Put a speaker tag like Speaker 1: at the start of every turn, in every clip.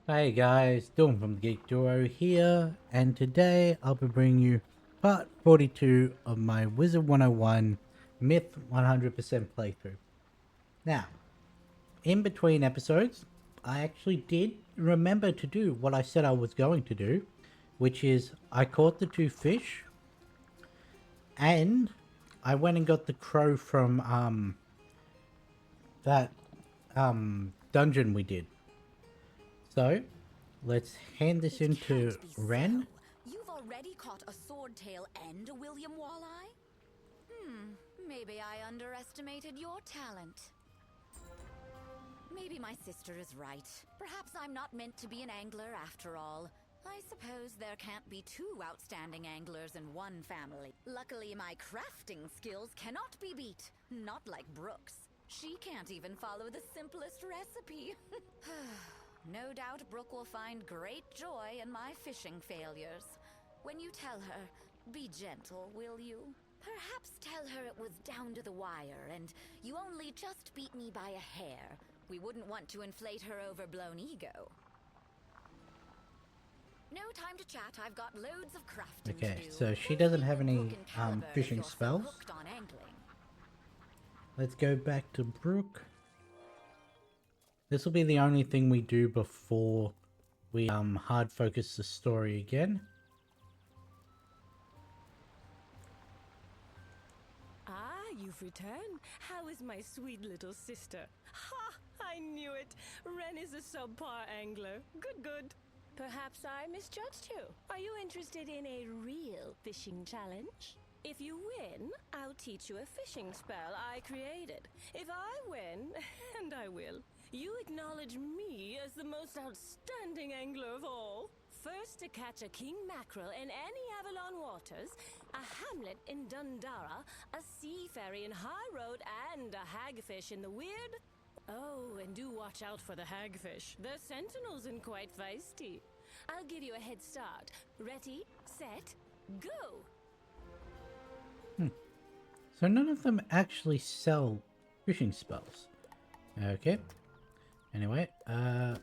Speaker 1: Hey guys, Dawn from the Geek Duo here, and today I'll be bringing you part 42 of my Wizard101 Myth 100% playthrough. Now, in between episodes, I actually did remember to do what I said I was going to do, which is I caught the two fish, and I went and got the crow from that dungeon we did. So, let's hand this
Speaker 2: It
Speaker 1: into
Speaker 2: can't be
Speaker 1: Ren.
Speaker 2: so. You've already caught a swordtail and a William Walleye? Maybe I underestimated your talent. Maybe my sister is right. Perhaps I'm not meant to be an angler after all. I suppose there can't be two outstanding anglers in one family. Luckily, my crafting skills cannot be beat. Not like Brooks. She can't even follow the simplest recipe. No doubt Brooke will find great joy in my fishing failures. When you tell her, be gentle, will you? Perhaps tell her it was down to the wire and you only just beat me by a hair. We wouldn't want to inflate her overblown ego. No time to chat. I've got loads of crafting to
Speaker 1: Okay,
Speaker 2: do.
Speaker 1: so she
Speaker 2: We'll
Speaker 1: doesn't
Speaker 2: meet
Speaker 1: have
Speaker 2: with Brooke
Speaker 1: any
Speaker 2: and Caliburn if
Speaker 1: fishing
Speaker 2: you're so
Speaker 1: spells.
Speaker 2: hooked on angling.
Speaker 1: Let's go back to Brooke. This will be the only thing we do before we hard focus the story again.
Speaker 3: Ah, you've returned. How is my sweet little sister? Ha! I knew it. Ren is a subpar angler. Good. Perhaps I misjudged you. Are you interested in a real fishing challenge? If you win, I'll teach you a fishing spell I created. If I win, and I will, you acknowledge me as the most outstanding angler of all. First to catch a king mackerel in any Avalon waters, a hamlet in Dundara, a sea ferry in High Road, and a hagfish in the weird. Oh, and do watch out for the hagfish. They're sentinels and quite feisty. I'll give you a head start. Ready, set, go!
Speaker 1: So none of them actually sell fishing spells. Okay. Anyway, go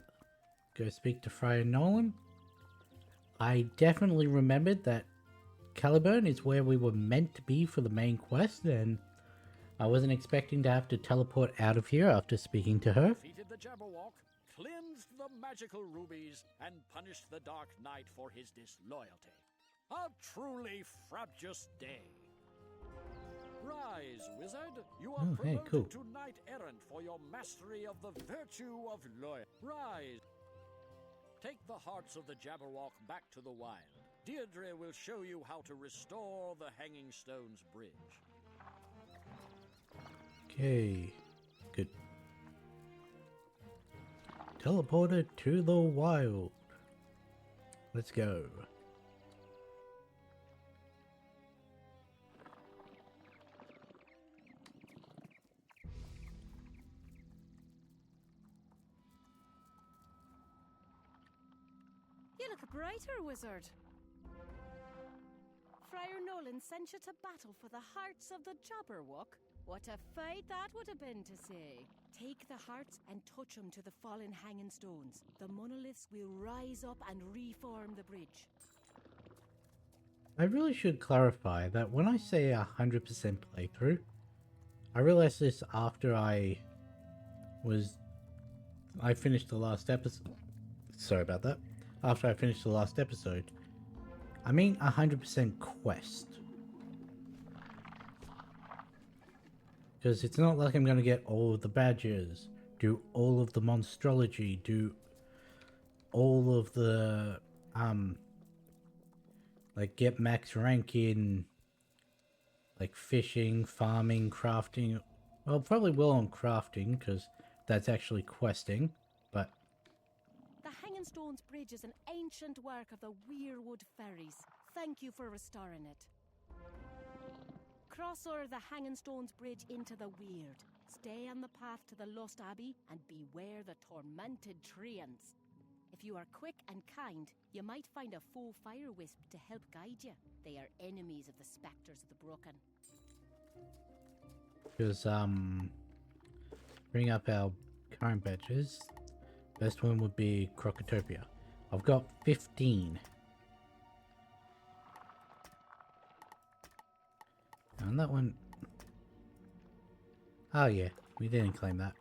Speaker 1: speak to Friar Nolan. I definitely remembered that Caliburn is where we were meant to be for the main quest, and I wasn't expecting to have to teleport out of here after speaking to her.
Speaker 4: Defeated the Jabberwock, cleansed the magical rubies, and punished the Dark Knight for his disloyalty. A truly frabjous day. Rise, wizard. You are
Speaker 1: Oh, hey,
Speaker 4: promoted
Speaker 1: cool.
Speaker 4: to knight-errant for your mastery of the virtue of loyalty. Rise. Take the hearts of the Jabberwock back to the wild. Deirdre will show you how to restore the Hanging Stones Bridge.
Speaker 1: Okay, good. Teleported to the wild. Let's go.
Speaker 5: You look brighter, wizard. Friar Nolan sent you to battle for the hearts of the Jabberwock. What a fight that would have been to see. Take the hearts and touch them to the fallen hanging stones. The monoliths will rise up and reform the bridge.
Speaker 1: I really should clarify that when I say 100% playthrough, I realized this after I finished the last episode. Sorry about that. After I finished the last episode, I mean 100% quest. Because it's not like I'm going to get all of the badges, do all of the monstrology, do all of the, like get max rank in, like fishing, farming, crafting. Well, probably will on crafting, because that's actually questing, but
Speaker 5: The Hanging Stones Bridge is an ancient work of the Weirwood Fairies. Thank you for restoring it. Cross over the Hanging Stones Bridge into the Weird. Stay on the path to the Lost Abbey and beware the tormented treants. If you are quick and kind, you might find a faux fire wisp to help guide you. They are enemies of the spectres of the broken.
Speaker 1: because bring up our current badges. Best one would be Crocotopia. I've got 15. And that one... Oh yeah, we didn't claim that.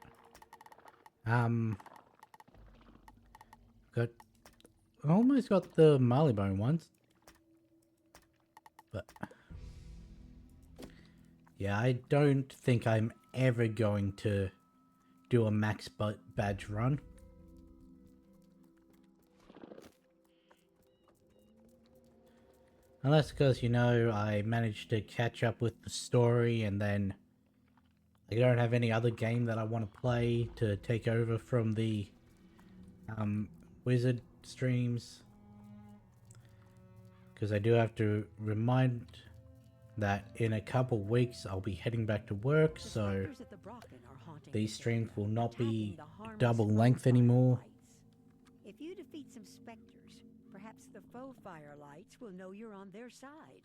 Speaker 1: Got... I almost got the Marleybone ones. But... yeah, I don't think I'm ever going to do a max badge run. Unless because, you know, I managed to catch up with the story and then I don't have any other game that I want to play to take over from the Wizard streams. Because I do have to remind that in a couple weeks I'll be heading back to work, so these streams will not be double length anymore.
Speaker 6: If you defeat some specters, perhaps the faux firelights will know you're on their side.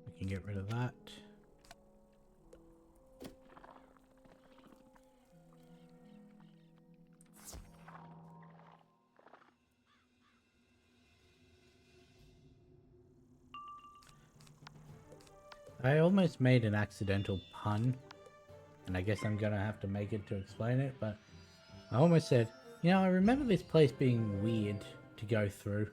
Speaker 1: We can get rid of that. I almost made an accidental pun, and I guess I'm gonna have to make it to explain it, but I almost said, you know, I remember this place being weird to go through.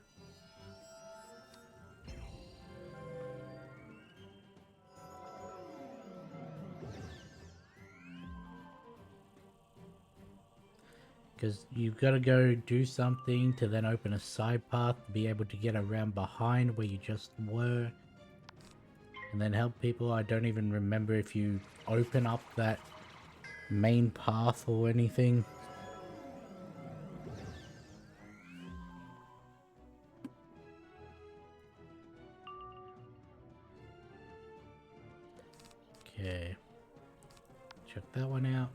Speaker 1: Because you've got to go do something to then open a side path to be able to get around behind where you just were. And then help people. I don't even remember if you open up that main path or anything. Okay. Check that one out.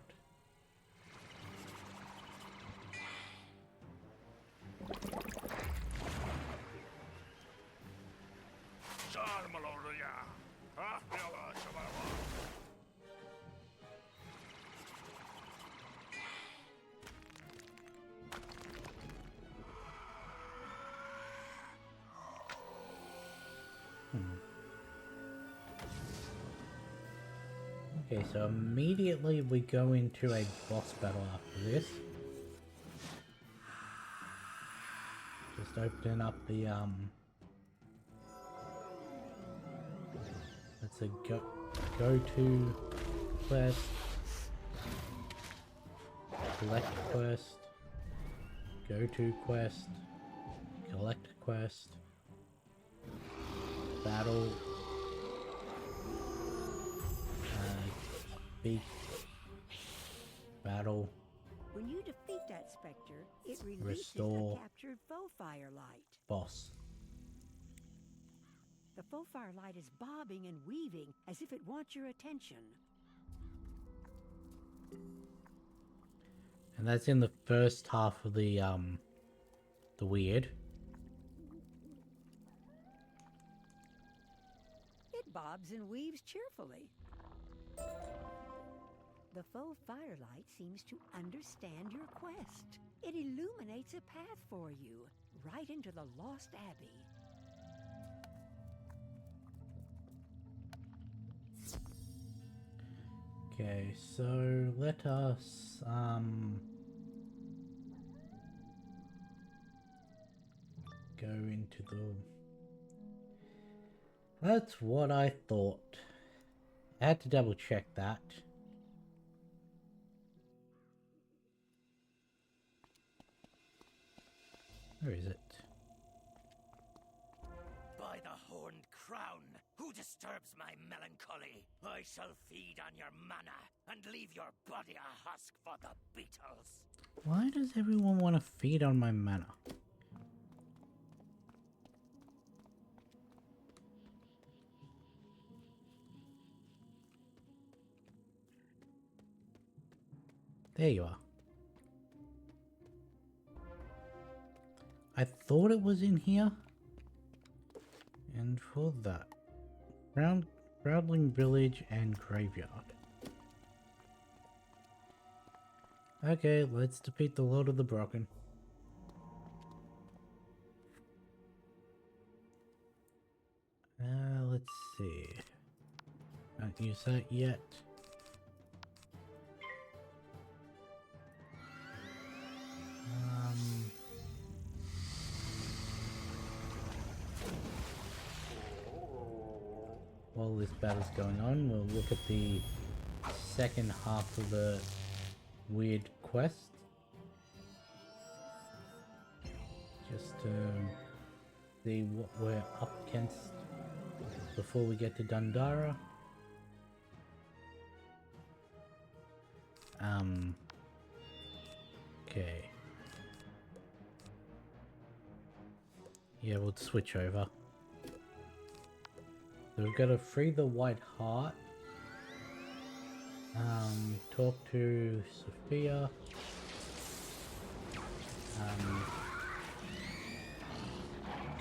Speaker 1: Okay, so immediately we go into a boss battle after this. Just open up the that's a go-to quest, collect quest, go-to quest, collect quest, battle, beat, battle.
Speaker 6: When you defeat that specter, it releases
Speaker 1: Restore.
Speaker 6: a captured faux firelight.
Speaker 1: Boss.
Speaker 6: The faux firelight is bobbing and weaving as if it wants your attention.
Speaker 1: And that's in the first half of the weird.
Speaker 6: It bobs and weaves cheerfully. The faux firelight seems to understand your quest. It illuminates a path for you, right into the Lost Abbey.
Speaker 1: Okay, so let us go into the... That's what I thought. I had to double check that. Where is it?
Speaker 7: By the horned crown, who disturbs my melancholy? I shall feed on your mana and leave your body a husk for the beetles.
Speaker 1: Why does everyone want to feed on my mana? There you are. I thought it was in here. And for that, Groundling Village and Graveyard. Okay, let's defeat the Lord of the Broken. Let's see. Can't use that yet. While this battle's going on, we'll look at the second half of the weird quest. Just to see what we're up against before we get to Dundara. Okay. Yeah, we'll switch over. So we've got to free the White Heart. Talk to Sophia.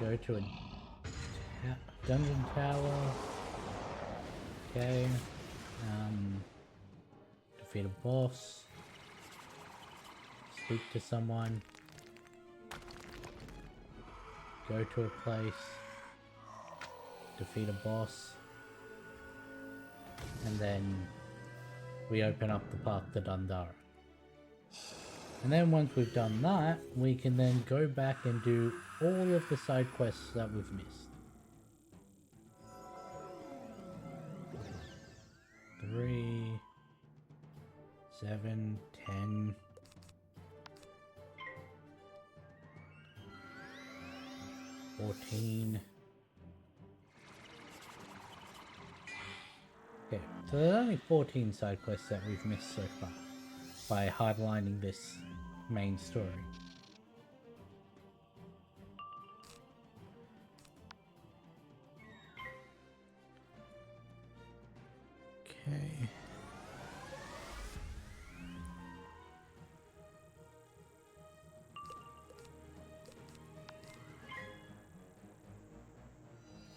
Speaker 1: Go to a dungeon tower. Okay. Defeat a boss. Speak to someone. Go to a place. Defeat a boss. And then we open up the path to Dundara. And then once we've done that, we can then go back and do all of the side quests that we've missed. 3, 7, 10. $14. Okay, so there's only 14 side quests that we've missed so far by hardlining this main story. Okay.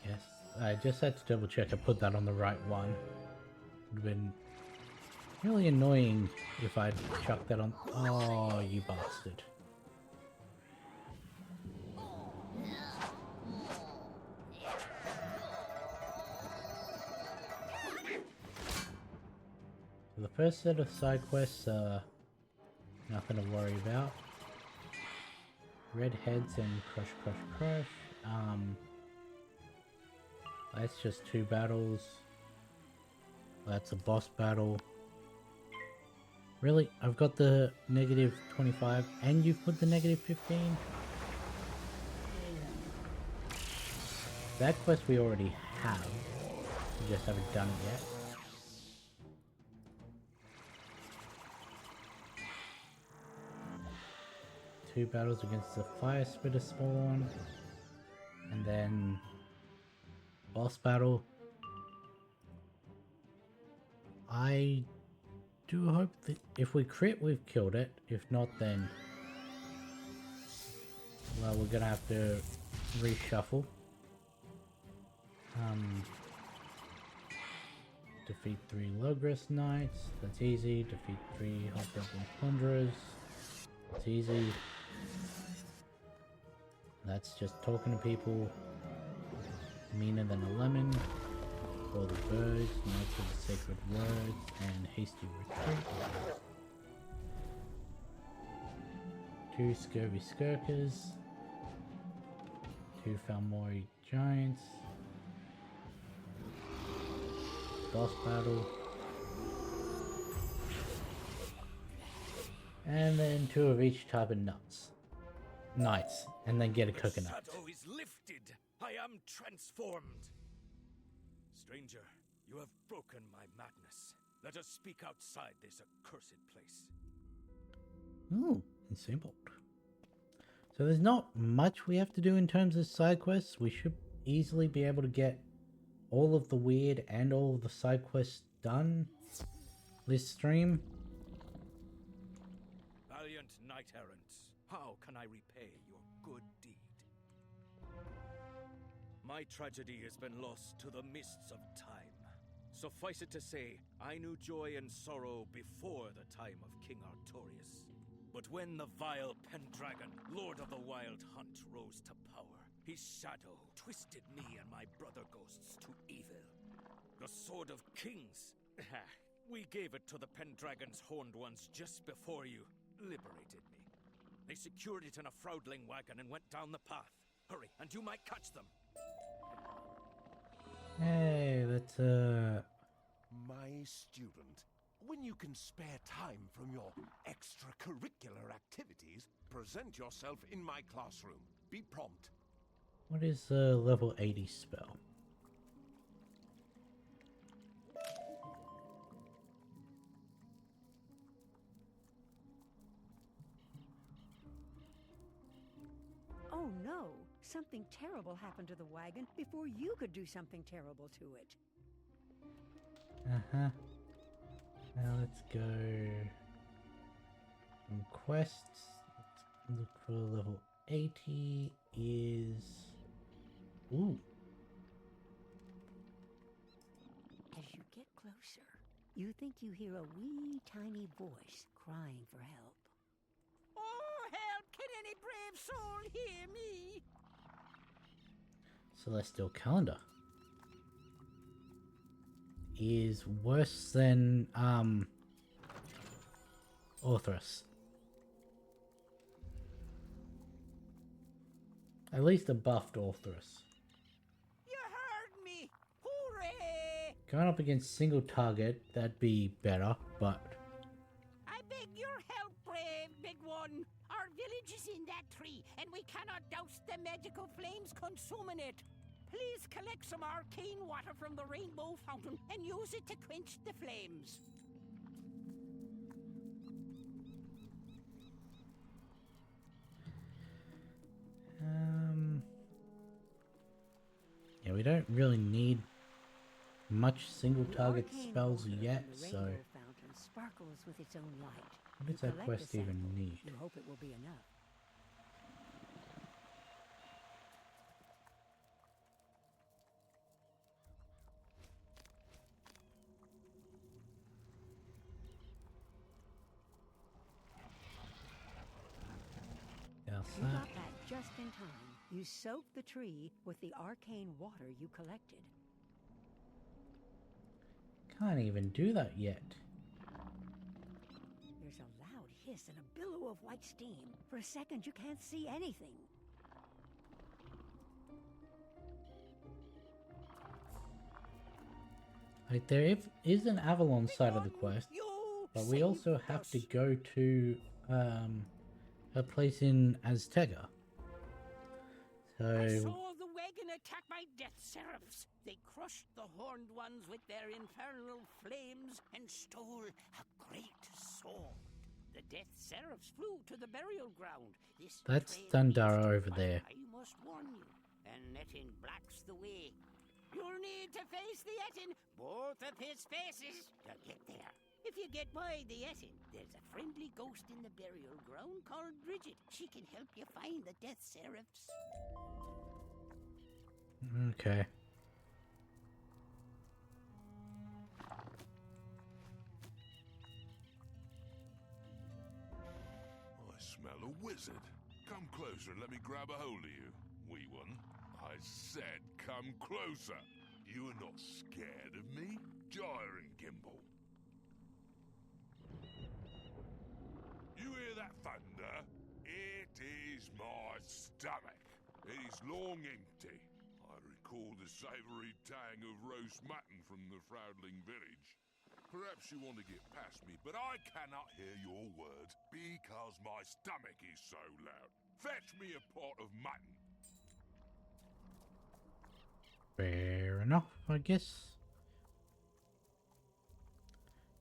Speaker 1: Yes, I just had to double check I put that on the right one. Would have been really annoying if I'd chucked that on. Oh, you bastard. So the first set of side quests are nothing to worry about. Red heads and crush, crush, crush. That's just 2 battles. That's a boss battle. Really? I've got the negative 25 and you've put the negative 15? That quest we already have. We just haven't done it yet. Two battles against the fire spitter spawn. And then boss battle. I do hope that if we crit, we've killed it. If not, then well, we're gonna have to reshuffle. Defeat 3 Logress Knights. That's easy. Defeat 3 Heartbroken Plunderers. That's easy. That's just talking to people. Meaner than a lemon. All the birds, Knights of the Sacred Words, and Hasty Retreat. 2 Scurvy Skirkers. 2 Falmori Giants. Boss battle. And then 2 of each type of nuts. Knights. And then get a coconut.
Speaker 7: The shadow is lifted. I am transformed. Stranger, you have broken my madness. Let us speak outside this accursed place.
Speaker 1: Oh, it's simple. So there's not much we have to do in terms of side quests. We should easily be able to get all of the weird and all of the side quests done this stream.
Speaker 7: Valiant knight-errants, how can I repay your good deed? My tragedy has been lost to the mists of time. Suffice it to say, I knew joy and sorrow before the time of King Artorias. But when the vile Pendragon, Lord of the Wild Hunt, rose to power, his shadow twisted me and my brother ghosts to evil. The Sword of Kings. We gave it to the Pendragon's horned ones just before you liberated me. They secured it in a Froudling wagon and went down the path. Hurry, and you might catch them.
Speaker 1: Hey, that's
Speaker 8: My student, when you can spare time from your extracurricular activities, present yourself in my classroom. Be prompt.
Speaker 1: what is the level 80 spell?
Speaker 6: Oh no! Something terrible happened to the wagon before you could do something terrible to it.
Speaker 1: Uh-huh. Now let's go from quests. Let's look for level 80 is... Ooh.
Speaker 6: As you get closer, you think you hear a wee tiny voice crying for help.
Speaker 3: Oh, help! Can any brave soul hear me?
Speaker 1: Celestial Calendar is worse than Orthrus. At least a buffed Orthrus.
Speaker 3: You heard me! Hooray!
Speaker 1: Going up against single target, that'd be better, but
Speaker 3: I beg your help, brave big one. Our village is in that tree, and we cannot douse the magical flames consuming it. Please collect some arcane water from the rainbow fountain and use it to quench the flames.
Speaker 1: yeah, we don't really need much single
Speaker 6: The
Speaker 1: target
Speaker 6: arcane
Speaker 1: spells
Speaker 6: water
Speaker 1: yet,
Speaker 6: from the
Speaker 1: so
Speaker 6: rainbow fountain sparkles with its own light.
Speaker 1: what
Speaker 6: You
Speaker 1: does that
Speaker 6: collect
Speaker 1: quest
Speaker 6: the
Speaker 1: even
Speaker 6: sample.
Speaker 1: need?
Speaker 6: You hope it will be enough.
Speaker 1: Now
Speaker 6: You got back just in time. You soaked the tree with the arcane water you collected.
Speaker 1: can't even do that yet.
Speaker 6: There's a loud hiss and a billow of white steam. For a second, you can't see anything.
Speaker 1: Like is an Avalon side of the quest, but we also have to go to a place in Aztega.
Speaker 3: I
Speaker 1: So
Speaker 3: saw the wagon attack my death seraphs. They crushed the horned ones with their infernal flames and stole a great sword. The death seraphs flew to the burial ground. This
Speaker 1: That's
Speaker 3: trail
Speaker 1: Thundara
Speaker 3: leads to
Speaker 1: over
Speaker 3: what
Speaker 1: there.
Speaker 3: I must warn you, and Nettin blocks the way. You'll need to face the Ettin, both of his faces, to get there. If you get by the Ettin, there's a friendly ghost in the burial ground called Bridget. She can help you find the death seraphs.
Speaker 1: okay.
Speaker 9: I smell a wizard. Come closer and let me grab a hold of you, wee one. I said come closer. You are not scared of me, Gyre and Gimble. You hear that thunder? It is my stomach. It is long empty. I recall the savoury tang of roast mutton from the Froudling village. Perhaps you want to get past me, but I cannot hear your words because my stomach is so loud. Fetch me a pot of mutton.
Speaker 1: Fair enough, I guess.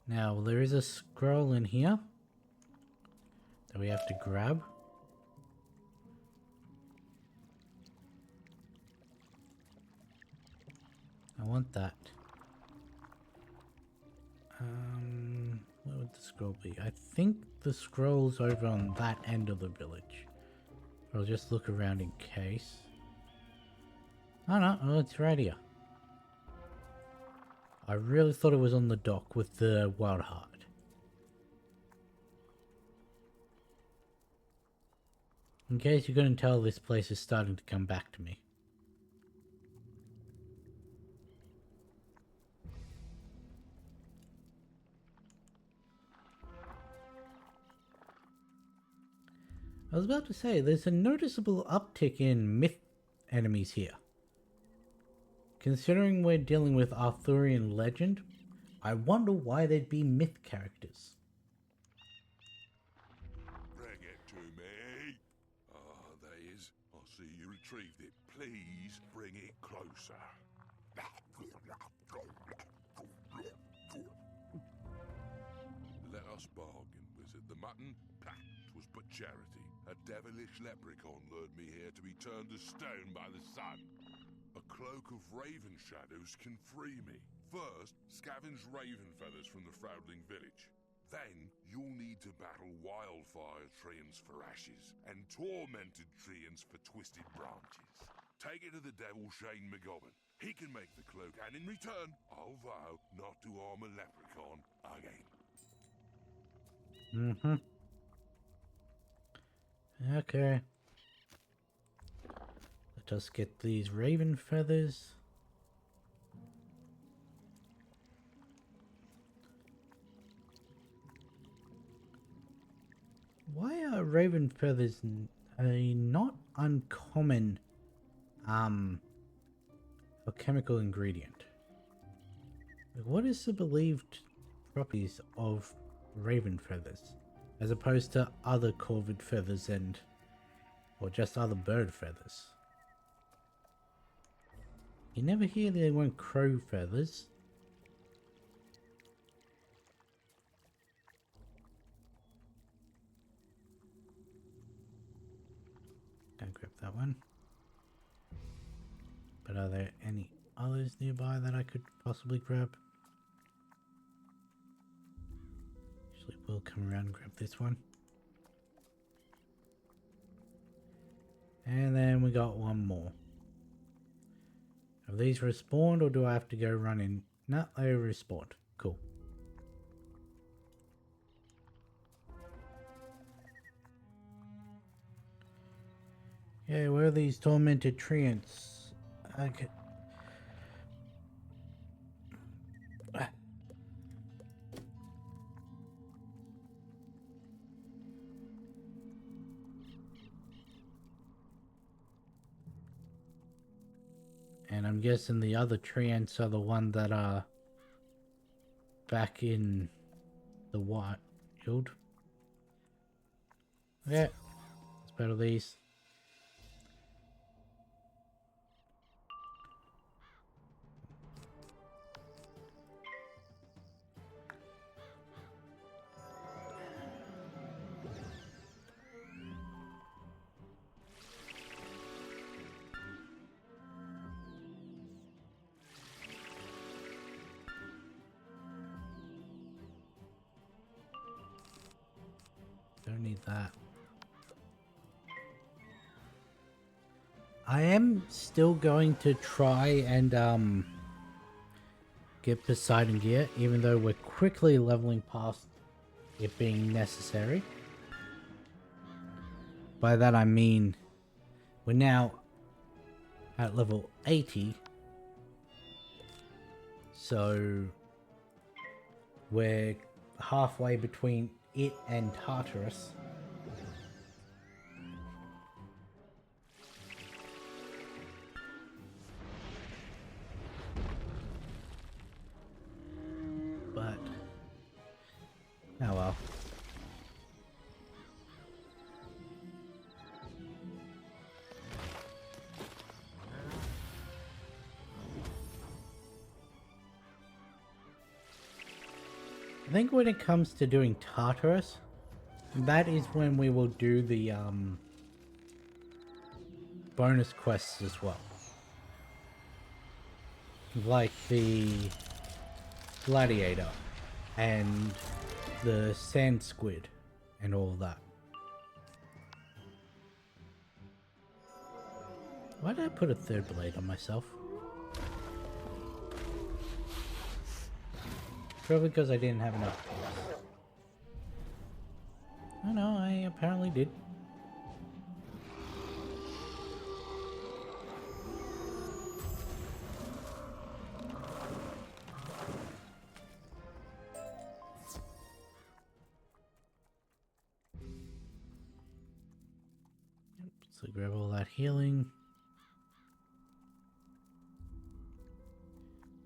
Speaker 1: Now, there is a scroll in here that we have to grab. I want that. Where would the scroll be? I think the scroll's over on that end of the village. I'll just look around in case. Oh no, oh, it's right here. I really thought it was on the dock with the wild heart. In case you couldn't tell, this place is starting to come back to me. I was about to say, there's a noticeable uptick in myth enemies here. Considering we're dealing with Arthurian legend, I wonder why there'd be myth characters.
Speaker 9: Bring it to me. Ah, there is. I see you retrieved it. Please bring it closer. Let us bargain, wizard. The mutton, twas but charity. A devilish leprechaun lured me here to be turned to stone by the sun. A cloak of raven shadows can free me. First, scavenge raven feathers from the Froudling village. Then, you'll need to battle wildfire treants for ashes, and tormented treants for twisted branches. Take it to the devil Shane McGowan. He can make the cloak, and in return, I'll vow not to harm a leprechaun again.
Speaker 1: Okay. Let us get these raven feathers. Why are raven feathers a not uncommon a chemical ingredient? Like, what is the believed properties of raven feathers as opposed to other corvid feathers or just other bird feathers? You never hear they want crow feathers. Don't grab that one. But are there any others nearby that I could possibly grab? Usually we'll come around and grab this one. And then we got one more. Have these respawned, or do I have to go run in? No, they respawned. Cool. Yeah, where are these tormented treants? Okay. And I'm guessing the other treants are the one that are back in the wild. Yeah, let's battle these. Don't need that. I am still going to try and get Poseidon gear, even though we're quickly leveling past it being necessary. By that I mean we're now at level 80, so we're halfway between it and Tartarus. But oh well. I think when it comes to doing Tartarus, that is when we will do the bonus quests as well. Like the Gladiator and the Sand Squid and all that. Why did I put a third blade on myself? Probably because I didn't have enough pigs. Oh no, I apparently did. So grab all that healing.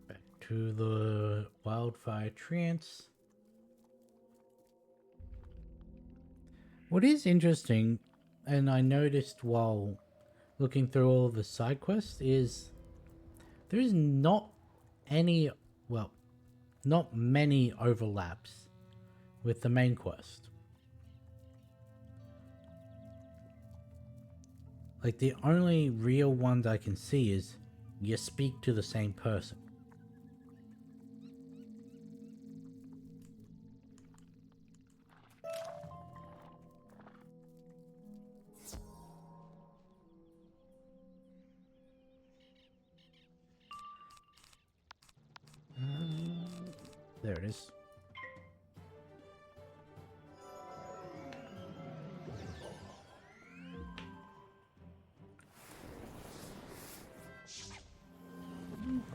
Speaker 1: Back to the wildfire trance. What is interesting, and I noticed while looking through all the side quests, is there is not any, well, not many overlaps with the main quest. Like, the only real ones I can see is you speak to the same person. There it is.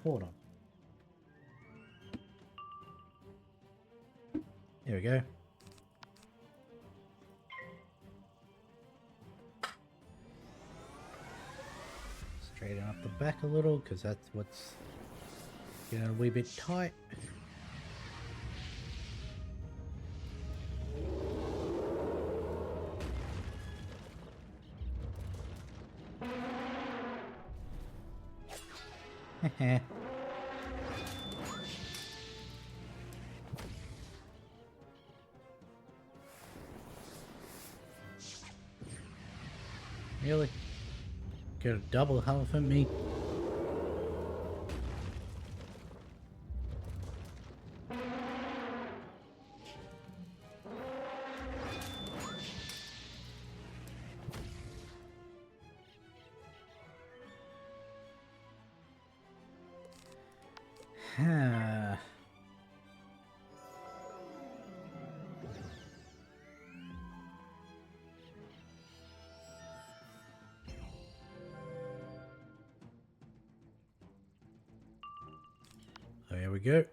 Speaker 1: Hold on. There we go. Straighten up the back a little, because that's what's getting a wee bit tight. Heh. Really? Got a double health at me? There we go.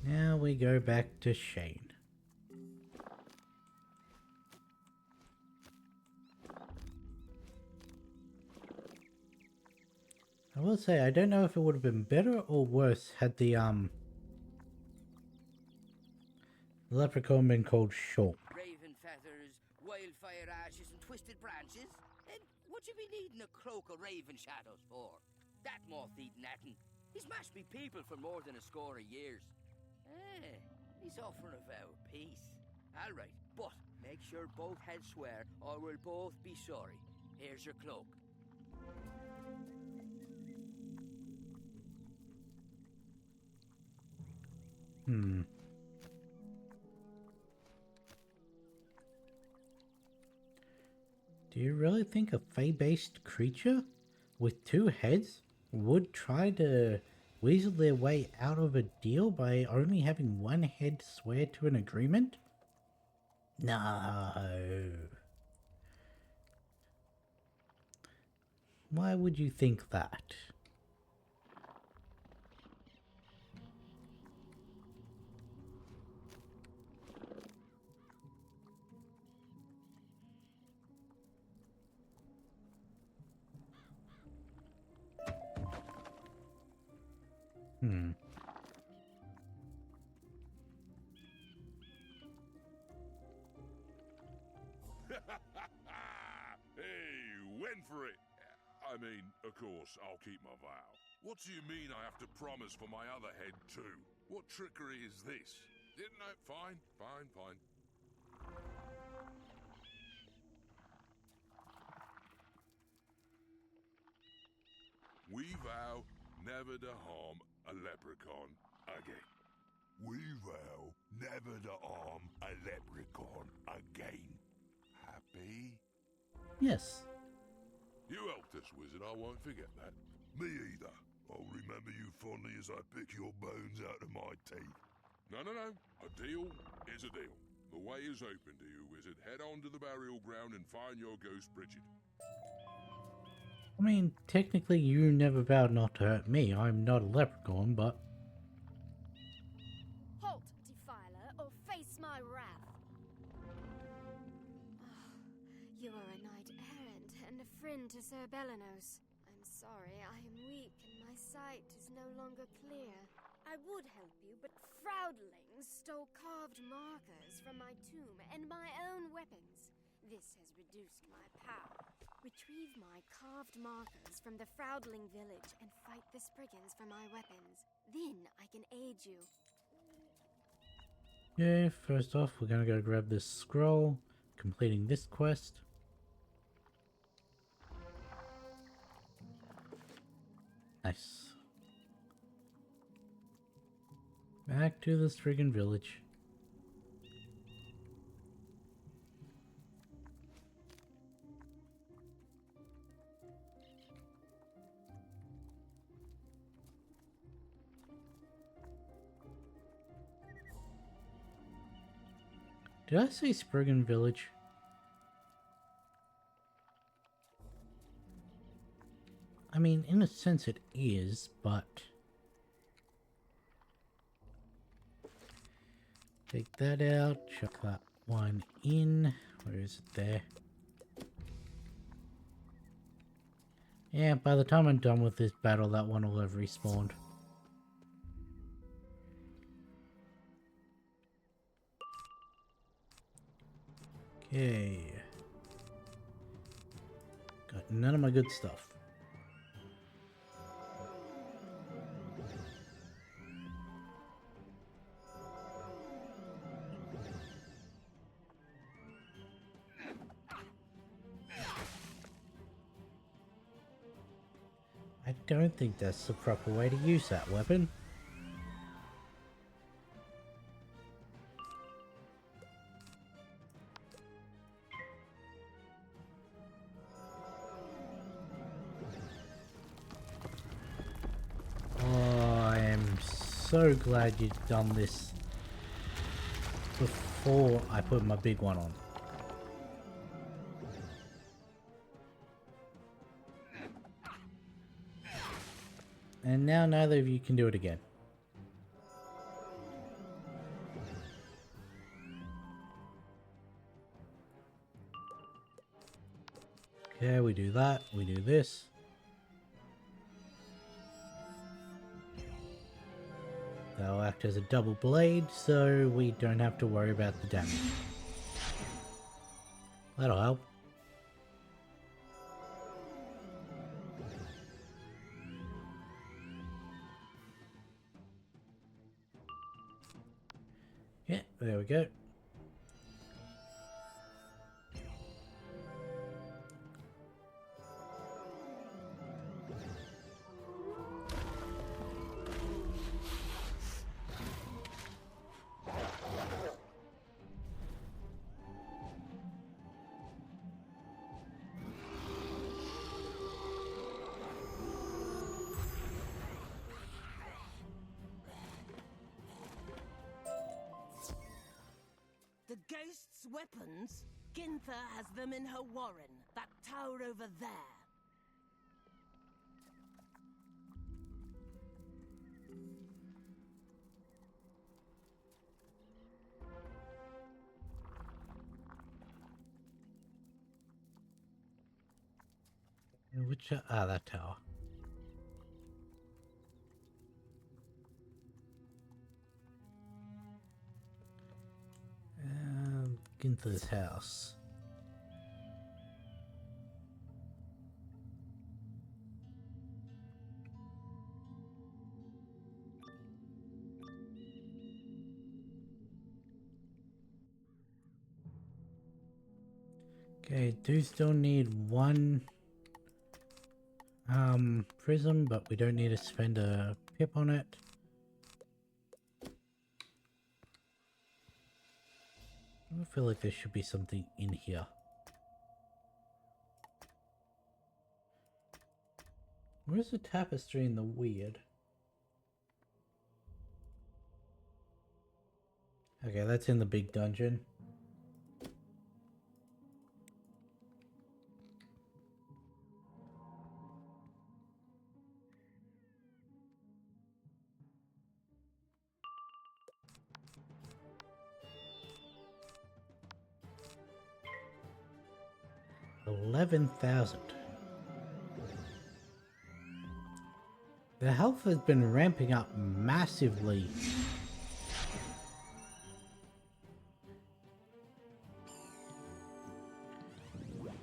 Speaker 1: Now we go back to Shane. I will say, I don't know if it would have been better or worse had the leprechaun been called Sean.
Speaker 10: Raven feathers, wildfire ashes, and twisted branches? And what you be needing a cloak of raven shadows for? That moth-eating Atten, he's mashed me people for more than a score of years. He's offering a vow of peace. All right, but make sure both heads swear, or we'll both be sorry. Here's your cloak.
Speaker 1: Do you really think a Fae-based creature with two heads would try to weasel their way out of a deal by only having one head swear to an agreement? No. Why would you think that?
Speaker 9: Hey, went for it. I mean, of course, I'll keep my vow. What do you mean I have to promise for my other head too? What trickery is this? Didn't I? Fine, fine, fine. We vow never to harm a leprechaun again. We vow never to harm a leprechaun again. Happy?
Speaker 1: Yes.
Speaker 9: You helped us, wizard. I won't forget that. Me either. I'll remember you fondly as I pick your bones out of my teeth. No. A deal is a deal. The way is open to you, wizard. Head on to the burial ground and find your ghost, Bridget.
Speaker 1: I mean, technically you never vowed not to hurt me. I'm not a leprechaun, but...
Speaker 11: Halt, defiler, or face my wrath. You are a knight-errant and a friend to Sir Belenos. I'm sorry, I am weak and my sight is no longer clear. I would help you, but Froudlings stole carved markers from my tomb and my own weapons. This has reduced my power. Retrieve my carved markers from the Froudling village and fight the Spriggans for my weapons. Then I can aid you.
Speaker 1: Okay, first off, we're gonna go grab this scroll, completing this quest. Nice. Back to the Spriggan village. Did I say Spriggan village? I mean, in a sense it is, but... Take that out, chuck that one in. Where is it there? Yeah, by the time I'm done with this battle, that one will have respawned. Okay. Got none of my good stuff. I don't think that's the proper way to use that weapon. Oh, I am so glad you've done this before I put my big one on. And now neither of you can do it again. Okay, we do that, we do this. That'll act as a double blade, so we don't have to worry about the damage. That'll help. Yeah, there we go.
Speaker 3: The ghost's weapons? Ginther has them in her warren, that tower over there.
Speaker 1: Which, that tower. Ginther's house. Okay, do still need one. prism, but we don't need to spend a pip on it. I feel like there should be something in here. Where's the tapestry in the weird? Okay, that's in the big dungeon. $11,000. The health has been ramping up massively.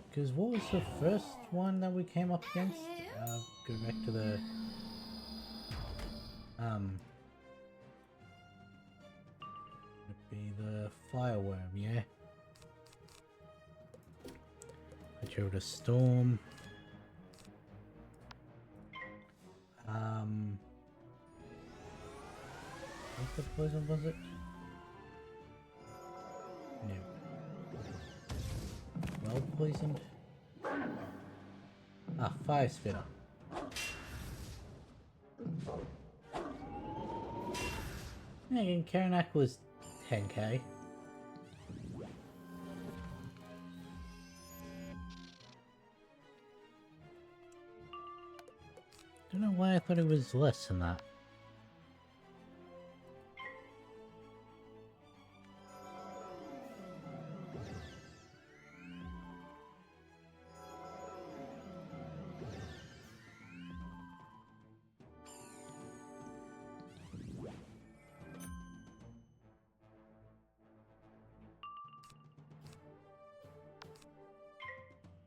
Speaker 1: Because what was the first one that we came up against? Go back to the... Would be the fireworm, yeah? Put a storm. What's the poison, was it? No. Well poisoned. Ah, fire spitter. Yeah, again, Karanak was 10k. Don't know why I thought it was less than that.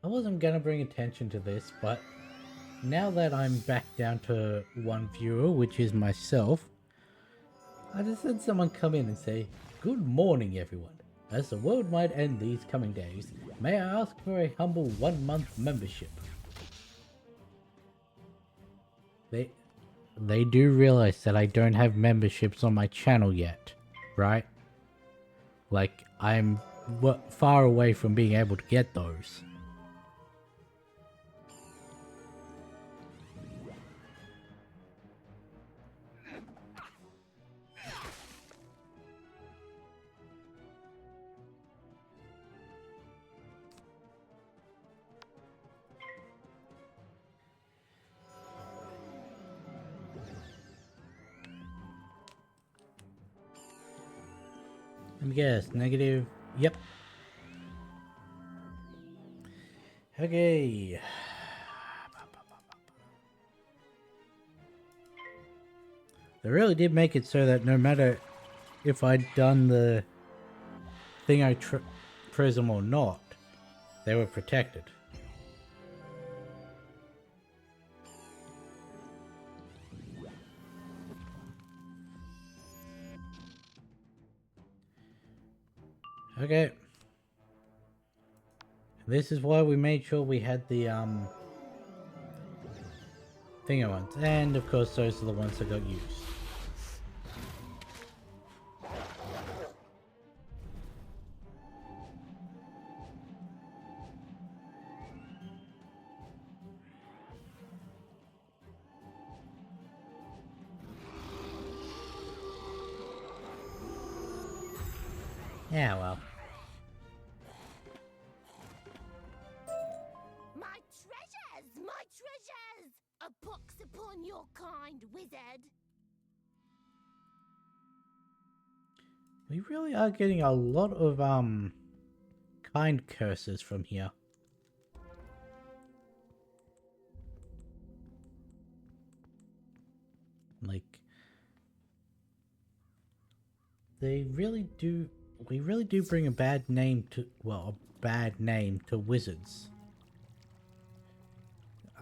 Speaker 1: I wasn't gonna bring attention to this, but now that I'm back down to one viewer, which is myself, I just had someone come in and say, "Good morning, everyone. As the world might end these coming days, may I ask for a humble 1-month membership?" They do realize that I don't have memberships on my channel yet, right? Like, I'm far away from being able to get those. Let me guess, negative. Yep. Okay. They really did make it so that no matter if I'd done the thing I prism or not, they were protected. Okay. This is why we made sure we had the thinger ones. And of course those are the ones that got used. Yeah, well.
Speaker 12: My treasures! My treasures! A pox upon your kind, wizard!
Speaker 1: We really are getting a lot of kind curses from here. Like, we really do bring a bad name to, well, a bad name to wizards.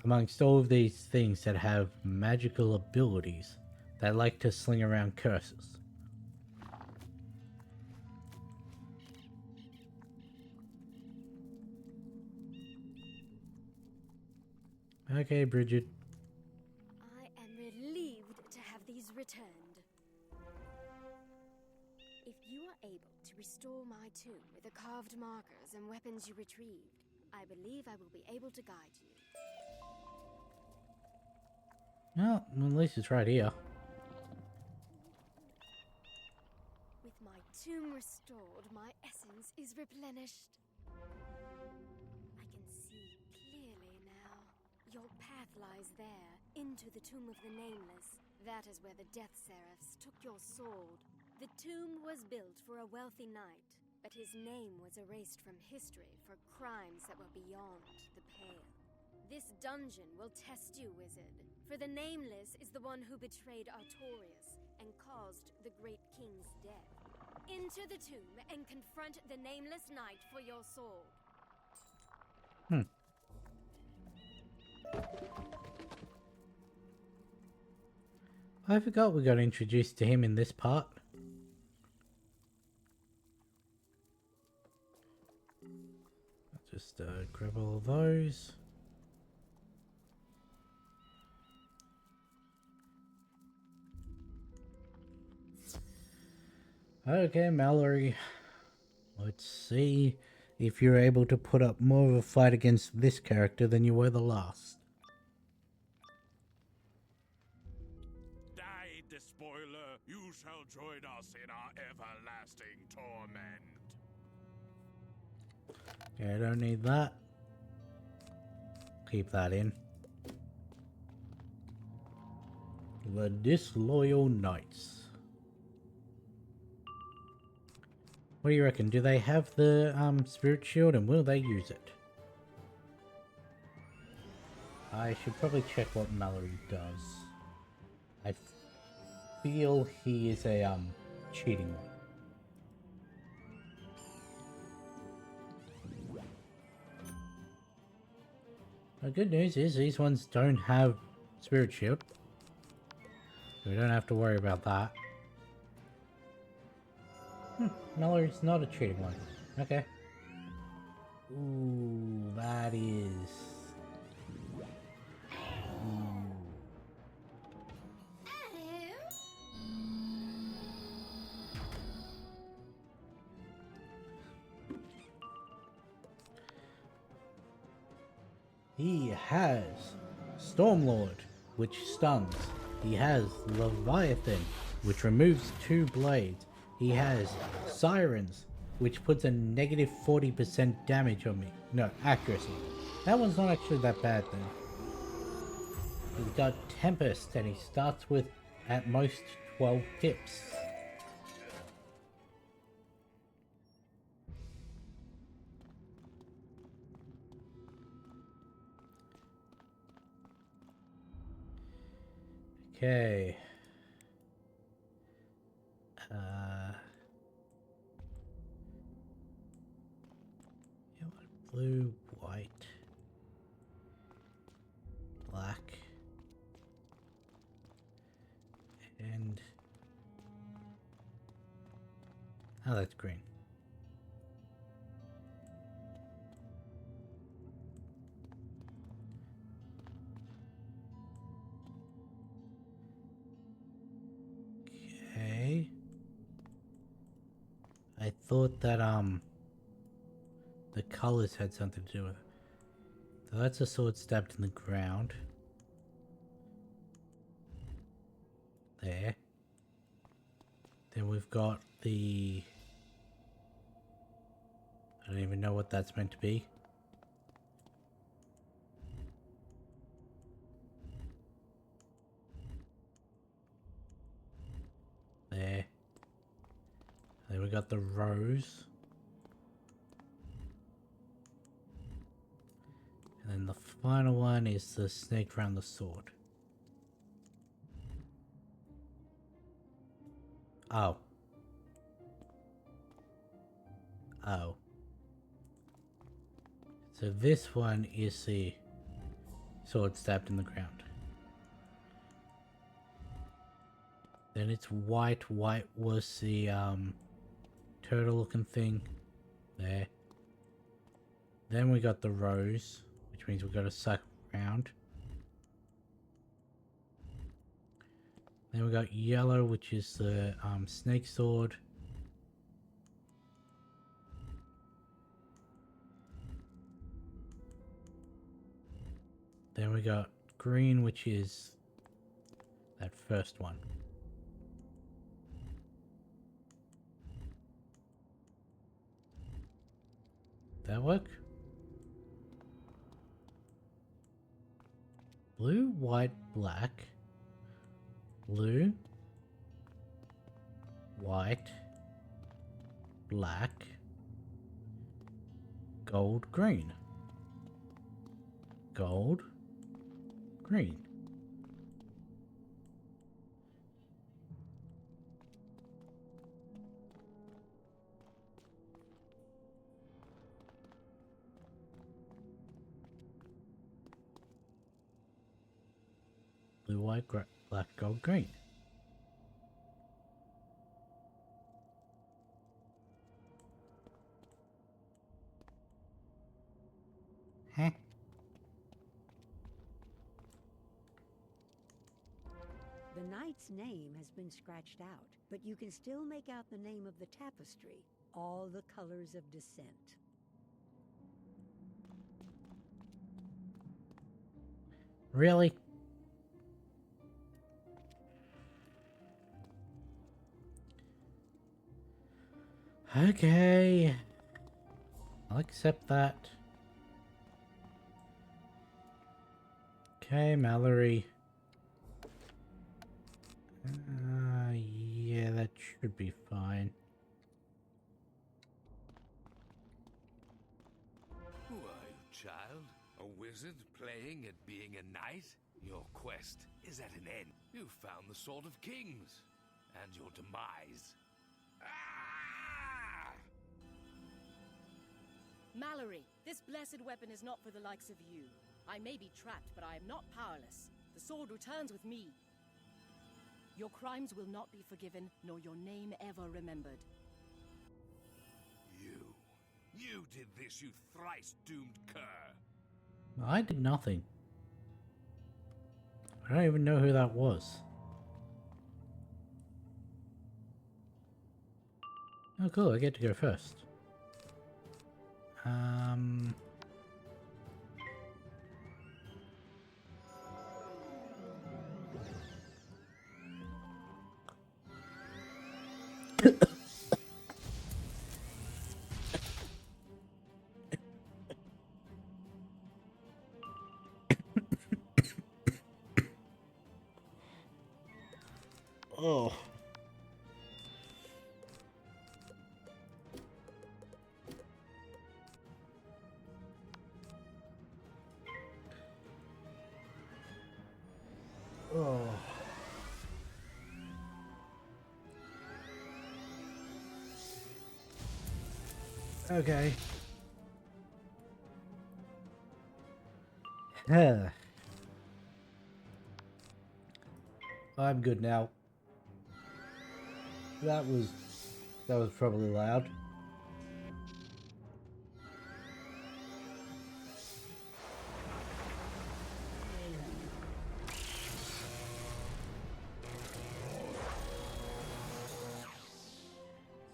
Speaker 1: Amongst all of these things that have magical abilities that like to sling around curses. Okay, Bridget.
Speaker 11: I am relieved to have these returned. If you are able to restore my tomb with the carved markers and weapons you retrieved, I believe I will be able to guide you.
Speaker 1: Oh, well, at least it's right here.
Speaker 11: With my tomb restored, my essence is replenished. I can see clearly now. Your path lies there, into the tomb of the Nameless. That is where the Death Seraphs took your sword. The tomb was built for a wealthy knight, but his name was erased from history for crimes that were beyond the pale. This dungeon will test you, wizard, for the Nameless is the one who betrayed Artorias and caused the Great King's death. Into the tomb and confront the Nameless Knight for your sword.
Speaker 1: I forgot we got introduced to him in this part. Just grab all of those. Okay, Mallory. Let's see if you're able to put up more of a fight against this character than you were the last.
Speaker 7: Die, despoiler! You shall join us in our everlasting torment.
Speaker 1: Okay, I don't need that. Keep that in. The Disloyal Knights. What do you reckon? Do they have the spirit shield and will they use it? I should probably check what Mallory does. I feel he is a cheating one. The good news is these ones don't have spirit shield. So we don't have to worry about that. Mallory's not a cheating one. Okay. Ooh, that is... Ooh. He has Stormlord, which stuns. He has Leviathan, which removes 2 blades. He has Sirens, which puts a negative 40% damage on me. No, accuracy. That one's not actually that bad then. He's got Tempest, and he starts with at most 12 tips. Okay. Blue, white, black, and oh, that's green. Okay. I thought that the colors had something to do with it. So that's a sword stabbed in the ground. There. Then we've got the... I don't even know what that's meant to be. There. Then we got the rose. And then the final one is the snake around the sword. Oh. Oh. So this one is the sword stabbed in the ground. Then it's white. White was the turtle looking thing. There. Then we got the rose, which means we've got to suck around. Then we got yellow, which is the snake sword. Then we got green, which is that first one. That work? Blue, white, black. Blue, white, black, gold, green. Gold, green. Blue, white, black, gold, green. Huh?
Speaker 6: The knight's name has been scratched out, but you can still make out the name of the tapestry, all the colors of descent.
Speaker 1: Really? Okay. I'll accept that. Okay, Mallory. Yeah, that should be fine.
Speaker 7: Who are you, child? A wizard playing at being a knight? Your quest is at an end. You found the Sword of Kings, and your demise. Ah!
Speaker 5: Mallory, this blessed weapon is not for the likes of you. I may be trapped, but I am not powerless. The sword returns with me. Your crimes will not be forgiven, nor your name ever remembered.
Speaker 7: You did this, you thrice-doomed cur.
Speaker 1: I did nothing. I don't even know who that was. Oh cool, I get to go first. Oh. Oh. Okay. I'm good now. That was probably loud.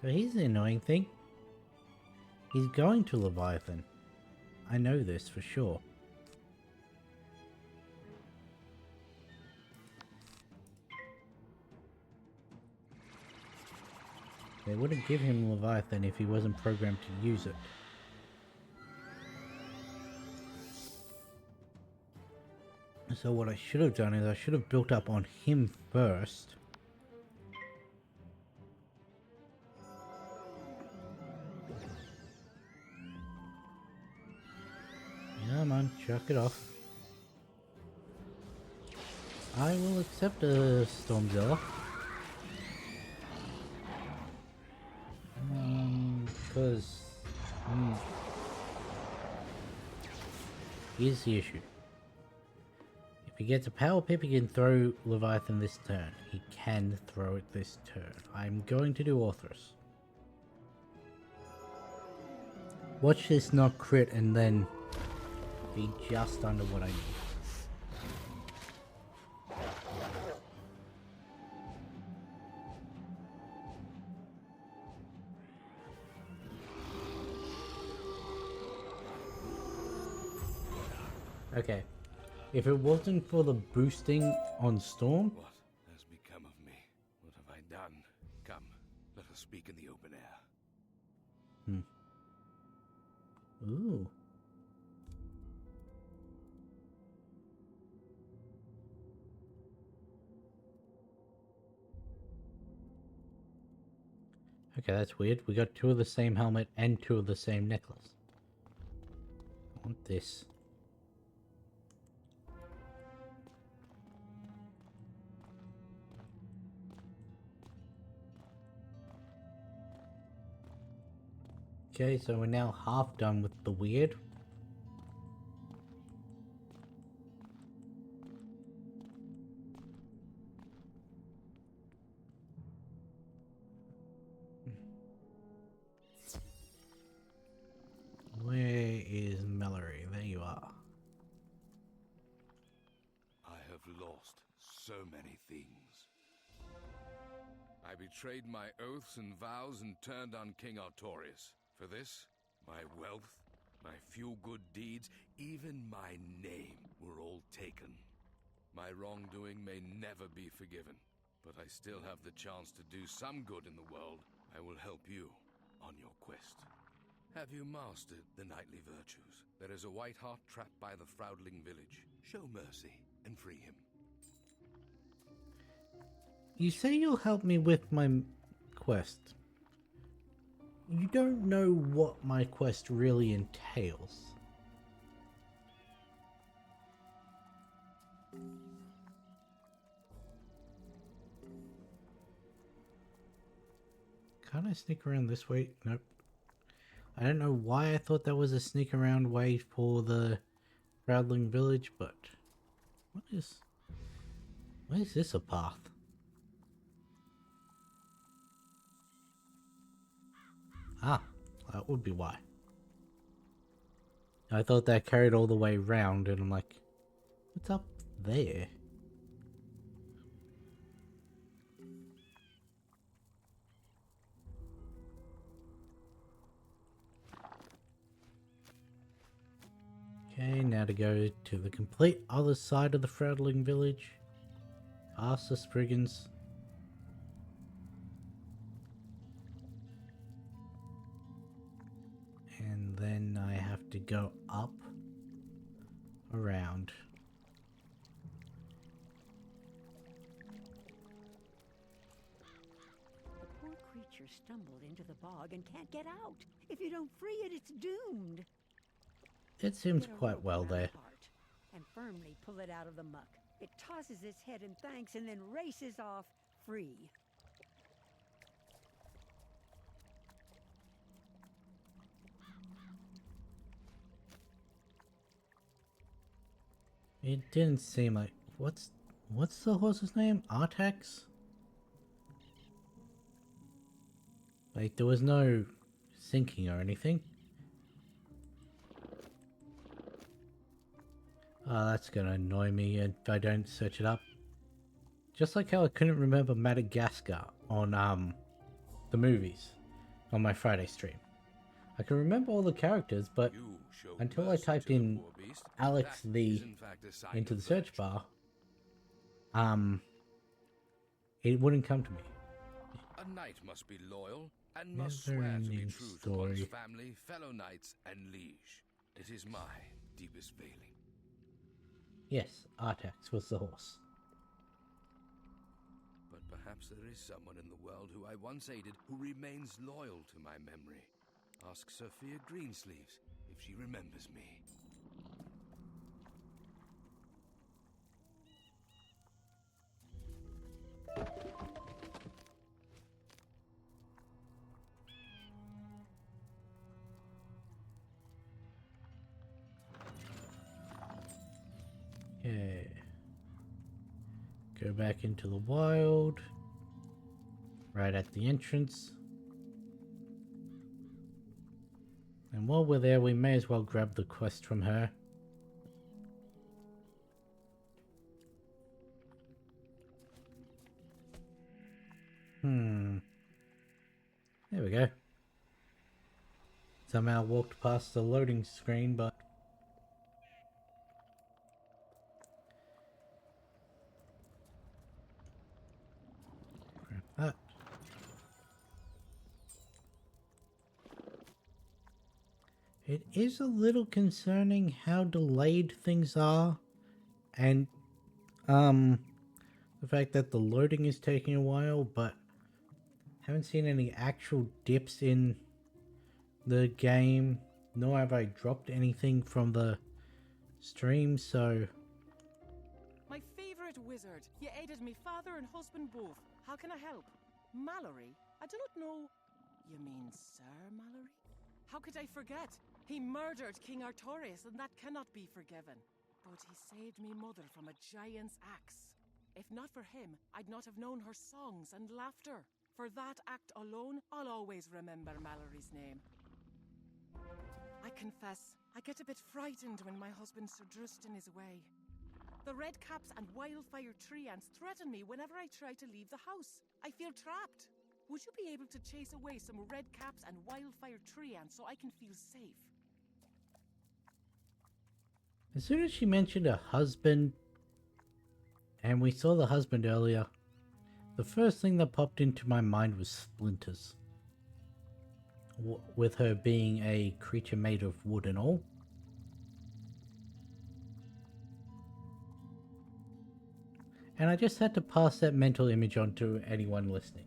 Speaker 1: So here's the annoying thing. He's going to Leviathan. I know this for sure. They wouldn't give him Leviathan if he wasn't programmed to use it. So what I should have done is I should have built up on him first. Come on, chuck it off. I will accept a Stormzilla. Because here's the issue. If he gets a power pip, he can throw Leviathan this turn. He can throw it this turn. I'm going to do Orthrus. Watch this not crit and then be just under what I need. Okay. If it wasn't for the boosting on Storm...
Speaker 7: What has become of me? What have I done? Come, let us speak in the open air.
Speaker 1: Ooh. Okay, that's weird. We got 2 of the same helmet and 2 of the same necklace. I want this. Okay, so we're now half done with the weird. Where is Mallory? There you are.
Speaker 7: I have lost so many things. I betrayed my oaths and vows and turned on King Artorias. For this, my wealth, my few good deeds, even my name were all taken. My wrongdoing may never be forgiven, but I still have the chance to do some good in the world. I will help you on your quest. Have you mastered the knightly virtues? There is a white hart trapped by the Froudling village. Show mercy and free him.
Speaker 1: You say you'll help me with my quest. You don't know what my quest really entails. Can't I sneak around this way? Nope. I don't know why I thought that was a sneak around way for the Proudling village, but why is this a path? Ah, that would be why. I thought that carried all the way round, and I'm like, what's up there? Okay, now to go to the complete other side of the Froudling village. Past the Spriggans. And then I have to go up, around.
Speaker 6: The poor creature stumbled into the bog and can't get out. If you don't free it, it's doomed.
Speaker 1: It seems
Speaker 6: Get a
Speaker 1: quite
Speaker 6: rope
Speaker 1: well
Speaker 6: around
Speaker 1: there.
Speaker 6: the heart and firmly pull it out of the muck. It tosses its head in thanks and then races off free.
Speaker 1: It didn't seem like... What's the horse's name? Artax? Like, there was no sinking or anything. Oh, that's gonna annoy me if I don't search it up. Just like how I couldn't remember Madagascar on the movies on my Friday stream. I can remember all the characters, but until I typed in Alex the into the search bar, it wouldn't come to me.
Speaker 7: A knight must be loyal and must swear to be true to one's family, fellow knights, and liege. It is my deepest failing.
Speaker 1: Yes, Artax was the horse.
Speaker 7: But perhaps there is someone in the world who I once aided who remains loyal to my memory. Ask Sophia Greensleeves if she remembers me.
Speaker 1: Yeah. Go back into the wild. Right at the entrance. And while we're there, we may as well grab the quest from her. There we go. Somehow walked past the loading screen, but... It is a little concerning how delayed things are, and the fact that the loading is taking a while, but haven't seen any actual dips in the game, nor have I dropped anything from the stream, so...
Speaker 13: My favorite wizard. You aided me father and husband both. How can I help? Mallory? I do not know. You mean Sir Mallory? How could I forget? He murdered King Artorius, and that cannot be forgiven. But he saved me mother from a giant's axe. If not for him, I'd not have known her songs and laughter. For that act alone, I'll always remember Mallory's name. I confess, I get a bit frightened when my husband Sir Drustin is away. The redcaps and wildfire treants threaten me whenever I try to leave the house. I feel trapped. Would you be able to chase away some redcaps and wildfire treants so I can feel safe?
Speaker 1: As soon as she mentioned her husband, and we saw the husband earlier, the first thing that popped into my mind was Splinters. With her being a creature made of wood and all. And I just had to pass that mental image on to anyone listening.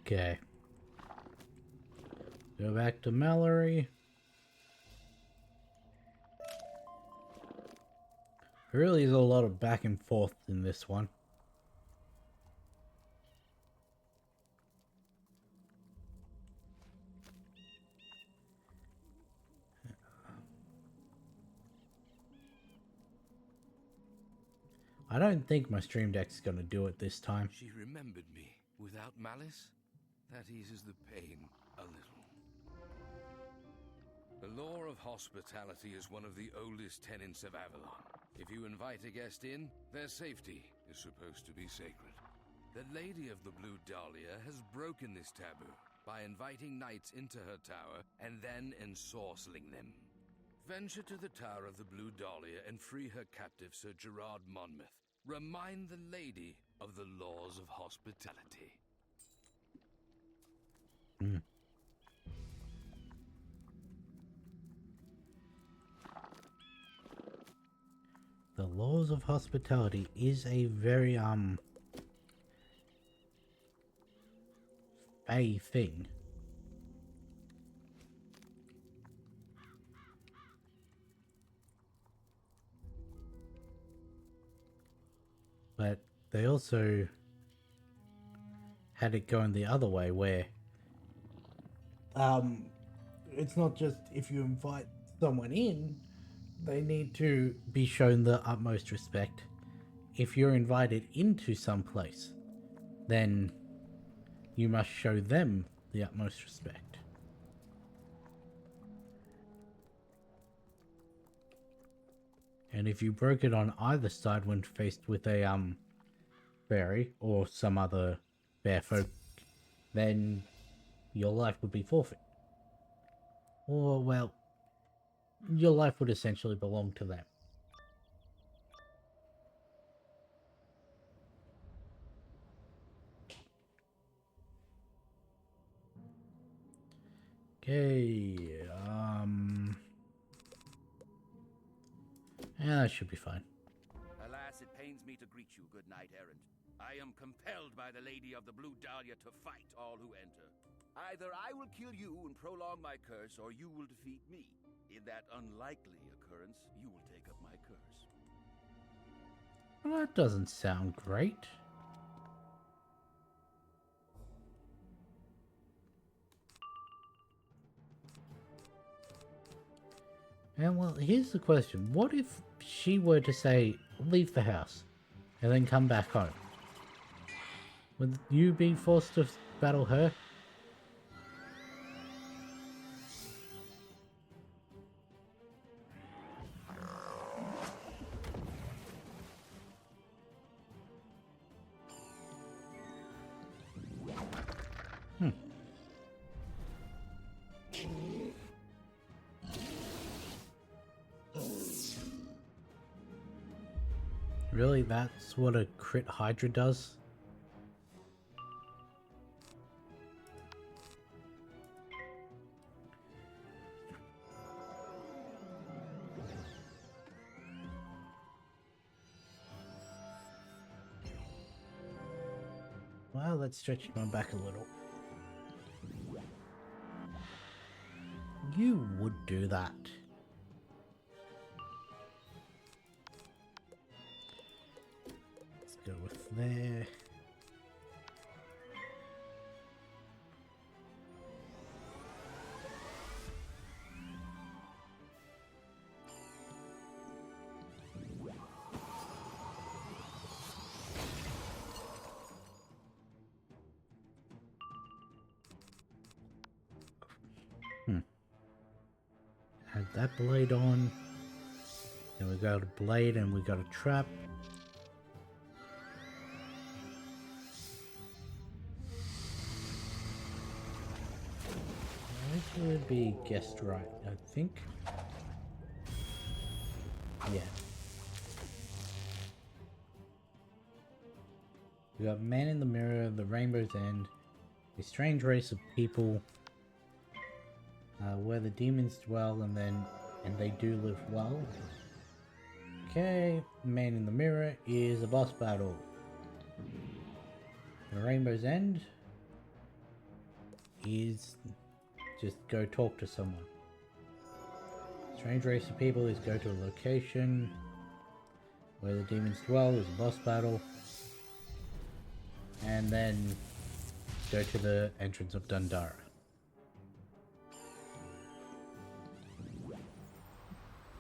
Speaker 1: Okay. Go back to Mallory. There really is a lot of back and forth in this one. I don't think my stream deck's gonna do it this time.
Speaker 7: She remembered me without malice? That eases the pain a little. The law of hospitality is one of the oldest tenets of Avalon. If you invite a guest in, their safety is supposed to be sacred. The Lady of the Blue Dahlia has broken this taboo by inviting knights into her tower and then ensorceling them. Venture to the Tower of the Blue Dahlia and free her captive Sir Gerard Monmouth. Remind the lady of the laws of hospitality.
Speaker 1: The laws of hospitality is a very Fae thing. But they also had it going the other way where it's not just if you invite someone in, they need to be shown the utmost respect. If you're invited into some place, then you must show them the utmost respect. And if you broke it on either side when faced with a fairy or some other bear folk, then your life would be forfeit. Or, well, your life would essentially belong to them. Okay, yeah, that should be fine.
Speaker 10: Alas, it pains me to greet you, good knight errant. I am compelled by the Lady of the Blue Dahlia to fight all who enter. Either I will kill you and prolong my curse, or you will defeat me. In that unlikely occurrence, you will take up my curse.
Speaker 1: Well, that doesn't sound great. And well, here's the question. What if she were to say, leave the house, and then come back home? Would you be forced to battle her? Really, that's what a crit Hydra does? Well, let's stretch my back a little. You would do that. Let's go with there. Had that blade on. Then we got a blade and we got a trap. This would be guessed right, I think. Yeah. We got Man in the Mirror, the Rainbow's End, a strange race of people, where the demons dwell, and they do live well. Okay, Man in the Mirror is a boss battle. The Rainbow's End is just go talk to someone. Strange race of people is go to a location. Where the demons dwell is a boss battle. And then go to the entrance of Dundara.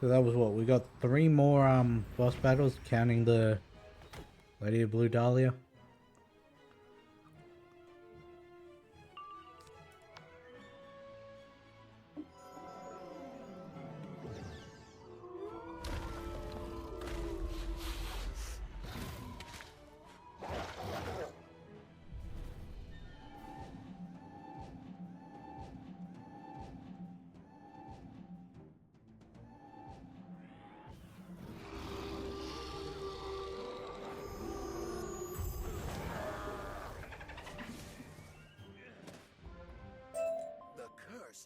Speaker 1: So that was what, we got 3 more boss battles, counting the Lady of Blue Dahlia.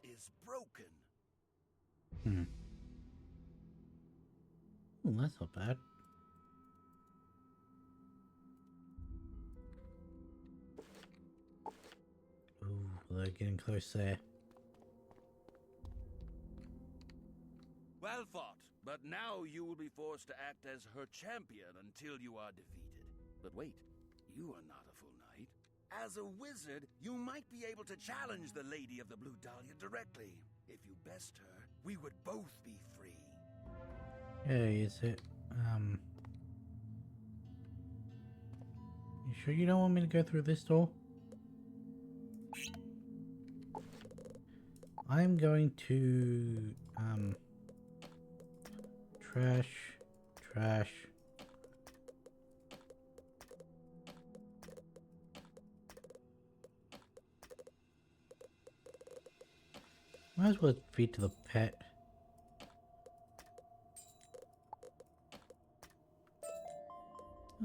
Speaker 7: Is broken.
Speaker 1: Well, that's not bad. Ooh, they're getting close there.
Speaker 7: Well fought, but now you will be forced to act as her champion until you are defeated. But wait, you are not a full knight. As a wizard, you might be able to challenge the Lady of the Blue Dahlia directly. If you best her, we would both be free.
Speaker 1: Hey, is it, you sure you don't want me to go through this door? I'm going to, trash. Might as well feed to the pet.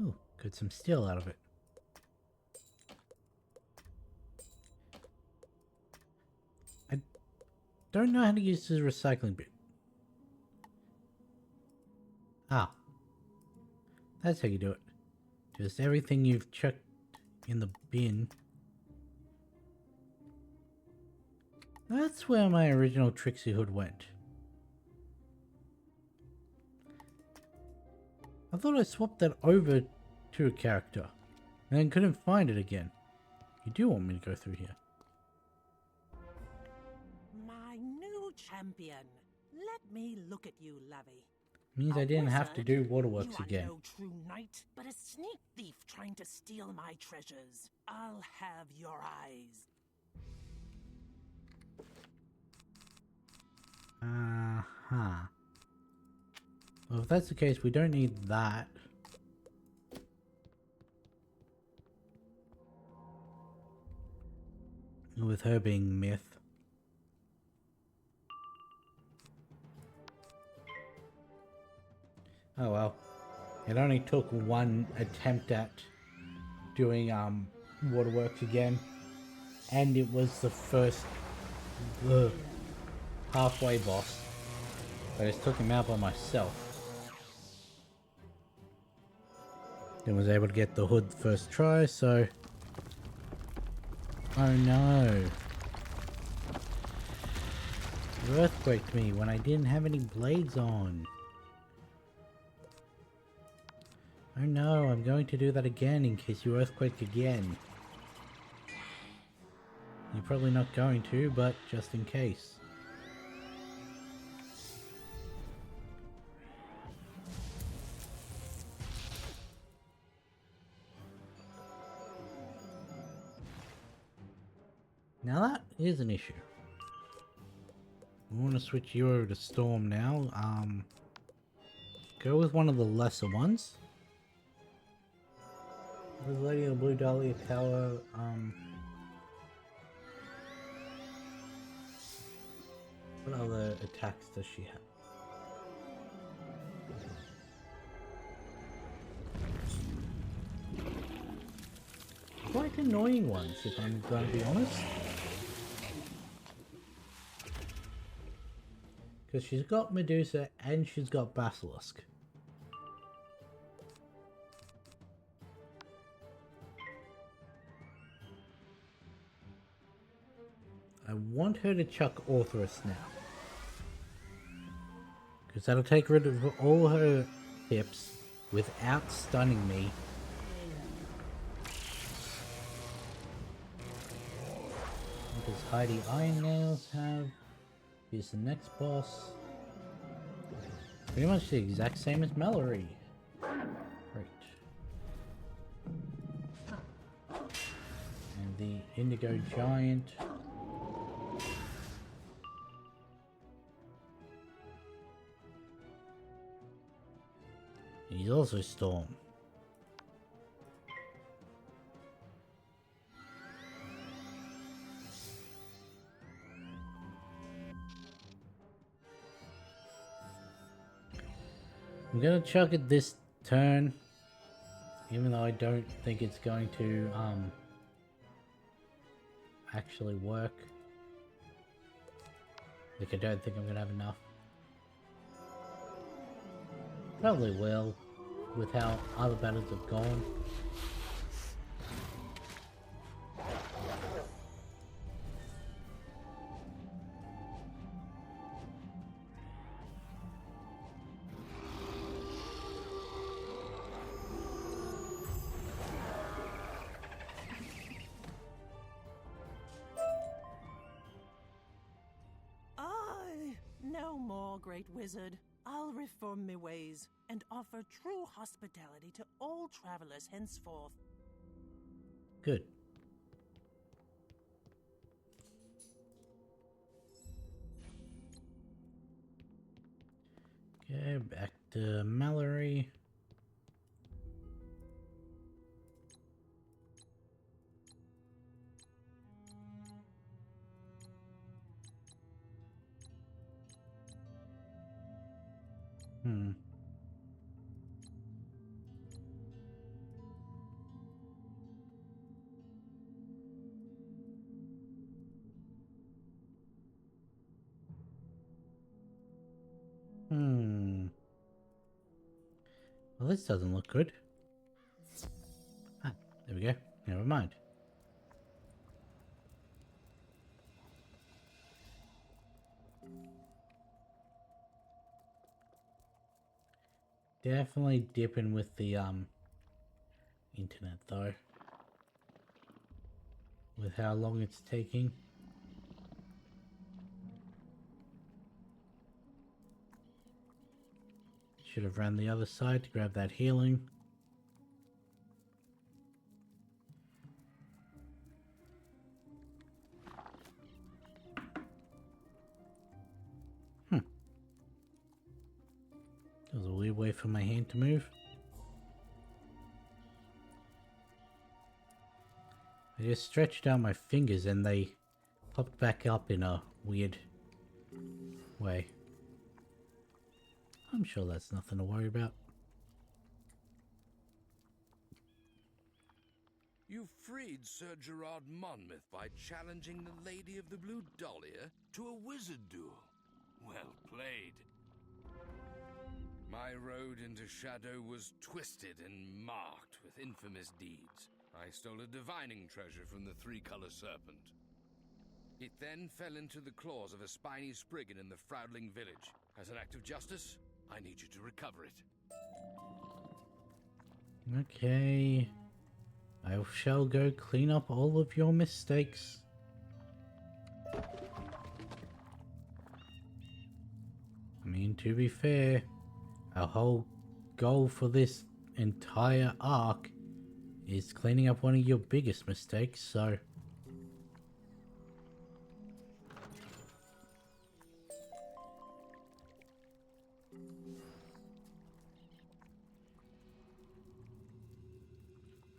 Speaker 1: Oh, got some steel out of it. I don't know how to use this recycling bin. Ah. That's how you do it. Just everything you've chucked in the bin. That's where my original Trixie Hood went. I thought I swapped that over to a character and then couldn't find it again. You do want me to go through here.
Speaker 14: My new champion. Let me look at you, Lovey.
Speaker 1: Means I didn't have to do waterworks
Speaker 14: you
Speaker 1: again.
Speaker 14: Are no true knight, but a sneak thief trying to steal my treasures. I'll have your eyes.
Speaker 1: Uh-huh. Well, if that's the case, we don't need that. With her being myth. Oh well. It only took one attempt at doing waterworks again, and it was the first halfway boss. I just took him out by myself. Then was able to get the hood first try, so... Oh no. You earthquaked me when I didn't have any blades on. Oh no, I'm going to do that again in case you earthquake again. You're probably not going to, but just in case. Now that is an issue. We want to switch you over to Storm now. Go with one of the lesser ones. There's Lady of the Blue Dahlia Tower. What other attacks does she have? Quite annoying ones, if I'm going to be honest. Because she's got Medusa and she's got Basilisk. I want her to chuck Orthrus now. Because that'll take rid of all her tips without stunning me. What does Heidi Iron Nails have? Here's the next boss. Pretty much the exact same as Mallory. Great. And the Indigo Giant. He's also Storm. I'm gonna chuck it this turn, even though I don't think it's going to actually work. Like, I don't think I'm gonna have enough. Probably will, with how other battles have gone.
Speaker 14: No more, great wizard. I'll reform me ways and offer true hospitality to all travelers henceforth.
Speaker 1: Good. Okay, back to Mallory. Well, this doesn't look good. Ah, there we go. Never mind. Definitely dipping with the internet though. With how long it's taking. Should have ran the other side to grab that healing. That was a weird way for my hand to move. I just stretched out my fingers and they popped back up in a weird way. I'm sure that's nothing to worry about.
Speaker 7: You freed Sir Gerard Monmouth by challenging the Lady of the Blue Dahlia to a wizard duel. Well played. My road into shadow was twisted and marked with infamous deeds. I stole a divining treasure from the three-color serpent. It then fell into the claws of a spiny spriggan in the Froudling village. As an act of justice, I need you to recover it.
Speaker 1: Okay. I shall go clean up all of your mistakes. I mean, to be fair, our whole goal for this entire arc is cleaning up one of your biggest mistakes, so...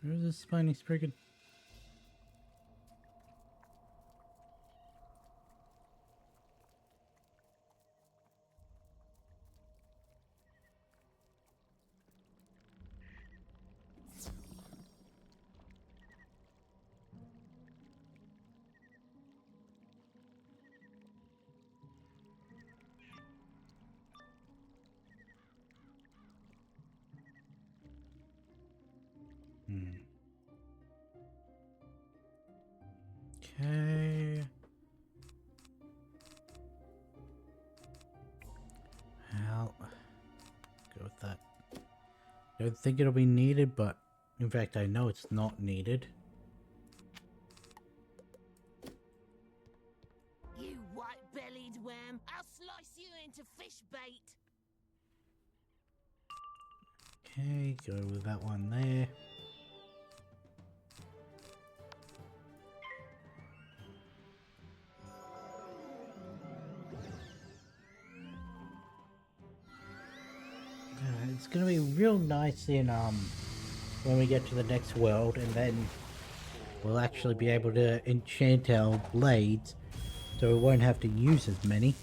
Speaker 1: Where's this spiny spriggan? Okay. Well, go with that. Don't think it'll be needed, but in fact, I know it's not needed.
Speaker 12: You white-bellied worm! I'll slice you into fish bait!
Speaker 1: Okay, go with that one there. It's gonna be real nice in when we get to the next world, and then we'll actually be able to enchant our blades, so we won't have to use as many.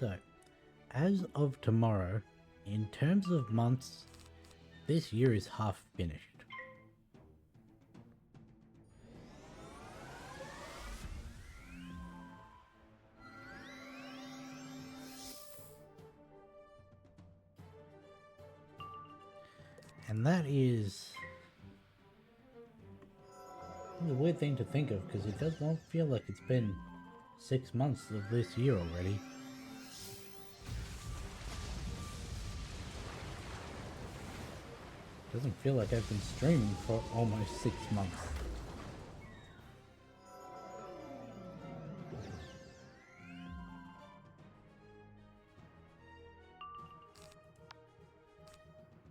Speaker 1: So, as of tomorrow, in terms of months, this year is half finished. And that is a weird thing to think of, because it does not feel like it's been 6 months of this year already. Doesn't feel like I've been streaming for almost 6 months.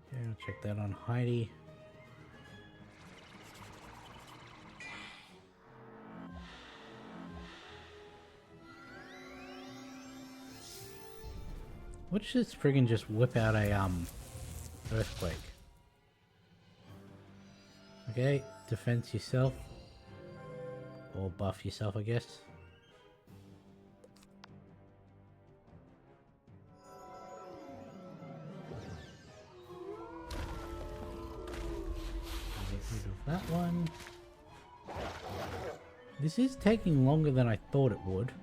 Speaker 1: Okay, I'll check that on Heidi. What should this friggin' just whip out a earthquake? Okay, defense yourself. Or buff yourself, I guess. Get rid of that one. This is taking longer than I thought it would.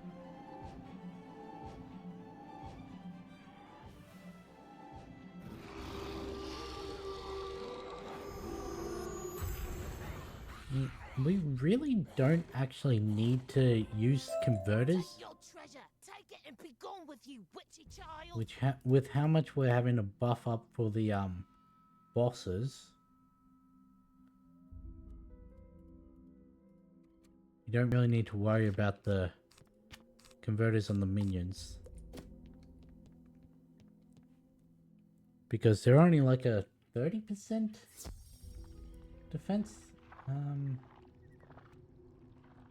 Speaker 1: We really don't actually need to use converters.
Speaker 12: Take your treasure, take it and be gone with you witchy child.
Speaker 1: Which with how much we're having to buff up for the bosses, you don't really need to worry about the converters on the minions. Because they're only like a 30% defense.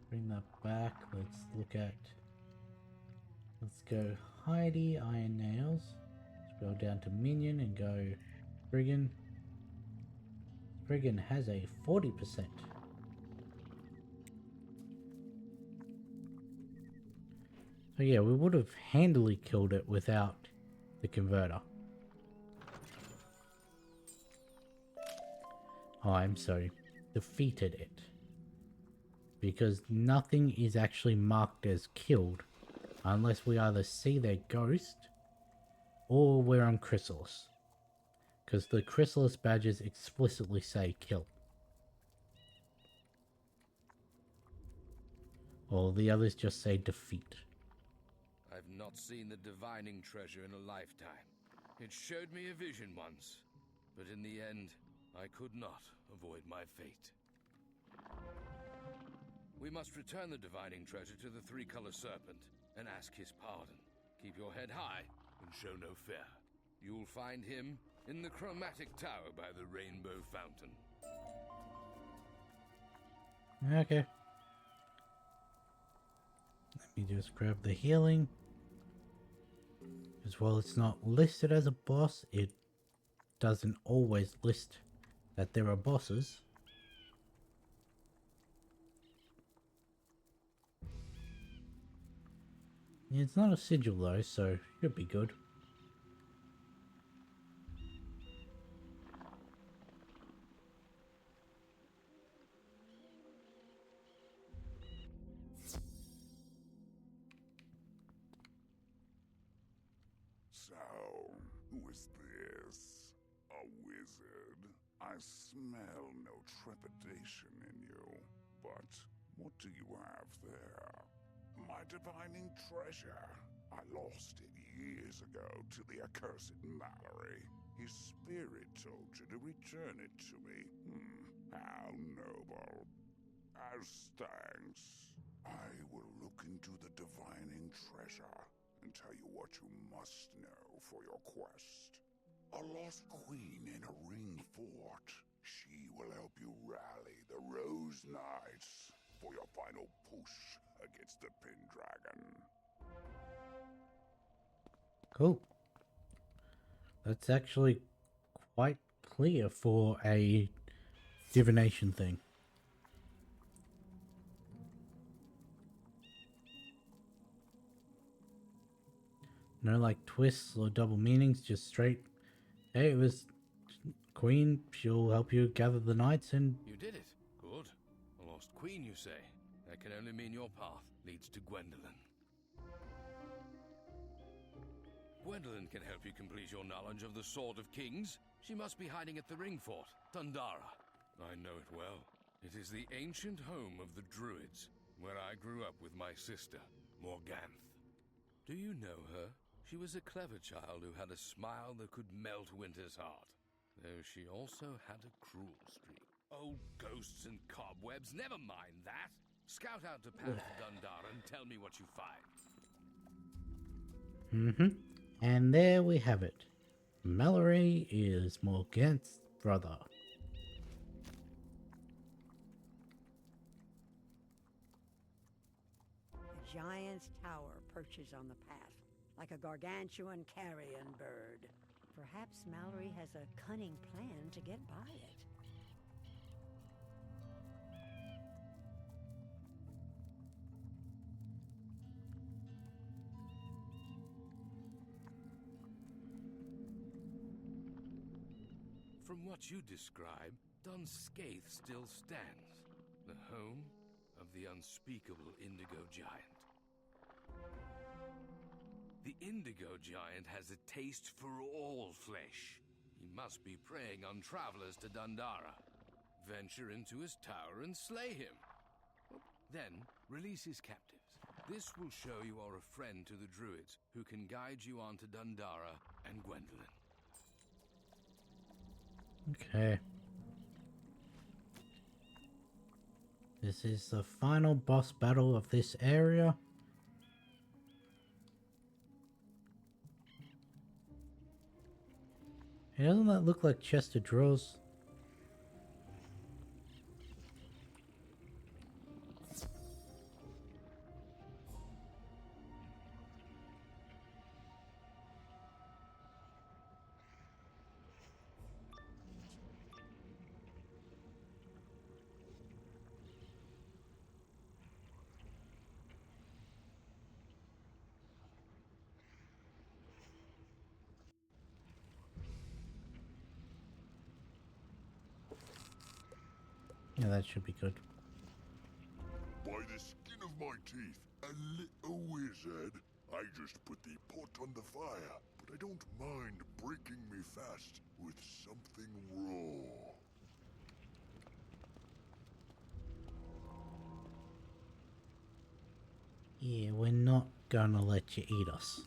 Speaker 1: Bring that back. Let's go Heidi, Iron Nails. Scroll down to Minion and go Brigand. Brigand has a 40%. So yeah, we would have handily killed it without the converter. Oh, I'm sorry. Defeated it. Because nothing is actually marked as killed unless we either see their ghost or we're on Chrysalis. Because the Chrysalis badges explicitly say kill. Or the others just say defeat.
Speaker 7: I've not seen the divining treasure in a lifetime. It showed me a vision once, but in the end, I could not avoid my fate. We must return the divining treasure to the three-color serpent and ask his pardon. Keep your head high and show no fear. You'll find him in the chromatic tower by the rainbow fountain.
Speaker 1: Okay. Let me just grab the healing. As well, it's not listed as a boss. It doesn't always list that there are bosses. Yeah, it's not a sigil though, so should be good.
Speaker 9: So, who is this? A wizard? I smell no trepidation in you. But what do you have there? My divining treasure. I lost it years ago to the accursed Mallory. His spirit told you to return it to me. How noble. As thanks, I will look into the divining treasure and tell you what you must know for your quest. A lost queen in a ring fort. She will help you rally the Rose Knights for your final push against the Pendragon.
Speaker 1: Cool. That's actually quite clear for a divination thing. No like twists or double meanings, just straight. Hey, it was Queen, she'll help you gather the knights and...
Speaker 7: You did it. Good. A lost queen, you say? That can only mean your path leads to Gwendolyn. Gwendolyn can help you complete your knowledge of the Sword of Kings. She must be hiding at the Ring Fort, Dundara. I know it well. It is the ancient home of the Druids, where I grew up with my sister, Morganth. Do you know her? She was a clever child who had a smile that could melt Winter's heart, though she also had a cruel streak. Old ghosts and cobwebs, never mind that. Scout out the path to Dundara and tell me what you find.
Speaker 1: And there we have it. Mallory is Morganth's brother.
Speaker 6: A giant's tower perches on the path, like a gargantuan carrion bird. Perhaps Mallory has a cunning plan to get by it.
Speaker 7: From what you describe, Dunscaith still stands, the home of the unspeakable Indigo Giant. The Indigo Giant has a taste for all flesh. He must be preying on travelers to Dundara. Venture into his tower and slay him. Then release his captives. This will show you are a friend to the druids, who can guide you on to Dundara and Gwendolyn.
Speaker 1: Okay. This is the final boss battle of this area. Hey, doesn't that look like chest of drawers? Yeah, that should be good.
Speaker 9: By the skin of my teeth, a little wizard. I just put the pot on the fire, but I don't mind breaking me fast with something raw.
Speaker 1: Yeah, we're not gonna let you eat us.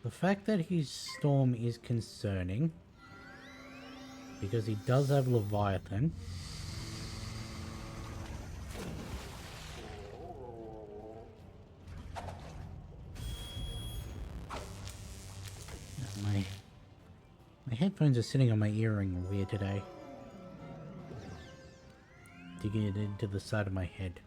Speaker 1: The fact that his storm is concerning, because he does have Leviathan. My headphones are sitting on my earring weird today. Digging it into the side of my head.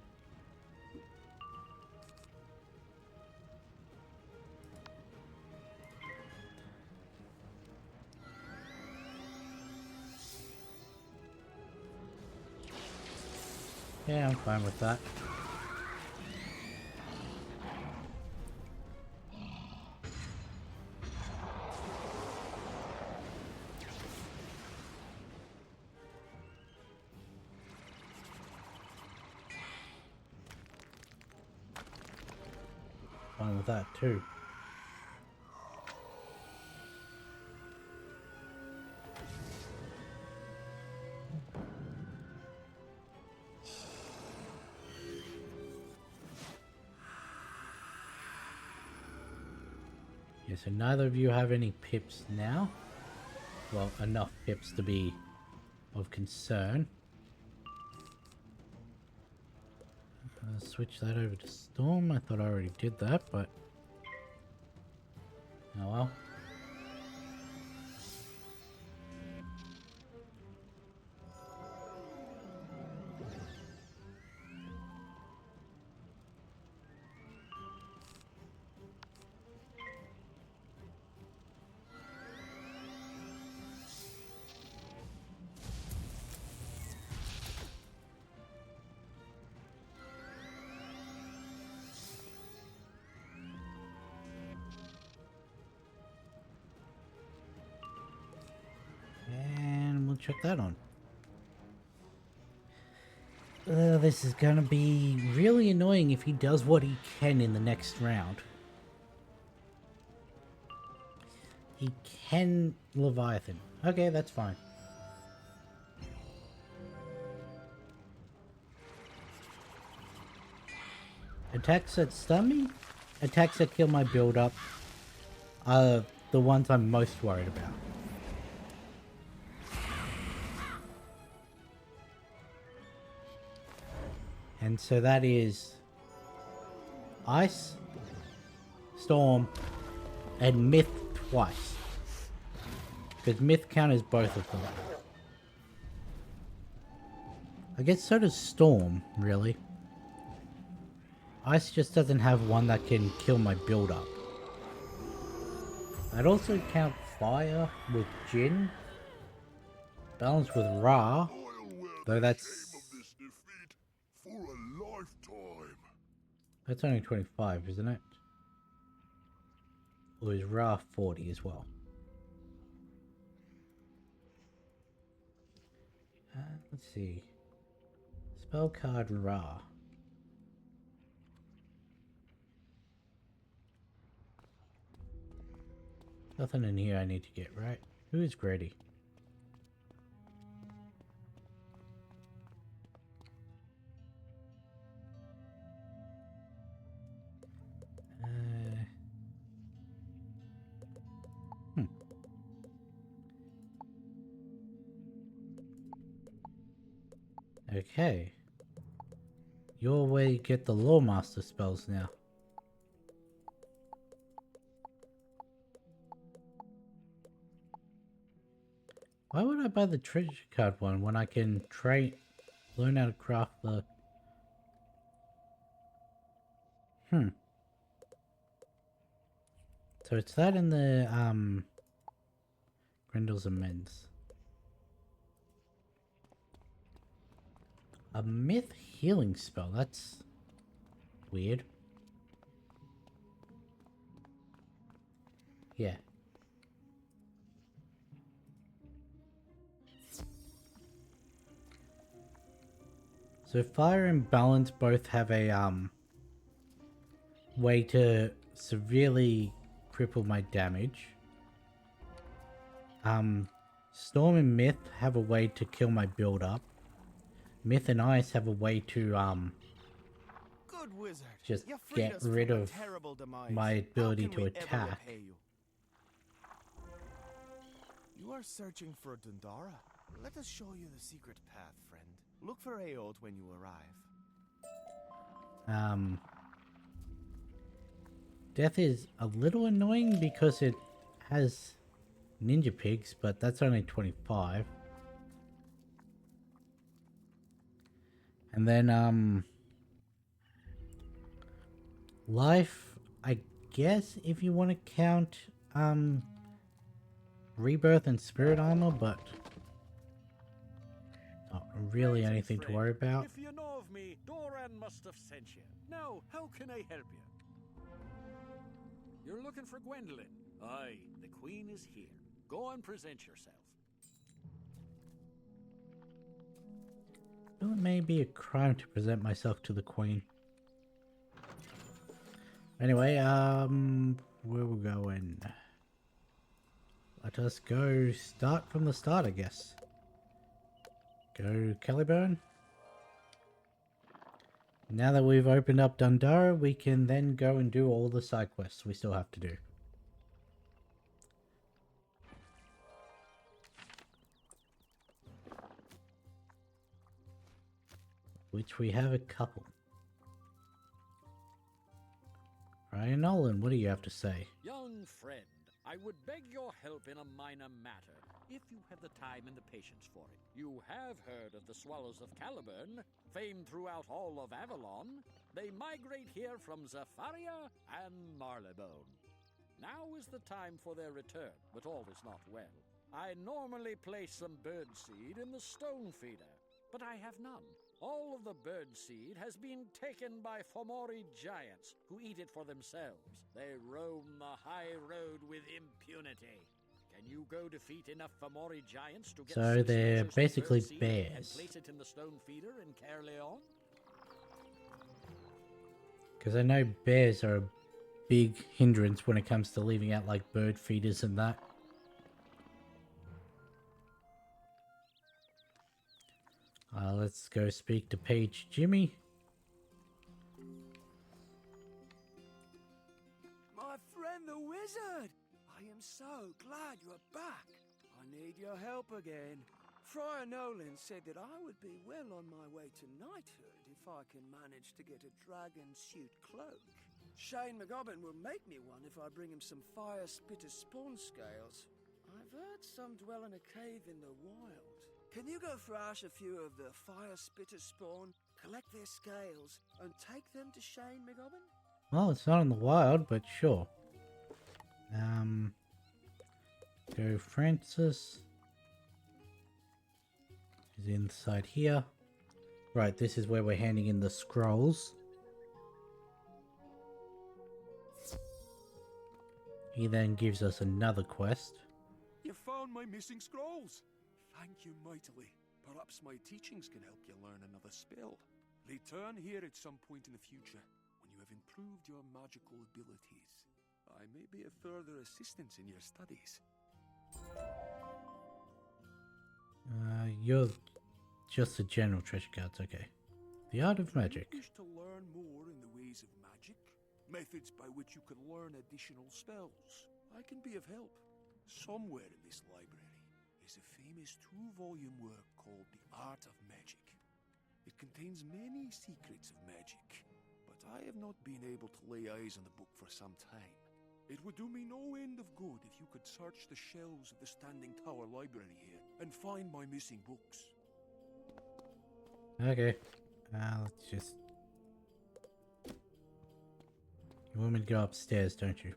Speaker 1: Yeah, I'm fine with that. Fine with that too. Yeah, so neither of you have any pips now. Well, enough pips to be of concern. Switch that over to Storm. I thought I already did that, but oh well. And we'll check that on. This is gonna be really annoying if he does what he can in the next round. He can Leviathan. Okay, that's fine. Attacks that stun me? Attacks that kill my build up are the ones I'm most worried about. And so that is Ice, Storm, and Myth twice. Because Myth counters both of them. I guess so does Storm, really. Ice just doesn't have one that can kill my build-up. I'd also count Fire with Jin. Balanced with Ra. Though that's...
Speaker 9: For a lifetime.
Speaker 1: That's only 25, isn't it? Or is Ra 40 as well? Let's see. Spell card Ra. Nothing in here I need to get, right? Who is Grady? Okay. You're where you get the Lawmaster spells now. Why would I buy the treasure card one when I can learn how to craft the... So it's that in the, Grendel's Amends. A myth healing spell, that's weird. Yeah. So fire and balance both have a way to severely cripple my damage. Storm and Myth have a way to kill my build up. Myth and Ice have a way to
Speaker 15: Good wizard.
Speaker 1: just
Speaker 15: You freed
Speaker 1: get
Speaker 15: us
Speaker 1: rid
Speaker 15: from a
Speaker 1: of
Speaker 15: terrible demise.
Speaker 1: my
Speaker 15: How
Speaker 1: ability
Speaker 15: can
Speaker 1: to
Speaker 15: we ever
Speaker 1: attack.
Speaker 15: repay you? You are searching for Dundara? Let us show you the secret path, friend. Look for Aod when you arrive.
Speaker 1: Death is a little annoying because it has ninja pigs, but that's only 25. And then life, I guess if you want to count rebirth and spirit armor, but not really anything to worry about.
Speaker 4: If you know of me, Doran must have sent you. Now, how can I help you? You're looking for Gwendolyn. Aye, the Queen is here. Go and present yourself.
Speaker 1: Well, it may be a crime to present myself to the Queen. Anyway, where we're going? Let us go start from the start, I guess. Go Caliburn. Now that we've opened up Dundara, we can then go and do all the side quests we still have to do. Which we have a couple. Ryan Nolan, what do you have to say?
Speaker 4: Young friend, I would beg your help in a minor matter, if you have the time and the patience for it. You have heard of the Swallows of Caliburn, famed throughout all of Avalon. They migrate here from Zafaria and Marlebone. Now is the time for their return, but all is not well. I normally place some birdseed in the stone feeder, but I have none. All of the birdseed has been taken by Fomori giants, who eat it for themselves. They roam the high road with impunity. Can you go defeat enough Fomori giants to get
Speaker 1: So they're
Speaker 4: measures of
Speaker 1: basically
Speaker 4: birdseed
Speaker 1: bears.
Speaker 4: and place it in the stone feeder in Caerleon?
Speaker 1: Because I know bears are a big hindrance when it comes to leaving out like bird feeders and that. Let's go speak to Page Jimmy.
Speaker 16: My friend the wizard! I am so glad you're back. I need your help again. Friar Nolan said that I would be well on my way to knighthood if I can manage to get a dragon suit cloak. Shane McGobbin will make me one if I bring him some fire spitter spawn scales. I've heard some dwell in a cave in the wild. Can you go thrash a few of the fire spitter spawn, collect their scales, and take them to Shane McGobbin?
Speaker 1: Well, it's not in the wild, but sure. Go Francis. He's inside here. Right, this is where we're handing in the scrolls. He then gives us another quest.
Speaker 16: You found my missing scrolls. Thank you mightily. Perhaps my teachings can help you learn another spell. Return here at some point in the future when you have improved your magical abilities. I may be of further assistance in your studies.
Speaker 1: You're just a general treasure cards, okay. The Art of Magic.
Speaker 16: Do you wish to learn more in the ways of magic? Methods by which you can learn additional spells? I can be of help. Somewhere in this library is a famous 2-volume work called The Art of Magic. It contains many secrets of magic, but I have not been able to lay eyes on the book for some time. It would do me no end of good if you could search the shelves of the Standing Tower Library here and find my missing books.
Speaker 1: Okay. Let's just... You want me to go upstairs, don't you?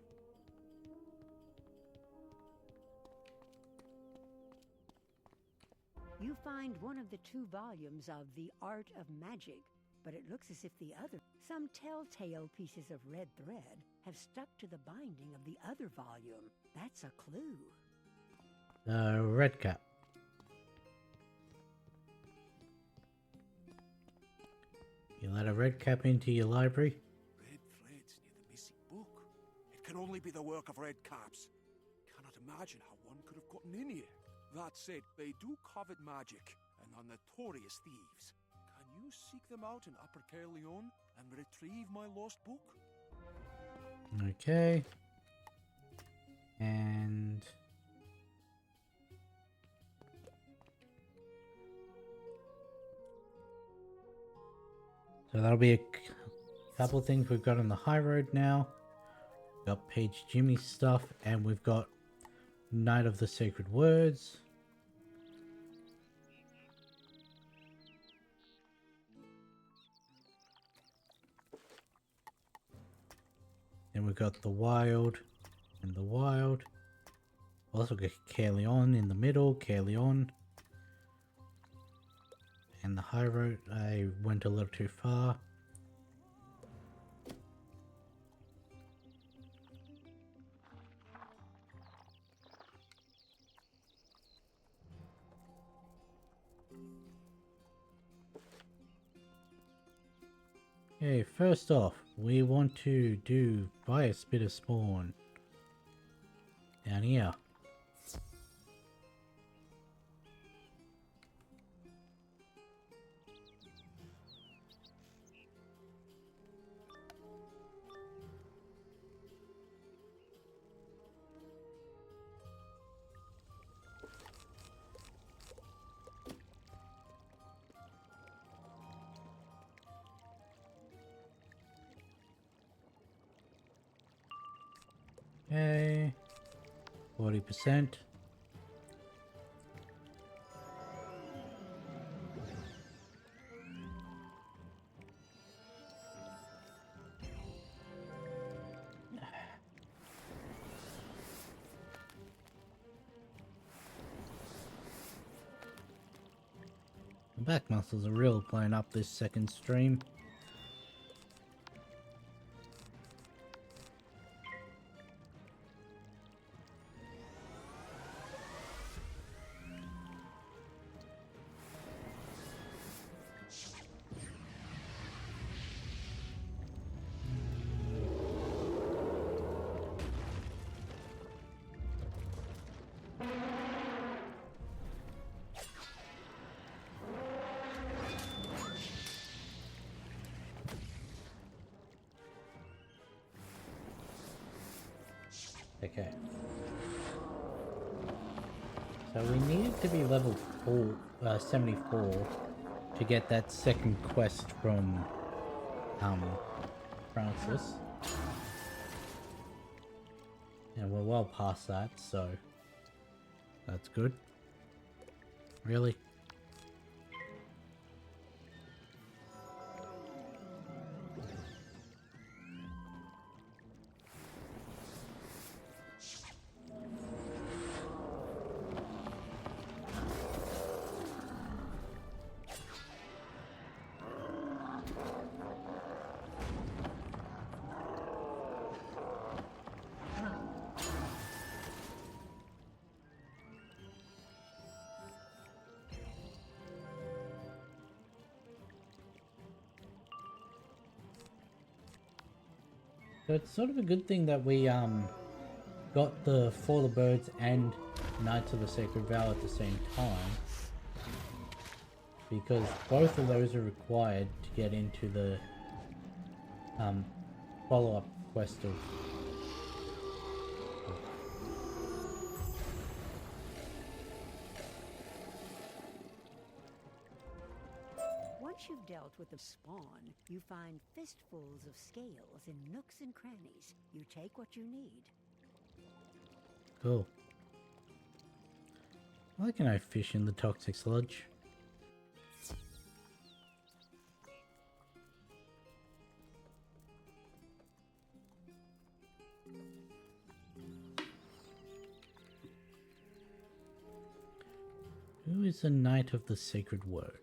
Speaker 6: You find one of the 2 volumes of The Art of Magic, but it looks as if the other, some telltale pieces of red thread, have stuck to the binding of the other volume. That's a clue.
Speaker 1: Red cap. You let a red cap into your library?
Speaker 16: Red threads near the missing book. It can only be the work of red caps. Cannot imagine how one could have gotten in here. That said, they do covet magic and are notorious thieves. Can you seek them out in Upper Caerleon and retrieve my lost book?
Speaker 1: Okay. And... so that'll be a couple of things we've got on the high road now. We've got Page Jimmy's stuff, and we've got Night of the Sacred Words. Then we've got the Wild and the Wild. Also got Caerleon in the middle, Caerleon. And the high road, I went a little too far. Okay, first off, we want to do Fire Spitter Spawn down here. Okay, 40%. The back muscles are really playing up this second stream. Okay. So we needed to be level 74 to get that second quest from Francis. And we're well past that, so that's good. Really? So it's sort of a good thing that we got the For the Birds and Knights of the Sacred Vow at the same time, because both of those are required to get into the follow-up quest of...
Speaker 6: Once you've dealt with the spawn, you find fistfuls of scales in nooks and crannies. You take what you need.
Speaker 1: Cool. Why can I fish in the toxic sludge? Who is the Knight of the Sacred Word?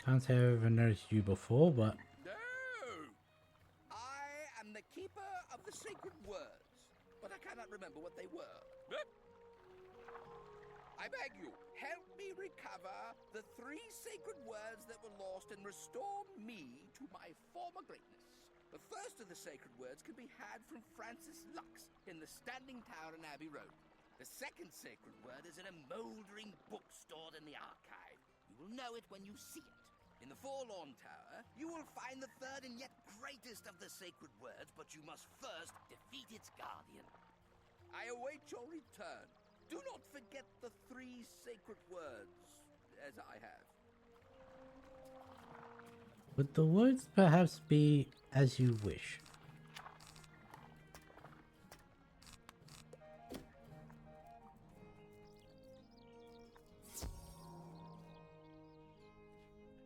Speaker 1: Can't say I've ever noticed you before, but...
Speaker 10: No! I am the keeper of the sacred words, but I cannot remember what they were. I beg you, help me recover the 3 sacred words that were lost and restore me to my former greatness. The first of the sacred words can be had from Francis Lux in the Standing Tower on Abbey Road. The second sacred word is in a mouldering book stored in the archive. You will know it when you see it. In the Forlorn Tower, you will find the third and yet greatest of the sacred words, but you must first defeat its guardian. I await your return. Do not forget the 3 sacred words, as I have.
Speaker 1: Would the words perhaps be as you wish?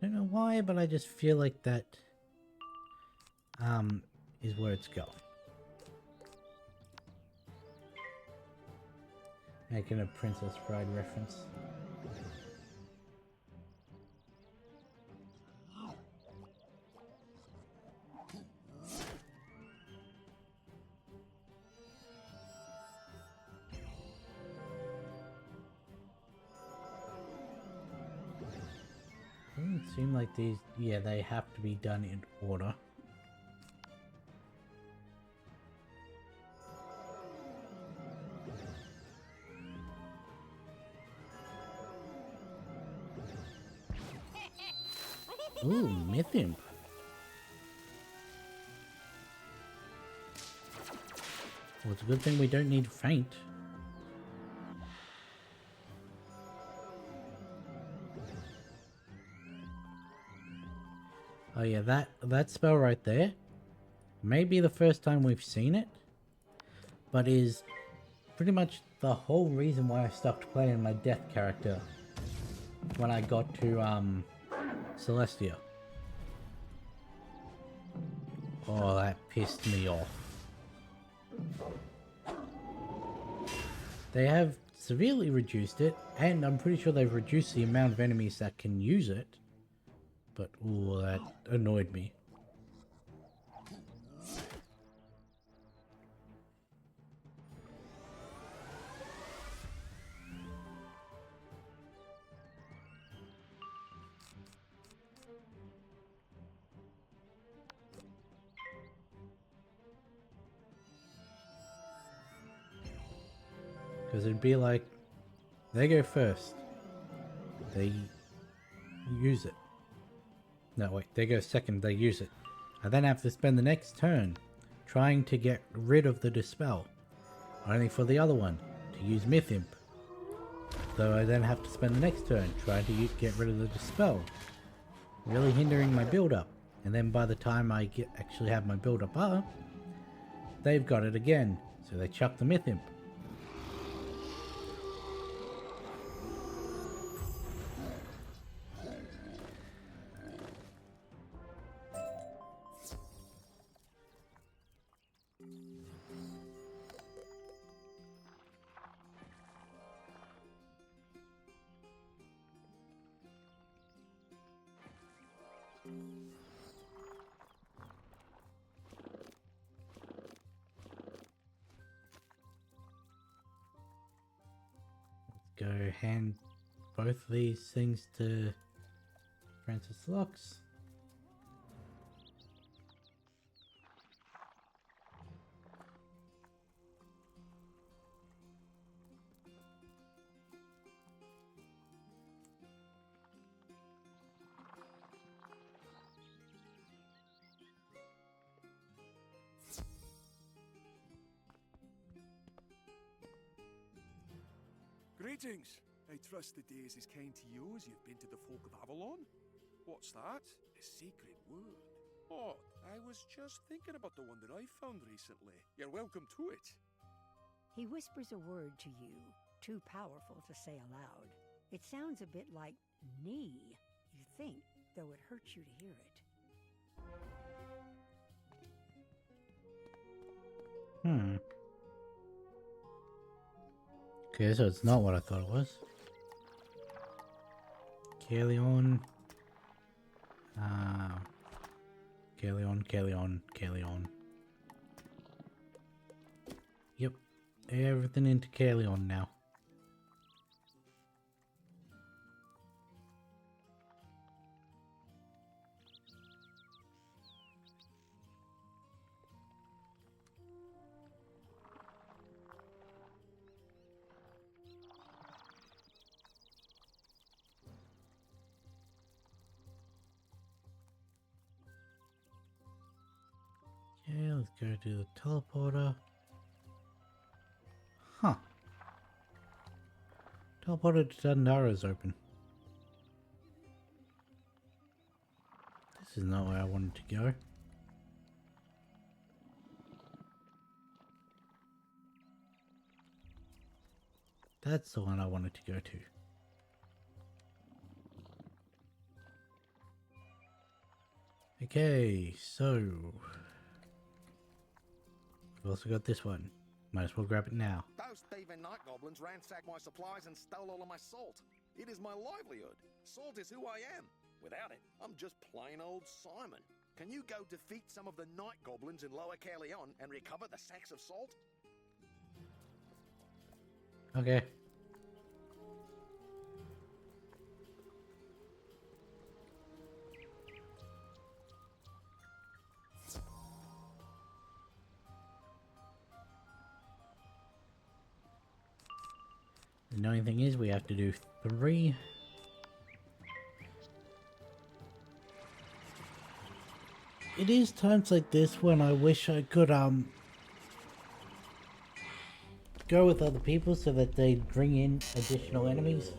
Speaker 1: I don't know why, but I just feel like that is where it's going. Making a Princess Bride reference. Doesn't seem like these, yeah, they have to be done in order. Ooh, Myth Imp. Well, it's a good thing we don't need Faint. Oh yeah, that spell right there may be the first time we've seen it, but is pretty much the whole reason why I stopped playing my death character when I got to Celestia. Oh, that pissed me off. They have severely reduced it, and I'm pretty sure they've reduced the amount of enemies that can use it. But, ooh, that annoyed me. Because it'd be like, they go first. They use it. No, wait, they go second, they use it. I then have to spend the next turn trying to get rid of the Dispel. Only for the other one to use Myth Imp. So I then have to spend the next turn trying to get rid of the Dispel. Really hindering my build up. And then by the time I actually have my build up up, they've got it again. So they chuck the Myth Imp. Go hand both these things to Francis Lux.
Speaker 16: Greetings. I trust the day is as kind to you as you've been to the folk of Avalon. What's that? A sacred word. Oh, I was just thinking about the one that I found recently. You're welcome to it.
Speaker 6: He whispers a word to you, too powerful to say aloud. It sounds a bit like knee, you think, though it hurts you to hear it.
Speaker 1: Okay, so it's not what I thought it was. Kaleon. Kaleon. Yep. Everything into Kaleon now. Okay, let's go to the teleporter. Huh. Teleporter to Dandara is open. This is not where I wanted to go. That's the one I wanted to go to. Okay, so we've also got this one. Might as well grab it now.
Speaker 17: Those thieving night goblins ransacked my supplies and stole all of my salt. It is my livelihood. Salt is who I am. Without it, I'm just plain old Simon. Can you go defeat some of the night goblins in Lower Caerleon and recover the sacks of salt?
Speaker 1: Okay. The annoying thing is we have to do 3. It is times like this when I wish I could go with other people so that they bring in additional enemies.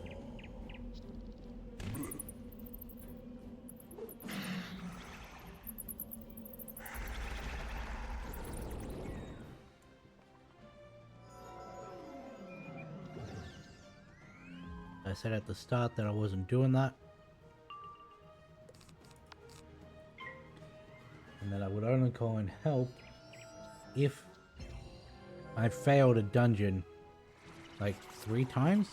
Speaker 1: I said at the start that I wasn't doing that. And that I would only call in help if I failed a dungeon like 3 times.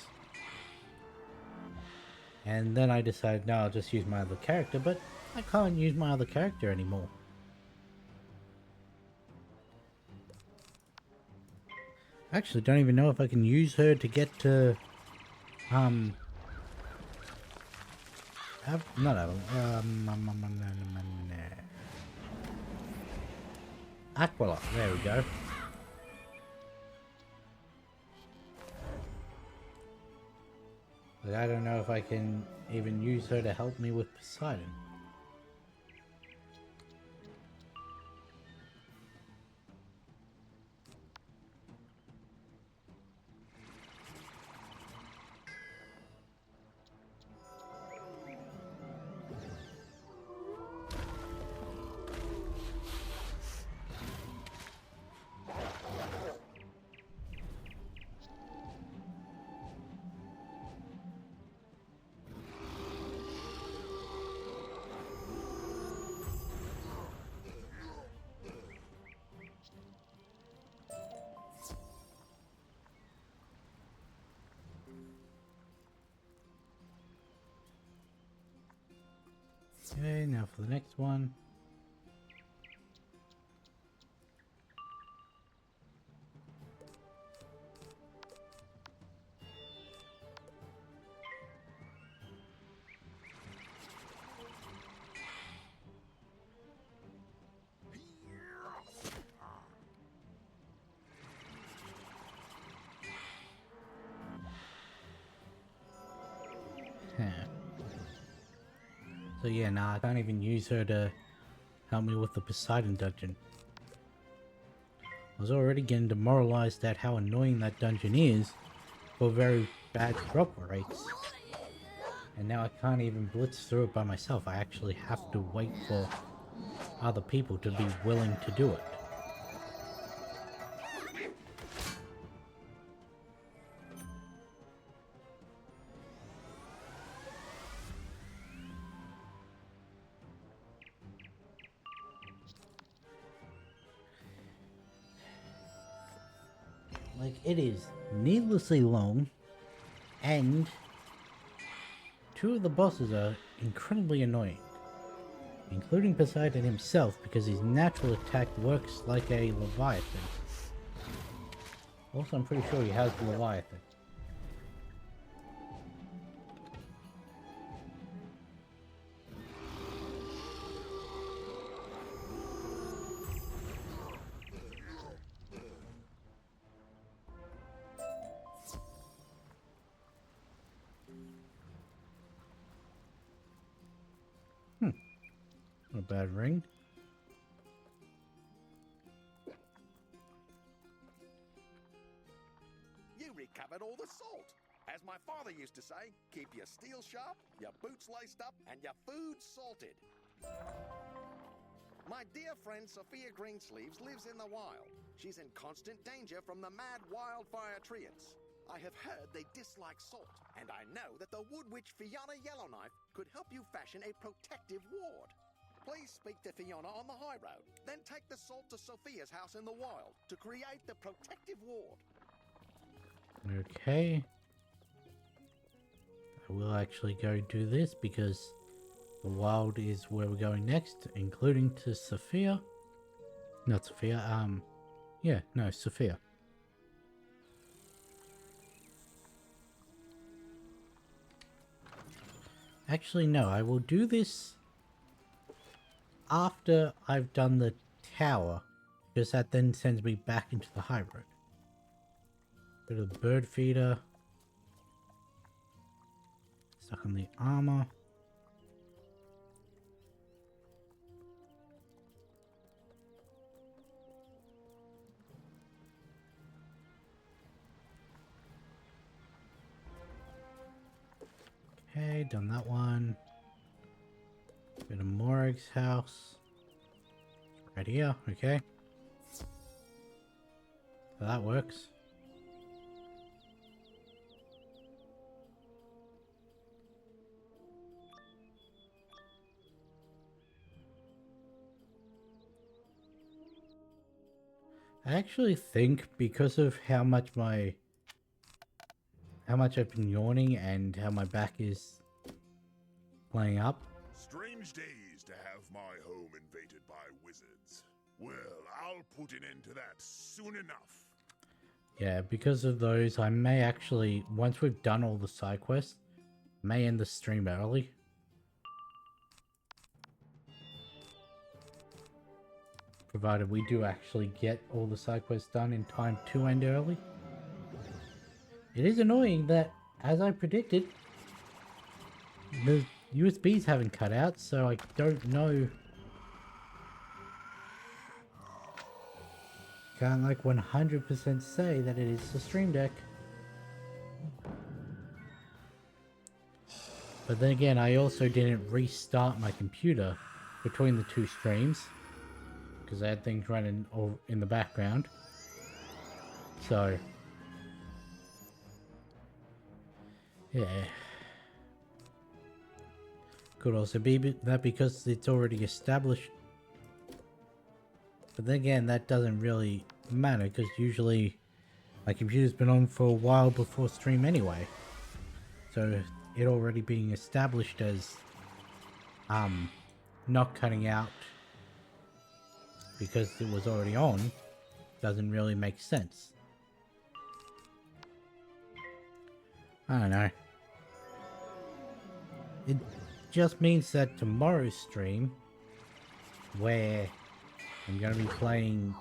Speaker 1: And then I decided, no, I'll just use my other character, but I can't use my other character anymore. I actually don't even know if I can use her to get to not Aquila, there we go. But I don't know if I can even use her to help me with Poseidon. Okay, now for the next one. So yeah, nah, I can't even use her to help me with the Poseidon dungeon. I was already getting demoralized at how annoying that dungeon is, for very bad drop rates. And now I can't even blitz through it by myself. I actually have to wait for other people to be willing to do it. Like, it is needlessly long, and two of the bosses are incredibly annoying, including Poseidon himself, because his natural attack works like a Leviathan. Also, I'm pretty sure he has the Leviathan. Not a bad ring.
Speaker 17: You recovered all the salt. As my father used to say, keep your steel sharp, your boots laced up, and your food salted. My dear friend Sophia Greensleeves lives in the wild. She's in constant danger from the mad wildfire treants. I have heard they dislike salt, and I know that the wood witch Fiona Yellowknife could help you fashion a protective ward. Please speak to Fiona on the high road, then take the salt to Sophia's house in the wild to create the protective ward.
Speaker 1: Okay. I will actually go do this because the wild is where we're going next, including to Sophia. Not Sophia, yeah, no, Sophia. Actually, no, I will do this after I've done the tower, because that then sends me back into the high road. Go to the bird feeder. Stuck on the armor. Okay, done that one. Go to Morag's house. Right here, okay. So that works. I actually think because of how much I've been yawning and how my back is playing up.
Speaker 9: Strange days to have my home invaded by wizards. Well, I'll put an end to that soon enough.
Speaker 1: Yeah, because of those, I may actually, once we've done all the side quests, may end the stream early. Provided we do actually get all the side quests done in time to end early. It is annoying that, as I predicted, the USBs haven't cut out, so I don't know. Can't like 100% say that it is the Stream Deck. But then again, I also didn't restart my computer between the two streams, because I had things running in the background. So, yeah. Could also be that because it's already established. But then again, that doesn't really matter, because usually my computer's been on for a while before stream anyway. So it already being established as not cutting out because it was already on doesn't really make sense. I don't know. It just means that tomorrow's stream, where I'm going to be playing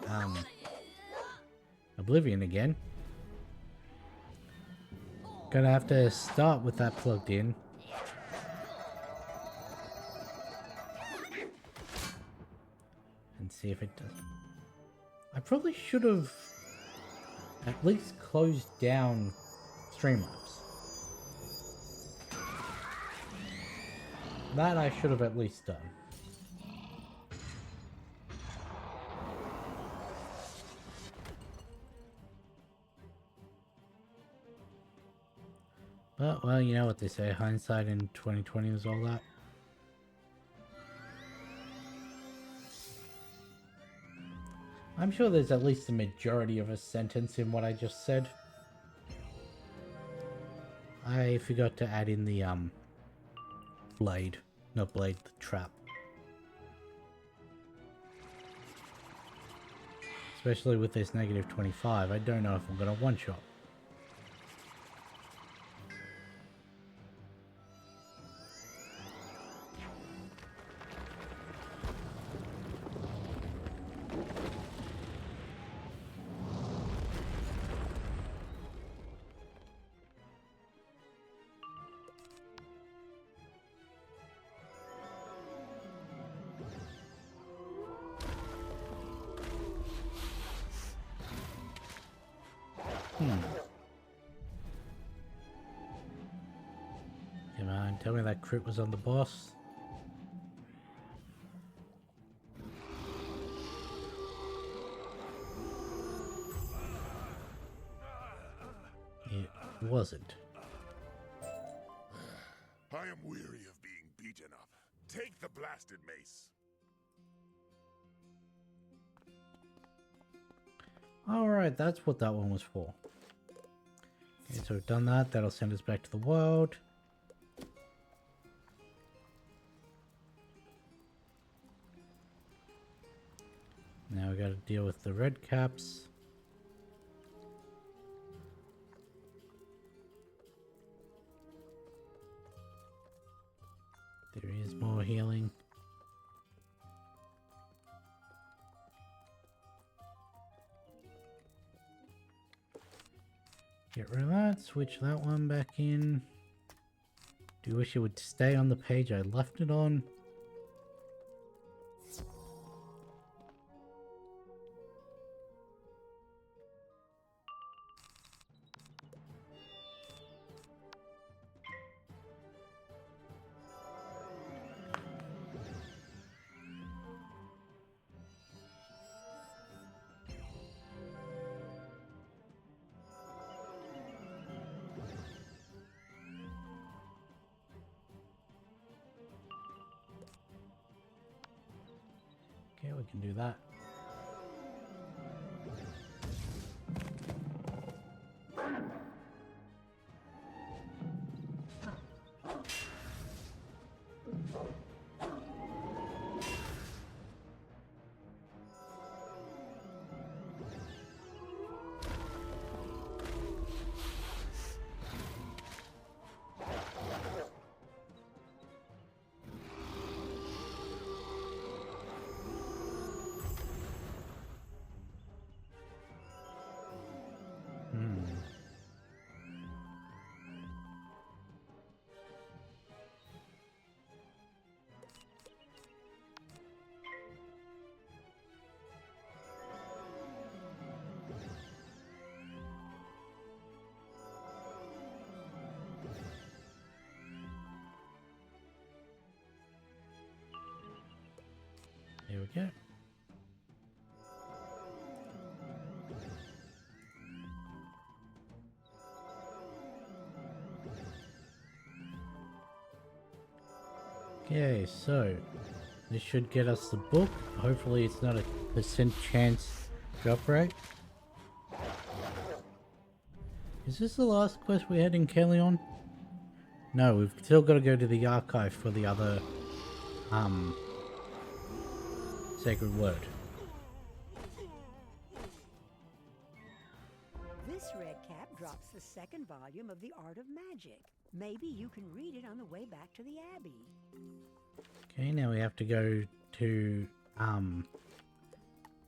Speaker 1: Oblivion again, gonna have to start with that plugged in. And see if it does. I probably should have at least closed down Streamlabs. That I should have at least done. But, well, you know what they say, hindsight in 2020 was all that. I'm sure there's at least a majority of a sentence in what I just said. I forgot to add in the, blade. Not blade, the trap. Especially with this negative 25, I don't know if I'm gonna one-shot. Come on, tell me that crit was on the boss. It wasn't.
Speaker 9: I am weary of being beaten up. Take the blasted mace.
Speaker 1: Alright, that's what that one was for. Okay, so we've done that. That'll send us back to the world. Now we gotta deal with the red caps. There is more healing. Get rid of that, switch that one back in. Do you wish it would stay on the page I left it on? Okay, we can do that. Here we go. Okay, so this should get us the book. Hopefully it's not a % chance drop rate. Is this the last quest we had in Kelleon? No, we've still got to go to the archive for the other sacred word.
Speaker 6: This red cap drops the second volume of The Art of Magic. Maybe you can read it on the way back to the Abbey.
Speaker 1: Okay, now we have to go to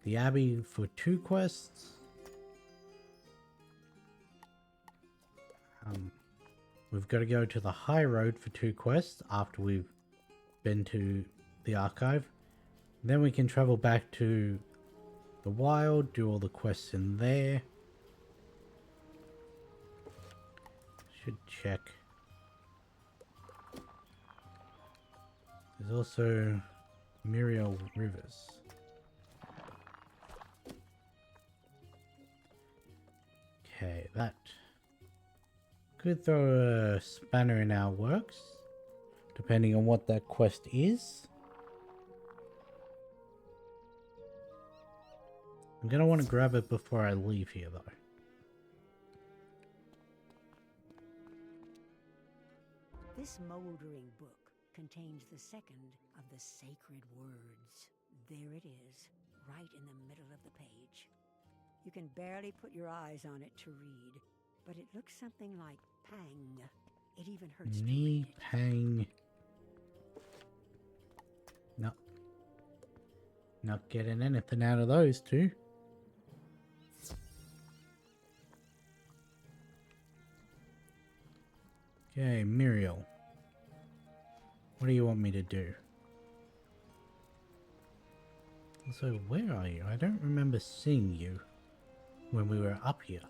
Speaker 1: the Abbey for 2 quests. We've got to go to the High Road for 2 quests after we've been to the archive. Then we can travel back to the Wild, do all the quests in there. Should check. There's also Muriel Rivers. Okay, that could throw a spanner in our works, depending on what that quest is. I'm gonna want to grab it before I leave here, though.
Speaker 6: This moldering book contains the second of the sacred words. There it is, right in the middle of the page. You can barely put your eyes on it to read, but it looks something like pang. It even hurts to read it.
Speaker 1: Pang. No. Not getting anything out of those two. Okay, Muriel. What do you want me to do? Also, where are you? I don't remember seeing you when we were up here.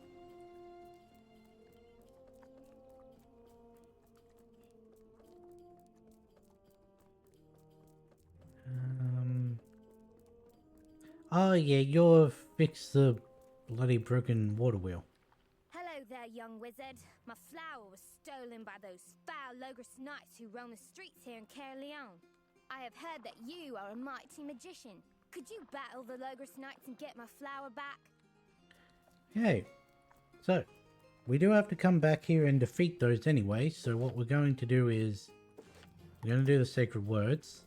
Speaker 1: Oh yeah, you're fixed the bloody broken water wheel.
Speaker 18: Hello there, young wizard. My flower was stolen by those foul Logrous knights who roam the streets here in Caerleon. I have heard that you are a mighty magician. Could you battle the Logrous knights and get my flower back?
Speaker 1: Hey, so we do have to come back here and defeat those anyway, so what we're going to do is we're going to do the sacred words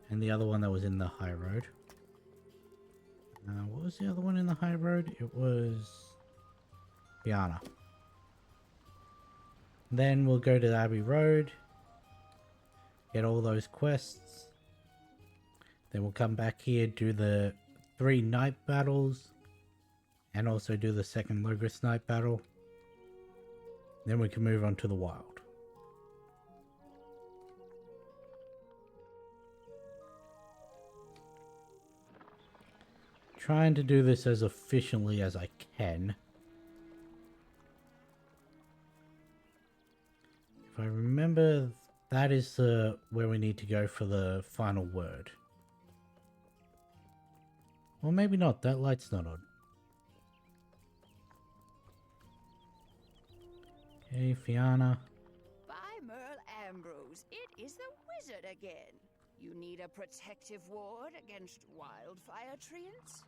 Speaker 1: and the other one that was in the high road. What was the other one in the high road? It was Biana. Then we'll go to the Abbey Road, get all those quests. Then we'll come back here, do the 3 night battles, and also do the second Logrous night battle. Then we can move on to the wild. Trying to do this as efficiently as I can. If I remember, that is where we need to go for the final word. Or maybe not, that light's not on. Okay, Fiona.
Speaker 19: By Merle Ambrose, it is the wizard again. You need a protective ward against wildfire treants?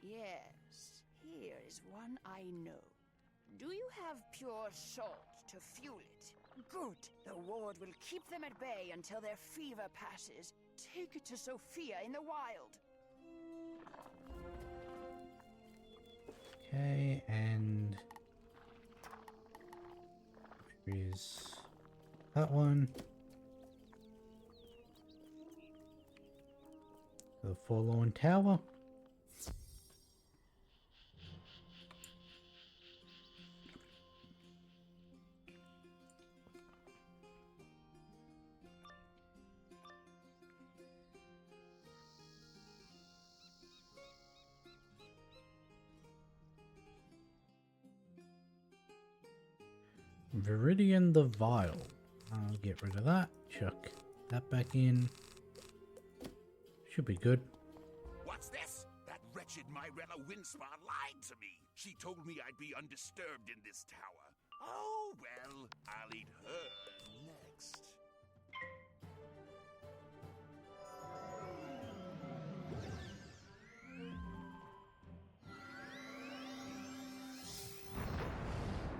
Speaker 19: Yes, here is one I know. Do you have pure salt to fuel it? Good. The ward will keep them at bay until their fever passes. Take it to Sophia in the wild.
Speaker 1: Okay, and where is that one? The Forlorn Tower. Viridian the Vile. I'll get rid of that. Chuck that back in. Should be good.
Speaker 9: What's this? That wretched Myrella Windspa lied to me. She told me I'd be undisturbed in this tower. Oh, well, I'll eat her next.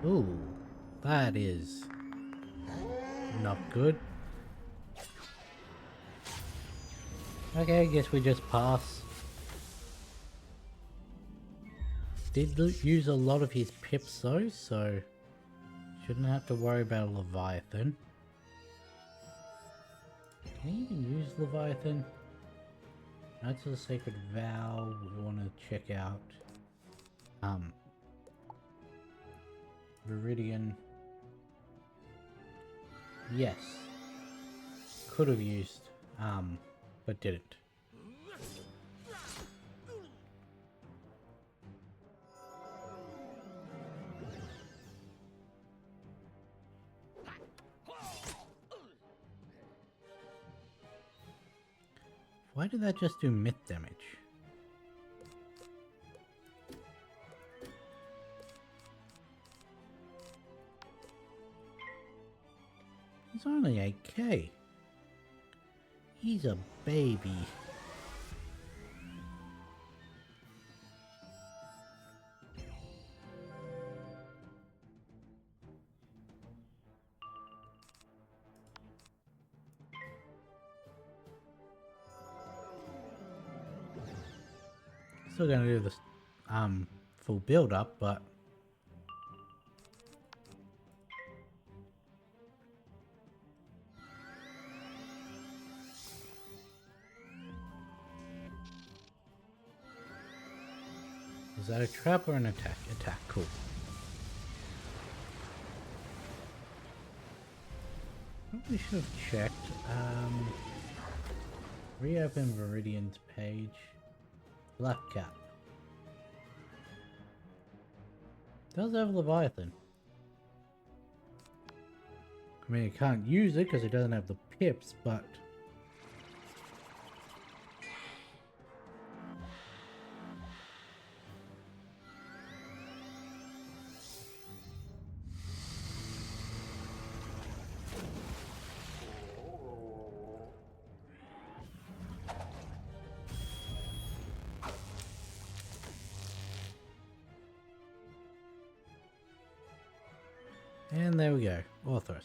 Speaker 1: Ooh, that is not good. Okay, I guess we just pass. Did use a lot of his pips though, so shouldn't have to worry about a Leviathan. Can you even use Leviathan? Knights of the Sacred Vow, we want to check out. Viridian. Yes. Could have used, but didn't. Why did that just do myth damage? He's only 8k. He's a baby. Still gonna do this full build up, but is that a trap or an attack? Attack, cool. Probably should have checked. Reopen Viridian's page. Black cap. Does have Leviathan. I mean, I can't use it because it doesn't have the pips, but and there we go, Orthros.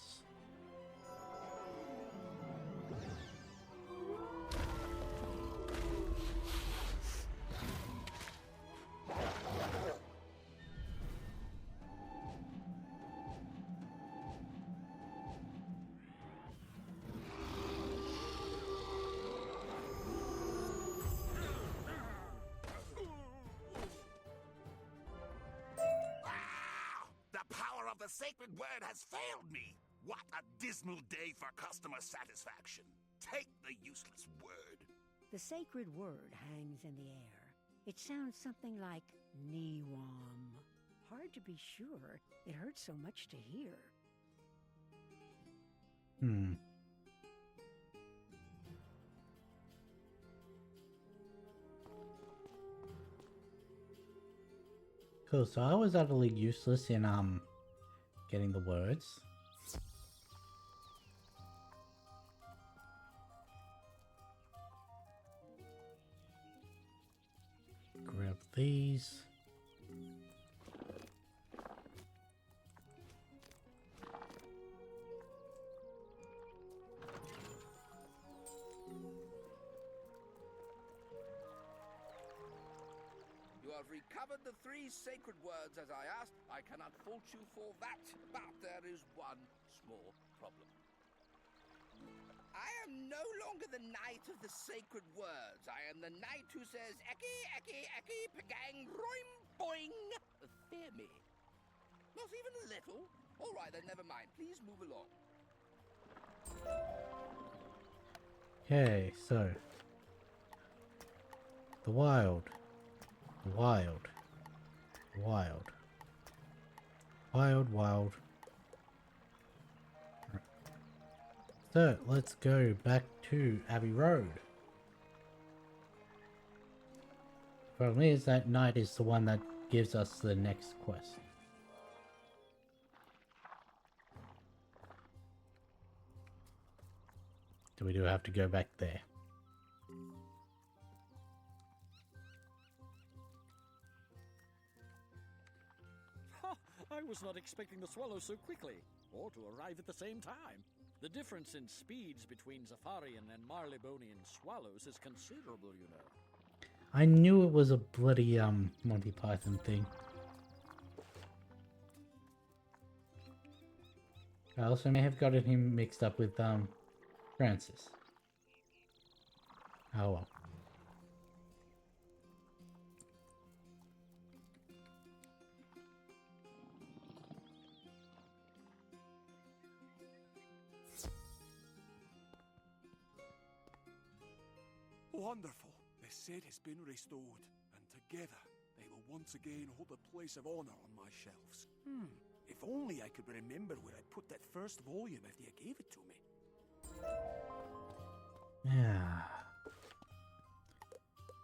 Speaker 8: The sacred word has failed me! What a dismal day for customer satisfaction. Take the useless word.
Speaker 6: The sacred word hangs in the air. It sounds something like Niwam. Hard to be sure. It hurts so much to hear.
Speaker 1: Cool, so I was utterly useless in getting the words. Grab these.
Speaker 10: You have recovered the 3 sacred words as I asked. I cannot fault you for that, but there is one small problem. I am no longer the knight of the sacred words. I am the knight who says, Eki, Eki, Eki, Pagang, Roim, Boing. Fear me. Not even a little? All right, then never mind. Please move along.
Speaker 1: Okay, so the wild. Wild. Wild. Wild, wild. So, let's go back to Abbey Road. Problem is, that knight is the one that gives us the next quest. So we do have to go back there.
Speaker 4: I was not expecting the swallow so quickly, or to arrive at the same time. The difference in speeds between Zafarian and Marleybonian swallows is considerable, you know.
Speaker 1: I knew it was a bloody Monty Python thing. I also may have gotten him mixed up with Francis. Oh well.
Speaker 16: Wonderful. The set has been restored, and together they will once again hold a place of honor on my shelves. If only I could remember where I put that first volume after you gave it to me.
Speaker 1: Yeah.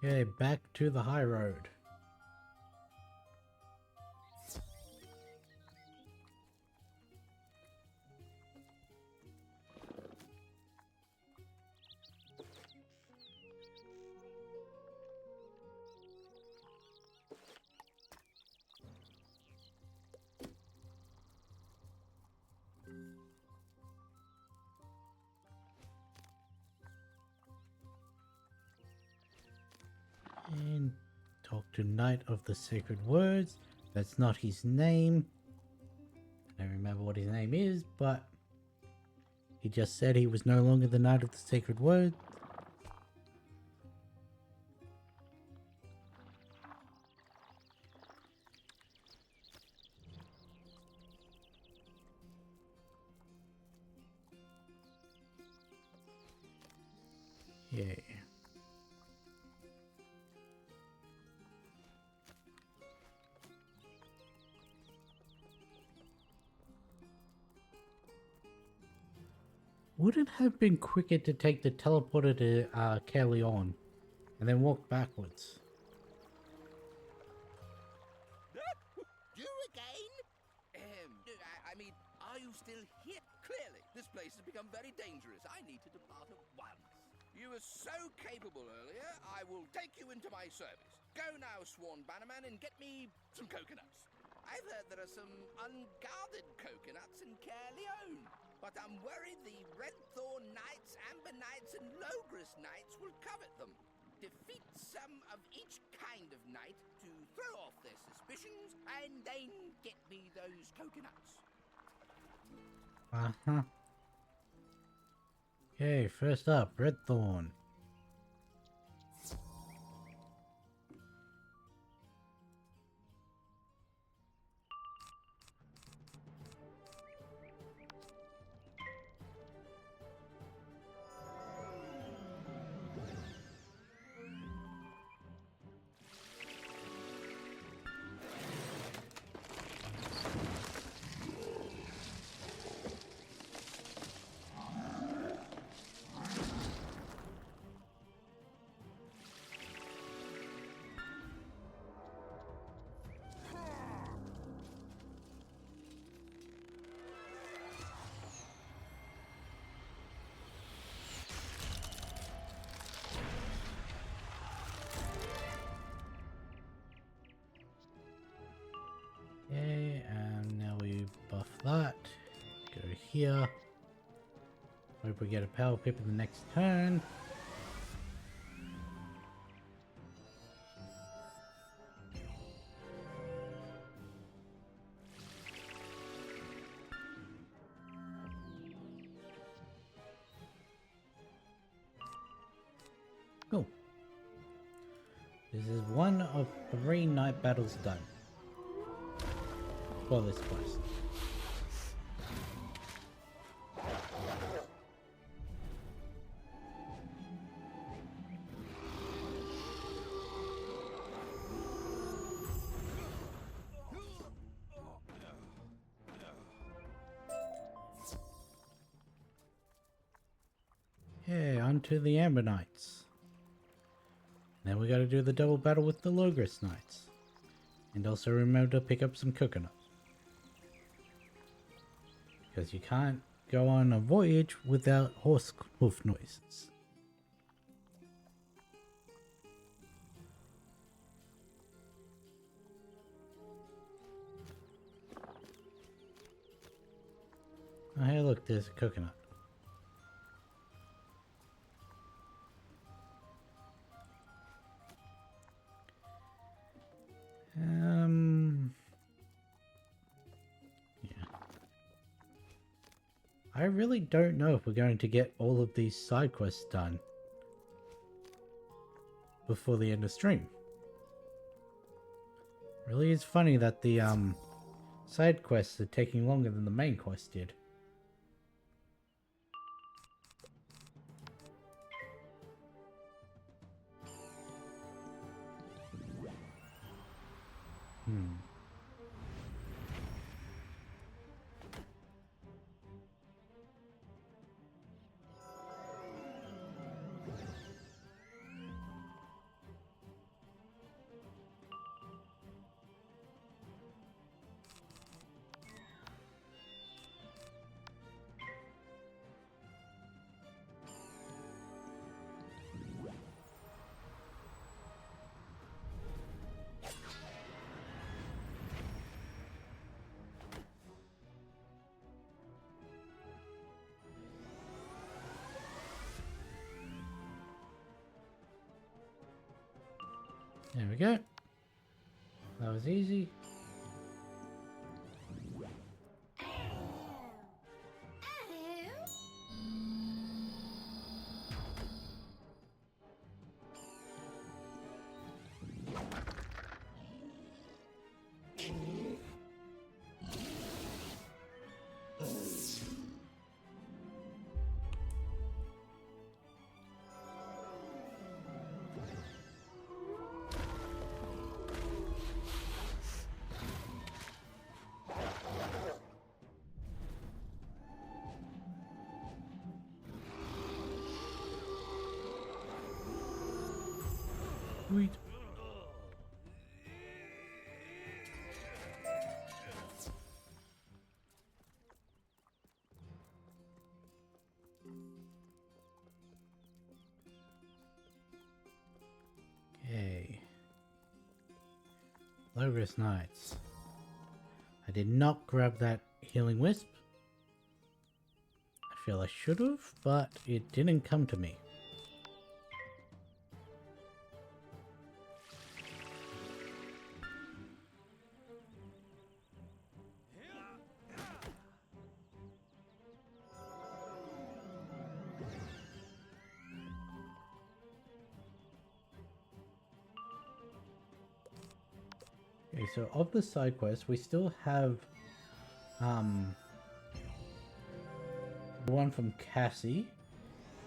Speaker 1: Okay, back to the high road. And talk to Knight of the Sacred Words. That's not his name. I don't remember what his name is, but he just said he was no longer the Knight of the Sacred Words. Yeah. Would it have been quicker to take the teleporter to Caerleon and then walk backwards?
Speaker 10: You again? I mean, are you still here? Clearly, this place has become very dangerous. I need to depart at once. You were so capable earlier, I will take you into my service. Go now, Sworn Bannerman, and get me some coconuts. I've heard there are some unguarded coconuts in Caerleon, but I'm worried the Redthorn Knights, Amber Knights, and Logress Knights will covet them. Defeat some of each kind of knight to throw off their suspicions, and then get me those coconuts.
Speaker 1: Uh-huh. Okay, first up, Redthorn. Okay, and now we buff that. Go here. Hope we get a power pip in the next turn. Cool. This is one of 3 night battles done for this quest. Okay, on to the Amber Knights. Now we gotta do the double battle with the Logress Knights. And also remember to pick up some coconuts. Because you can't go on a voyage without horse hoof noises. Oh, hey look, there's a coconut. Yeah. I really don't know if we're going to get all of these side quests done before the end of stream. Really is funny that the side quests are taking longer than the main quest did. There we go. That was easy. Sweet. Okay. Logris Knights. I did not grab that healing wisp. I feel I should have, but it didn't come to me. Okay, so of the side quests, we still have the one from Cassie,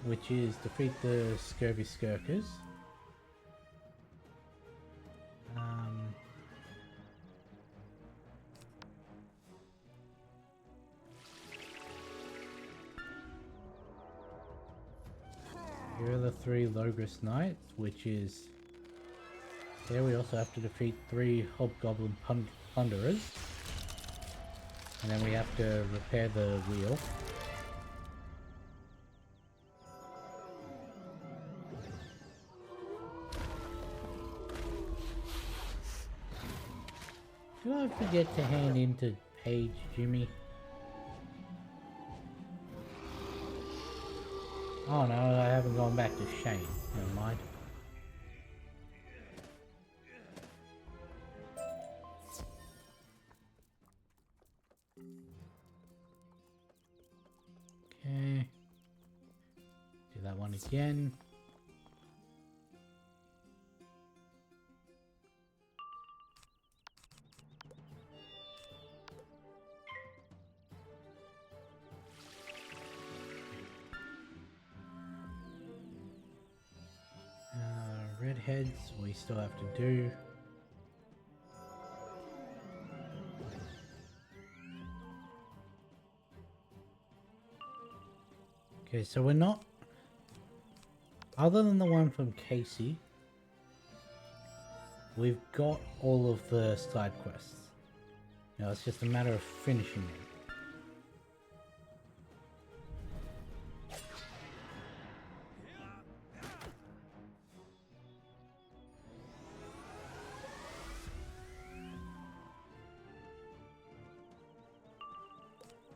Speaker 1: which is defeat the Scurvy Skirkers. Here are the 3 Logris Knights, which is... There we also have to defeat 3 Hobgoblin Plunderers. And then we have to repair the wheel. Did I forget to hand in to Paige Jimmy? Oh no, I haven't gone back to Shane. Never mind. Okay. Do that one again. Redheads we still have to do. Okay, so we're not, other than the one from Casey, we've got all of the side quests. Now it's just a matter of finishing them.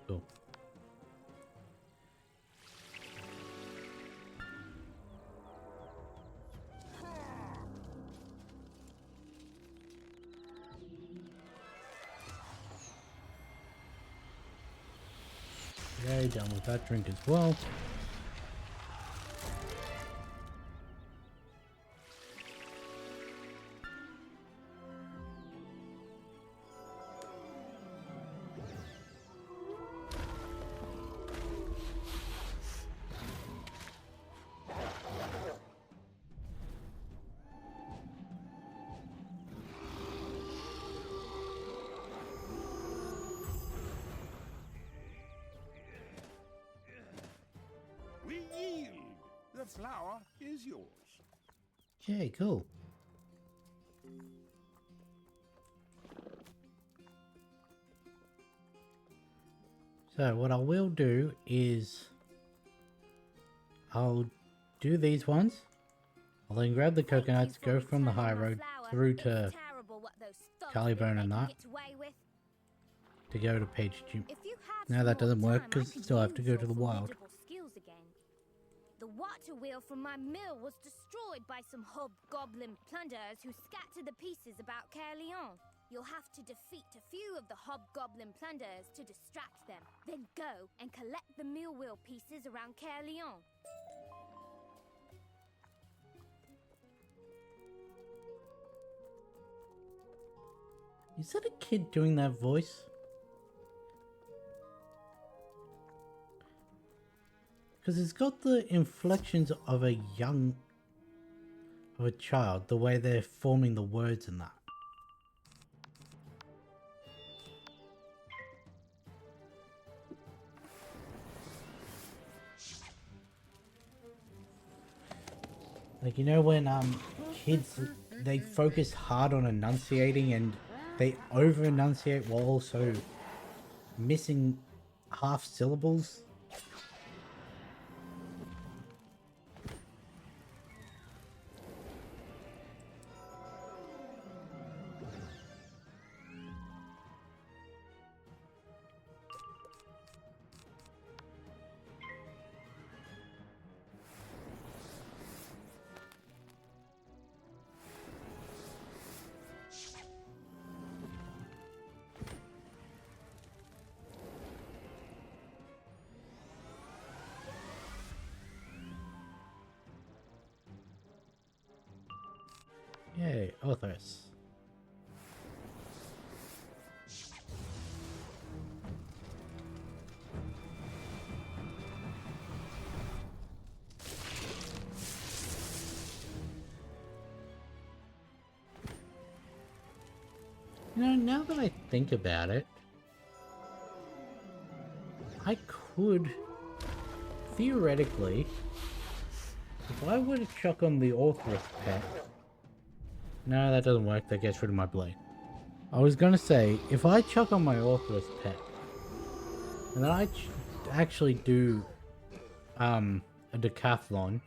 Speaker 1: Cool. Okay, done with that drink as well.
Speaker 8: We yield. The flower is yours.
Speaker 1: Okay, cool. So what I will do is I'll do these ones. I'll then grab the coconuts, go from the high road through to Collybone and that to go to Page Jim. Now that doesn't work because still have to go to the wild.
Speaker 18: The what water wheel from my mill was destroyed by some hobgoblin plunderers who scattered the pieces about Caerleon. You'll have to defeat a few of the hobgoblin plunderers to distract them. Then go and collect the mill wheel pieces around Caerleon.
Speaker 1: Is that a kid doing that voice? Because it's got the inflections of a child, the way they're forming the words in that. Like, you know when kids, they focus hard on enunciating and they over enunciate while also missing half syllables? Yay, authors. You know, now that I think about it, I could, theoretically, if I were to chuck on the author's pet. No, that doesn't work. That gets rid of my blade. I was gonna say, if I chuck on my author's pet, and then I actually do a decathlon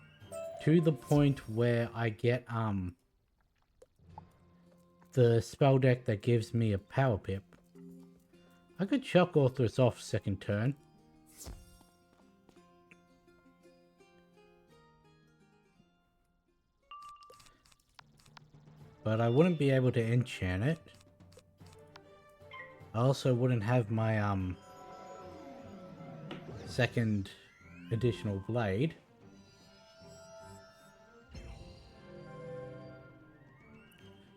Speaker 1: to the point where I get the spell deck that gives me a power pip, I could chuck authors off second turn. But I wouldn't be able to enchant it. I also wouldn't have my second additional blade.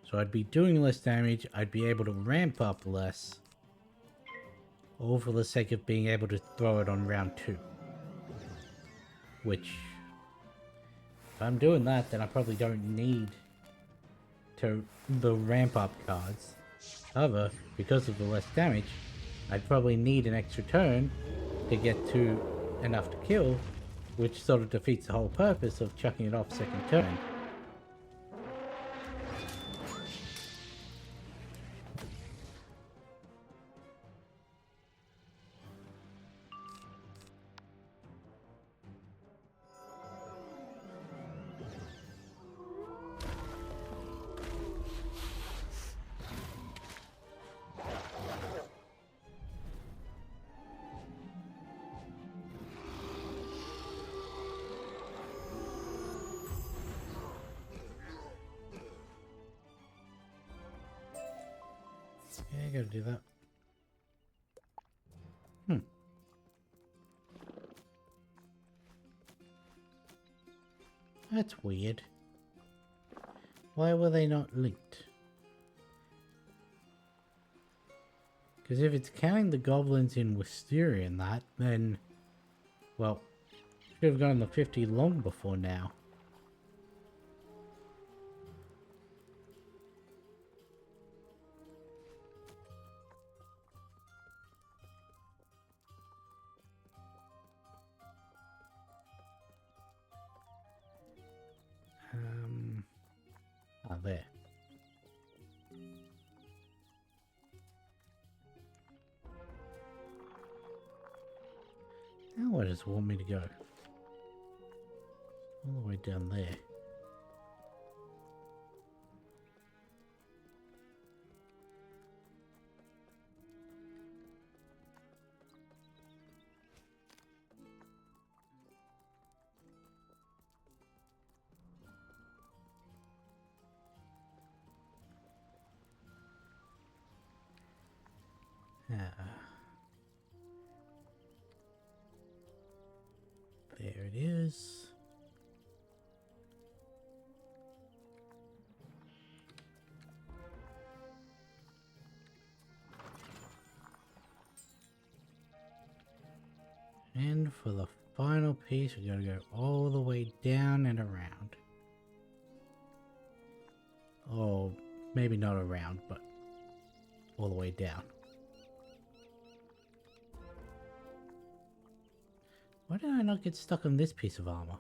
Speaker 1: So I'd be doing less damage, I'd be able to ramp up less. All for the sake of being able to throw it on round 2. Which, if I'm doing that, then I probably don't need the ramp up cards. However, because of the less damage, I'd probably need an extra turn to get to enough to kill, which sort of defeats the whole purpose of chucking it off second turn. Yeah, I gotta do that. That's weird. Why were they not linked? Because if it's counting the goblins in Wisteria and that, then, well, should have gotten the 50 long before now. There. Now where does it want me to go? All the way down there. There it is. And for the final piece, we gotta go all the way down and around. Oh, maybe not around, but all the way down. Why did I not get stuck on this piece of armor?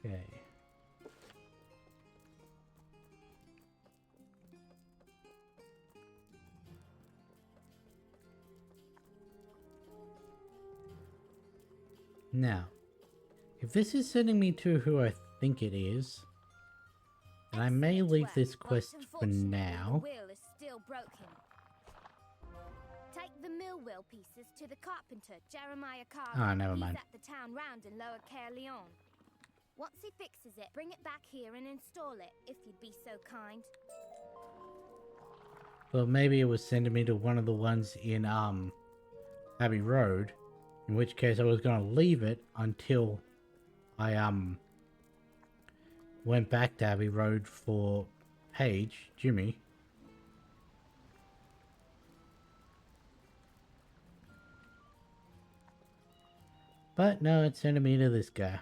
Speaker 1: Okay. Now, if this is sending me to who I think it is, then I may leave this quest for now.
Speaker 18: The wheel is still broken. Take the mill wheel pieces to the carpenter, Jeremiah Carver.
Speaker 1: Ah, never mind.
Speaker 18: He's at the town round in Lower Caerleon. Once he fixes it, bring it back here and install it, if you'd be so kind.
Speaker 1: Well, maybe it was sending me to one of the ones in Abbey Road, in which case I was going to leave it until I went back to Abbey Road for Paige, Jimmy. But no, it's sending me to this guy.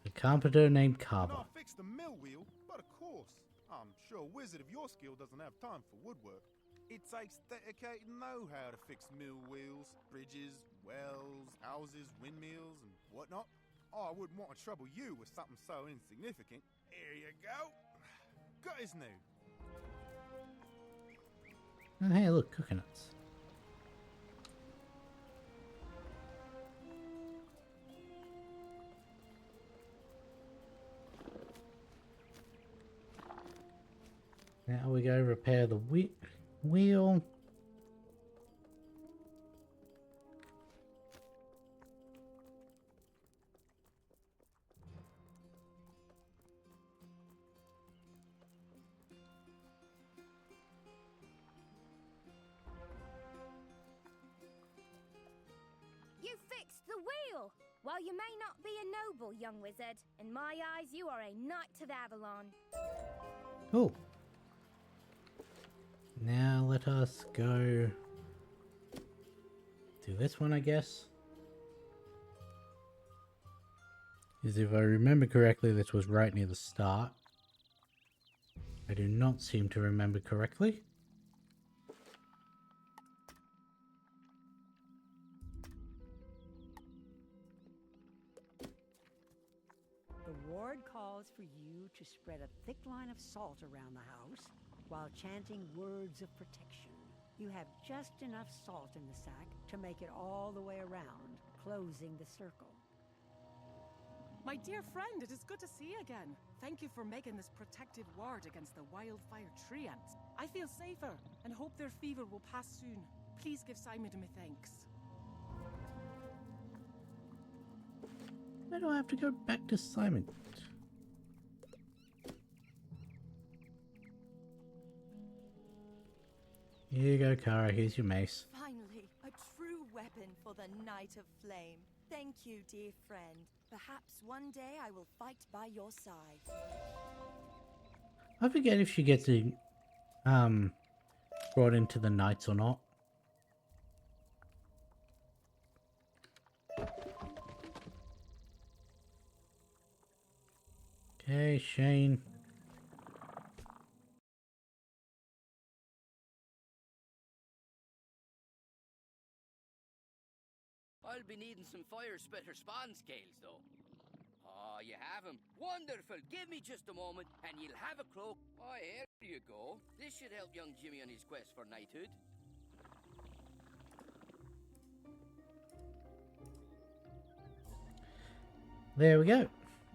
Speaker 1: A carpenter named Carver.
Speaker 15: I'll fix the mill wheel, but of course. I'm sure a wizard of your skill doesn't have time for woodwork. It takes dedicated know-how to fix mill wheels, bridges, wells, houses, windmills, and whatnot. Oh, I wouldn't want to trouble you with something so insignificant. Here you go. Got his new.
Speaker 1: Oh, hey, look, coconuts. Now we go repair the wheel.
Speaker 18: You fixed the wheel! While you may not be a noble, young wizard, in my eyes you are a knight of Avalon.
Speaker 1: Oh. Now let us go to this one, I guess. Because if I remember correctly, this was right near the start. I do not seem to remember correctly.
Speaker 6: The ward calls for you to spread a thick line of salt around the house while chanting words of protection. You have just enough salt in the sack to make it all the way around, closing the circle.
Speaker 13: My dear friend, it is good to see you again. Thank you for making this protective ward against the wildfire tree ants. I feel safer and hope their fever will pass soon. Please give Simon my thanks.
Speaker 1: Why do I have to go back to Simon? Here you go, Kara. Here's your mace.
Speaker 20: Finally, a true weapon for the Knight of Flame. Thank you, dear friend. Perhaps one day I will fight by your side.
Speaker 1: I forget if she gets brought into the Knights or not. Okay, Shane.
Speaker 10: I'll be needing some fire spitter spawn scales, though. Oh, you have 'em. Wonderful. Give me just a moment, and you'll have a cloak. Oh, here you go. This should help young Jimmy on his quest for knighthood.
Speaker 1: There we go.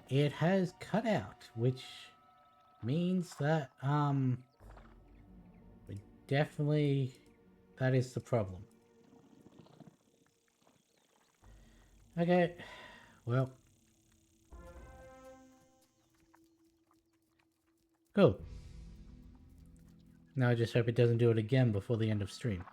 Speaker 1: It has cut out, which means that we definitely That is the problem. Okay, well. Cool. Now I just hope it doesn't do it again before the end of stream.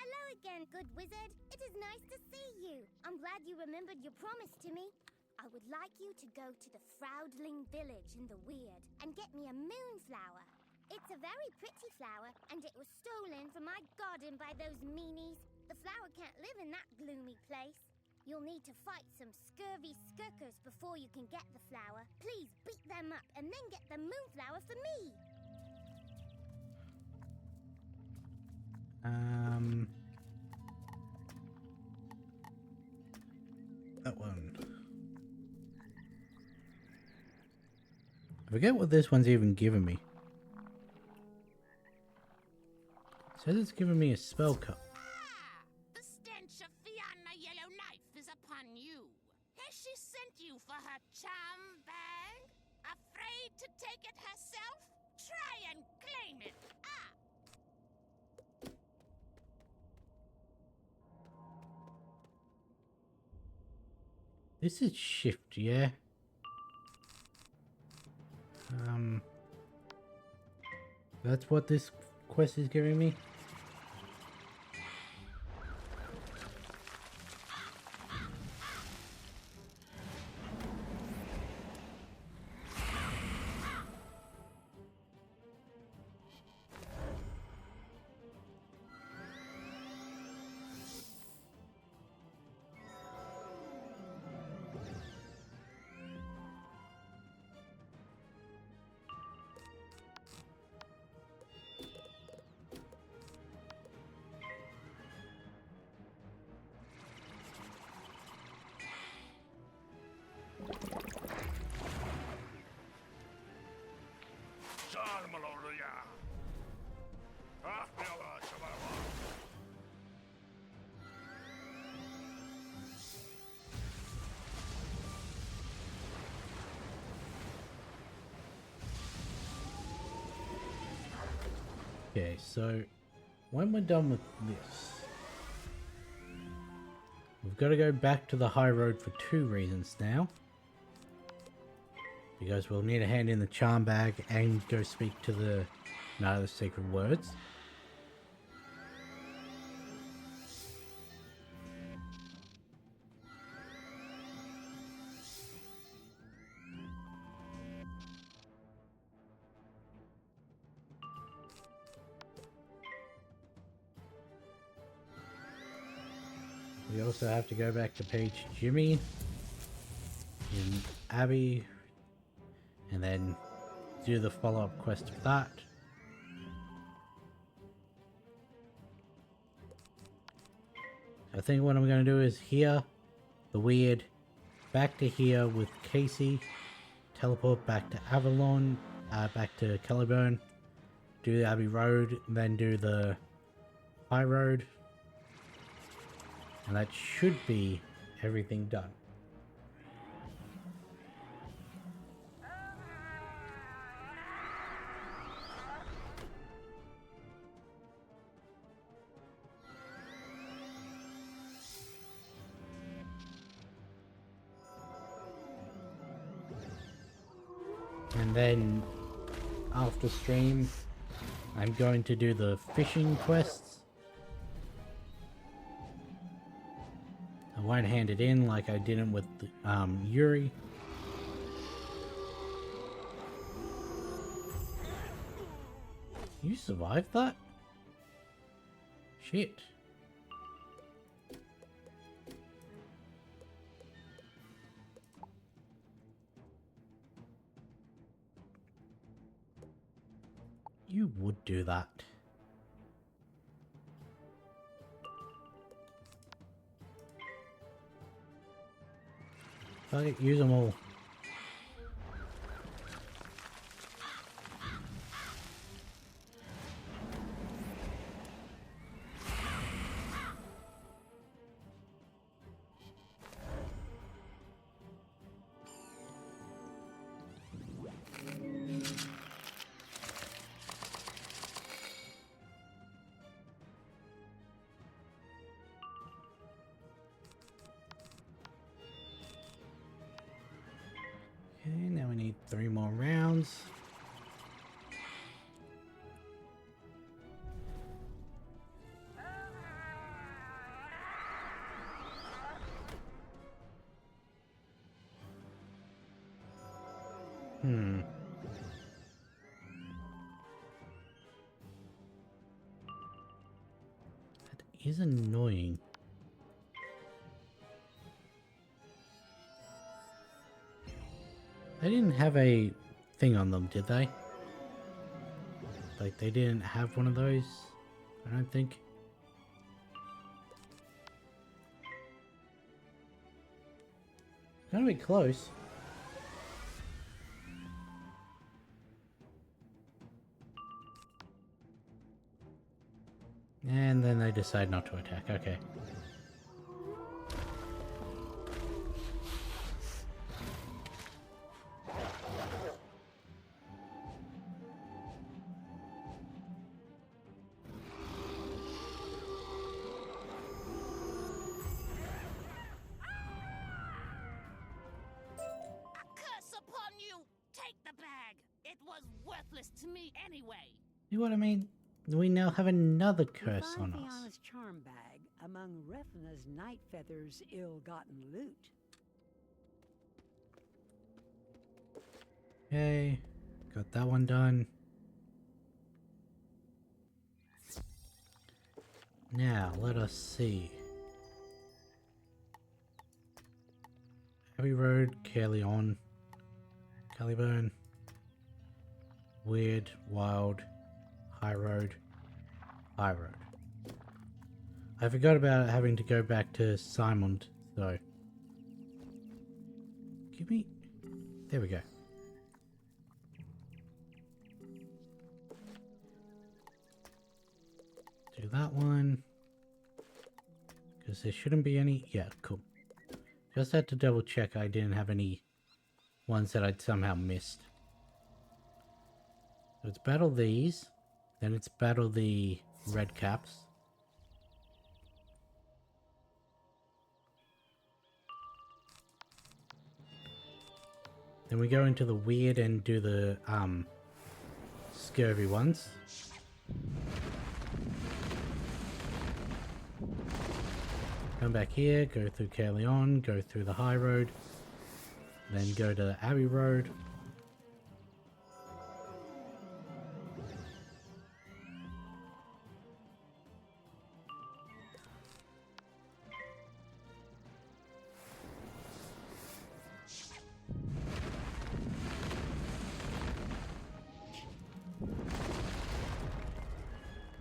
Speaker 18: Hello again, good wizard. It is nice to see you. I'm glad you remembered your promise to me. I would like you to go to the Froudling village in the Weird and get me a moonflower. It's a very pretty flower, and it was stolen from my garden by those meanies. The flower can't live in that gloomy place. You'll need to fight some scurvy skirkers before you can get the flower. Please beat them up and then get the moonflower for me.
Speaker 1: That one. I forget what this one's even giving me. It says it's giving me a spell cup.
Speaker 12: The stench of Fianna Yellowknife is upon you. Has she sent you for her charm bag? Afraid to take it herself? Try and claim it.
Speaker 1: This is shift, yeah? That's what this quest is giving me? Okay, so when we're done with this, we've got to go back to the high road for 2 reasons now. Because we'll need to hand in the charm bag and go speak to the Knight of the Sacred Words. We also have to go back to Page Jimmy in Abbey and then do the follow-up quest for that. I think what I'm going to do is here, the Weird, back to here with Casey, teleport back to Avalon, back to Kellyburn, do the Abbey Road, then do the High Road. And that should be everything done. And then after stream, I'm going to do the fishing quests. I won't hand it in like I didn't with Yuri. You survived that? Shit. You would do that. Fuck it, use them all. 3 more rounds. That is annoying. They didn't have a thing on them, did they? Like, they didn't have one of those, I don't think. Gonna be close. And then they decide not to attack. Okay.
Speaker 12: To me anyway.
Speaker 1: You know what I mean? We now have another curse on
Speaker 6: the
Speaker 1: us.
Speaker 6: honest charm bag among Refna's Night Feather's ill-gotten loot.
Speaker 1: Okay, got that one done. Now, let us see. Abbey Road, Caerleon, Caliburn. Weird, Wild, High Road, High Road. I forgot about having to go back to Simon, though. Give me... There we go. Do that one. Because there shouldn't be any... Yeah, cool. Just had to double check I didn't have any ones that I'd somehow missed. So it's battle these, then it's battle the red caps. Then we go into the weird and do the scurvy ones. Come back here, go through Caerleon, go through the high road, then go to the Abbey Road.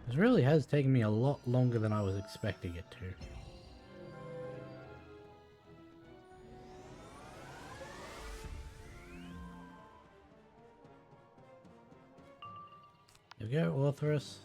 Speaker 1: This really has taken me a lot longer than I was expecting it to. There we go, Orthrus.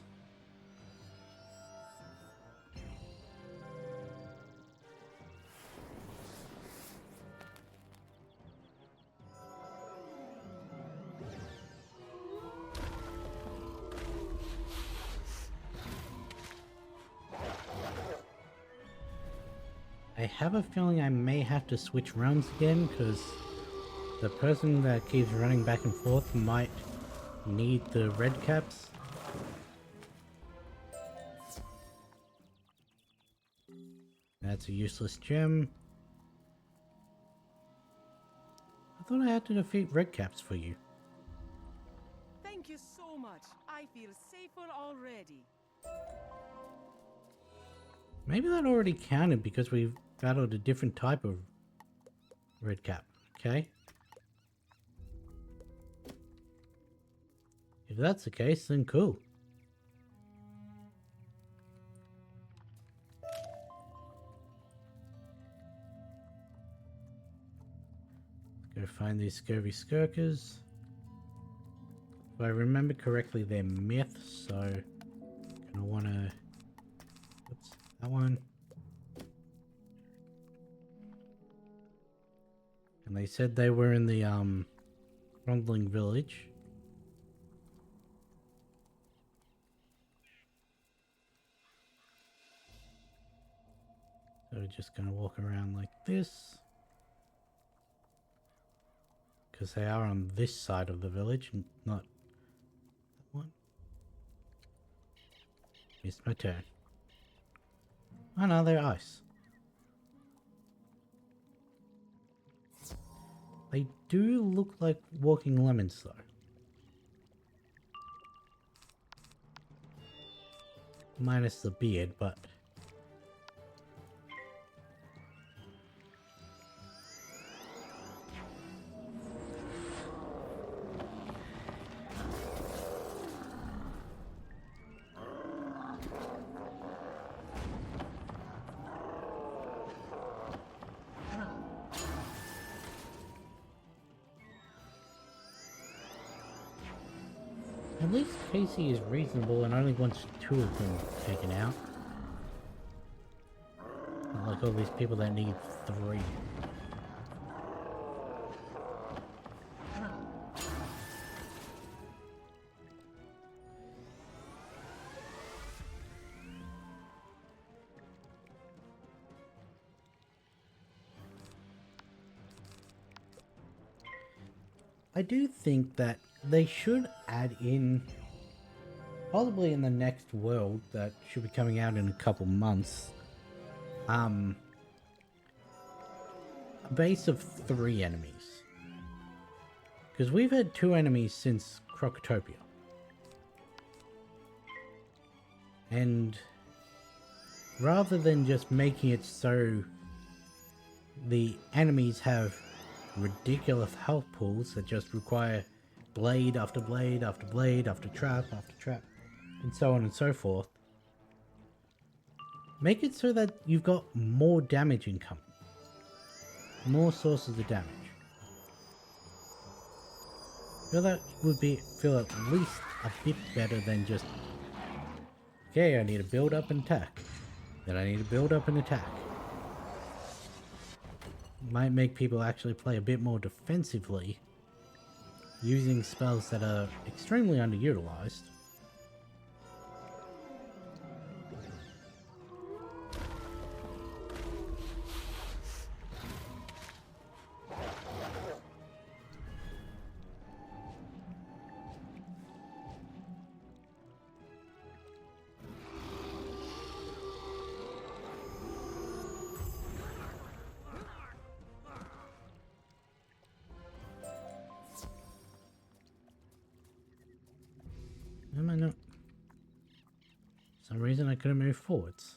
Speaker 1: I have a feeling I may have to switch realms again, because the person that keeps running back and forth might need the red caps. That's a useless gem. I thought I had to defeat red caps for you.
Speaker 13: Thank you so much. I feel safer already.
Speaker 1: Maybe that already counted because we've battled a different type of red cap. Okay. If that's the case, then cool. Go find these scurvy skirkers. If I remember correctly, they're myths, so gonna wanna... Oops, that one. And they said they were in the Rondling village. So we're just gonna walk around like this. Because they are on this side of the village and not that one. Missed my turn. Oh no, they're ice. They do look like walking lemons though. Minus the beard, but... At least Casey is reasonable and only wants 2 of them taken out. Not like all these people that need 3. I do think that they should add in, possibly in the next world that should be coming out in a couple months, a base of 3 enemies. Because we've had 2 enemies since Crocotopia. And rather than just making it so the enemies have ridiculous health pools that just require blade after blade after blade after trap, and so on and so forth, make it so that you've got more damage incoming. More sources of damage. Feel that would feel at least a bit better than just, okay, I need to build up and attack. Then I need to build up and attack. Might make people actually play a bit more defensively, using spells that are extremely underutilized. Am I not? For some reason I couldn't move forwards.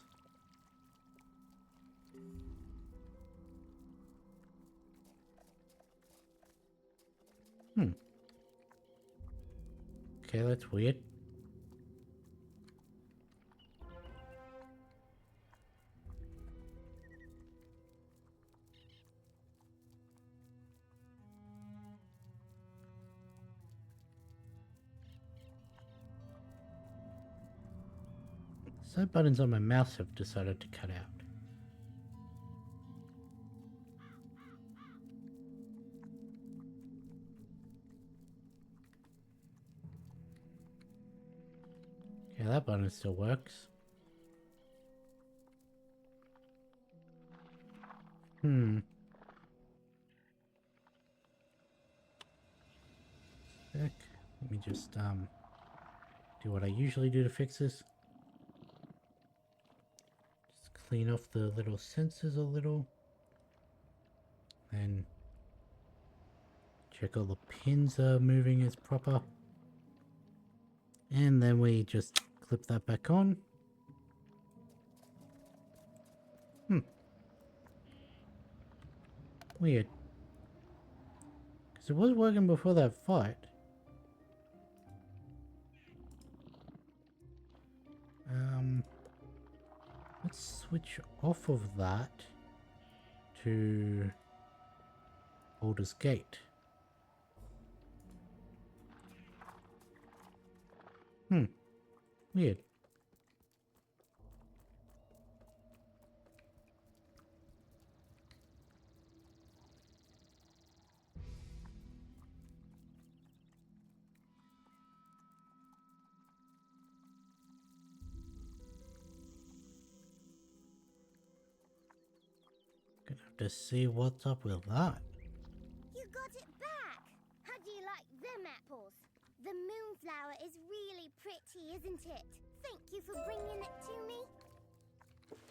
Speaker 1: Okay, that's weird. Side buttons on my mouse have decided to cut out. Okay, that button still works. Let me just do what I usually do to fix this. Just clean off the little sensors a little. And check all the pins are moving as proper. And then we just clip that back on. Weird. Because it was working before that fight. Let's switch off of that to Baldur's Gate. Weird. Gonna have to see what's up with that.
Speaker 18: You got it back! flower is really pretty, isn't it? Thank you for bringing it to me.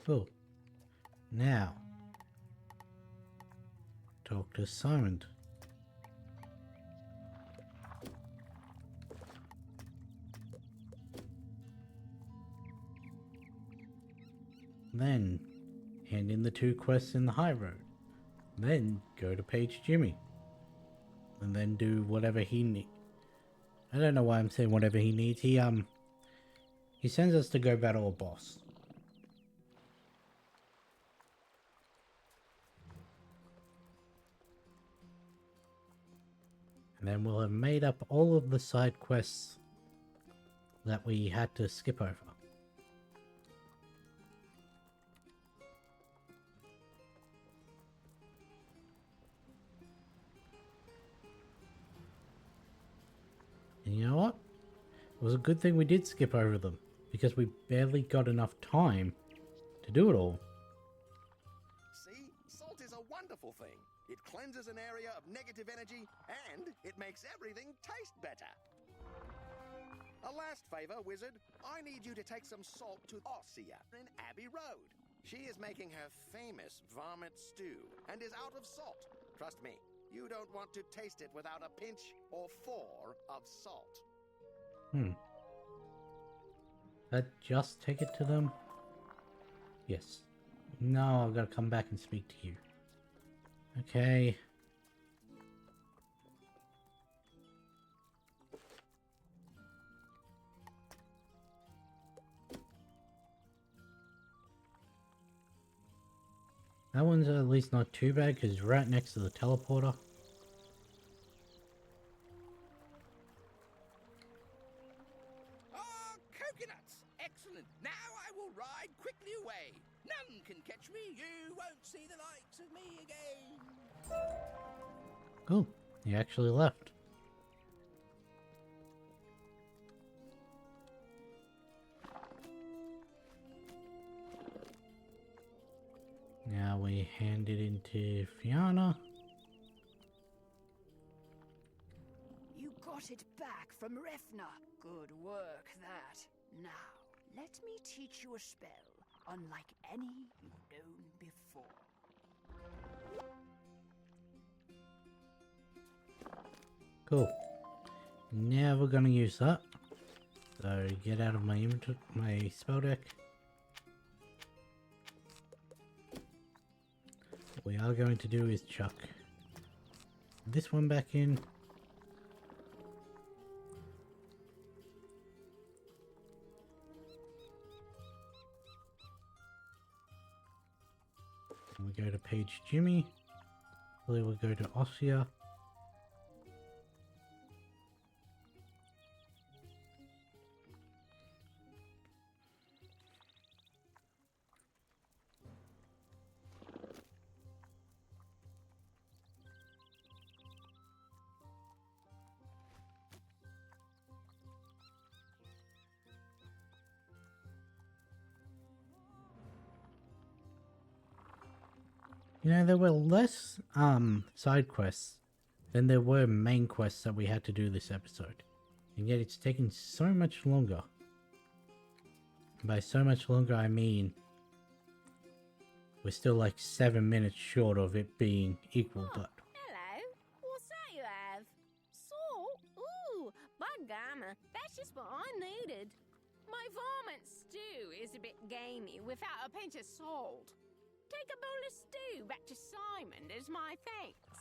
Speaker 1: Cool. Now, talk to Simon. Then, hand in the 2 quests in the high road. Then, go to Page Jimmy. And then do whatever he needs. I don't know why I'm saying whatever he needs. He sends us to go battle a boss. And then we'll have made up all of the side quests that we had to skip over. And you know what? It was a good thing we did skip over them, because we barely got enough time to do it all.
Speaker 17: See? Salt is a wonderful thing. It cleanses an area of negative energy, and it makes everything taste better. A last favor, Wizard. I need you to take some salt to Ossia in Abbey Road. She is making her famous vomit stew, and is out of salt. Trust me, you don't want to taste it without a pinch or 4 of salt.
Speaker 1: Just take it to them? Yes. No, I've got to come back and speak to you. Okay. That one's at least not too bad because it's right next to the teleporter.
Speaker 10: Coconuts! Excellent! Now I will ride quickly away. None can catch me. You won't see the likes of me again.
Speaker 1: Oh, he actually left. Now we hand it into Fiona.
Speaker 19: You got it back from Refna. Good work, that. Now, let me teach you a spell, unlike any you've known before.
Speaker 1: Cool. Now we're gonna use that. So get out of my inventory, my spell deck. What we are going to do is chuck this one back in. And we go to Page Jimmy. Then we'll go to Ossia. You know, there were less side quests than there were main quests that we had to do this episode. And yet it's taken so much longer. And by so much longer I mean we're still like 7 minutes short of it being equal, but
Speaker 3: Hello. What's that you have? Salt? Ooh, by gamma. That's just what I needed. My vomit stew is a bit gamey without a pinch of salt. Take a bowl of stew back to Simon as my thanks.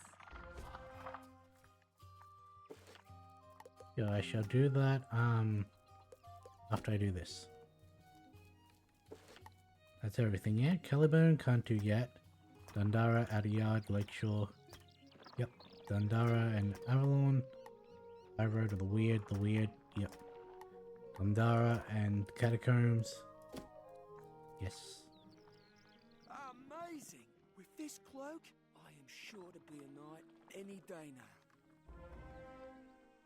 Speaker 1: yeah, I shall do that after I do this. That's everything, yeah? Caliburn can't do yet. Dundara, Adiyard, Lakeshore. Yep. Dundara and Avalon. I Road to the Weird, yep. Dundara and Catacombs. Yes.
Speaker 16: Amazing! With this cloak, I am sure to be a knight any day now.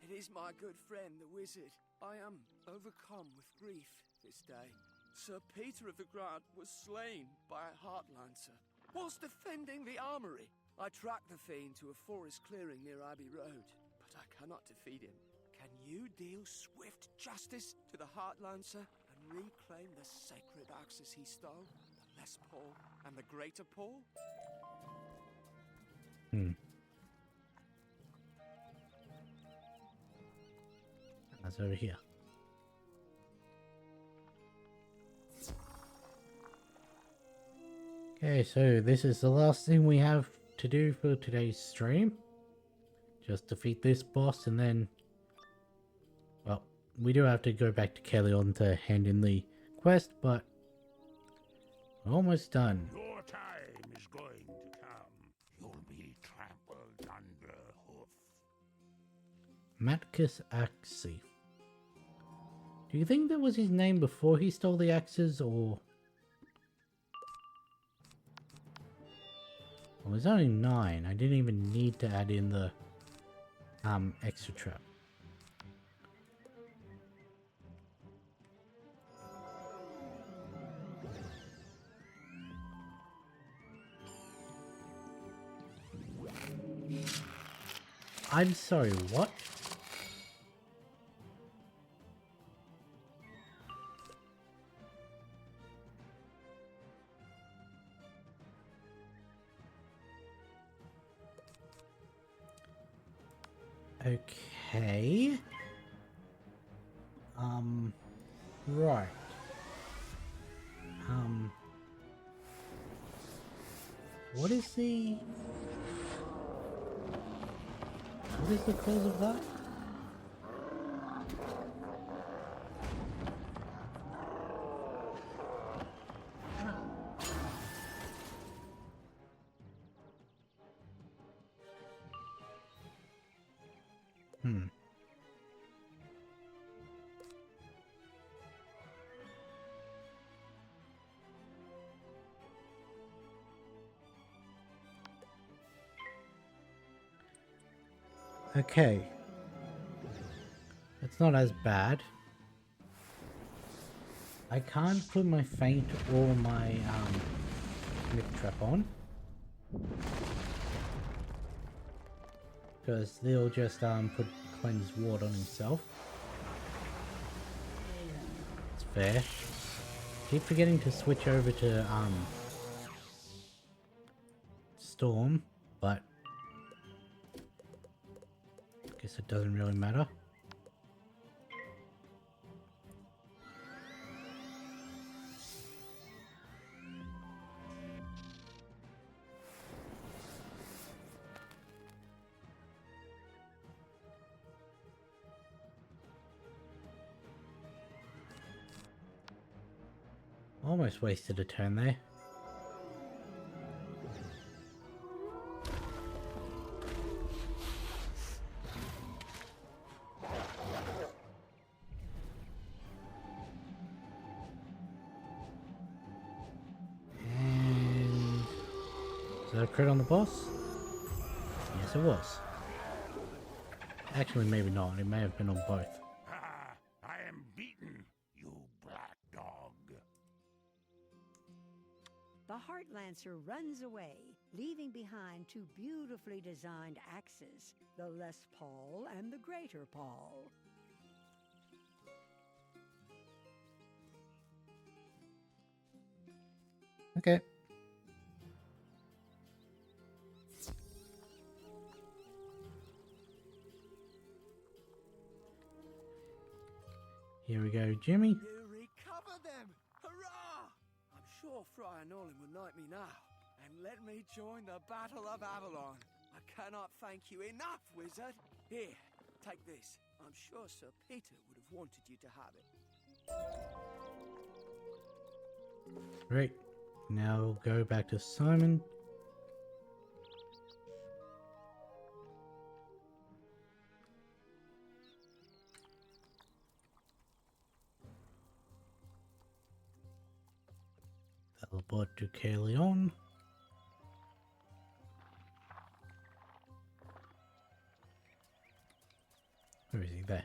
Speaker 16: It is my good friend, the wizard. I am overcome with grief this day. Sir Peter of the Grant was slain by a Heartlancer. Whilst defending the armory, I tracked the fiend to a forest clearing near Abbey Road, but I cannot defeat him. Can you deal swift justice to the Heart Lancer and reclaim the sacred axes he stole? The Les Paul and the Greater Paul?
Speaker 1: That's over here. Okay, so this is the last thing we have to do for today's stream. Just defeat this boss and then... Well, we do have to go back to Kelleon to hand in the quest, but... we're almost done.
Speaker 9: Your time is going to come. You'll be trampled underhoof.
Speaker 1: Matkus Axie. Do you think that was his name before he stole the axes, or... Well, there's only 9. I didn't even need to add in the extra trap. I'm sorry, what? Okay. Right. What is the cause of that? Okay. It's not as bad. I can't put my feint or my myth trap on. Because they'll just put cleanse ward on himself. It's fair. Keep forgetting to switch over to Storm, but guess it doesn't really matter. Almost wasted a turn there. And is that a crit on the boss? Yes, it was. Actually, maybe not. It may have been on both.
Speaker 9: I am beaten, you black dog.
Speaker 6: The Heart Lancer runs away, leaving behind 2 beautifully designed axes, the Les Paul and the Greater Paul.
Speaker 1: Okay. Here we go, Jimmy.
Speaker 16: You recovered them! Hurrah! I'm sure Friar Nolan will knight me now and let me join the Battle of Avalon. I cannot thank you enough, wizard. Here, take this. I'm sure Sir Peter would have wanted you to have it.
Speaker 1: Great. Now we'll go back to Simon. Teleport to Kelleon. Where is he? There.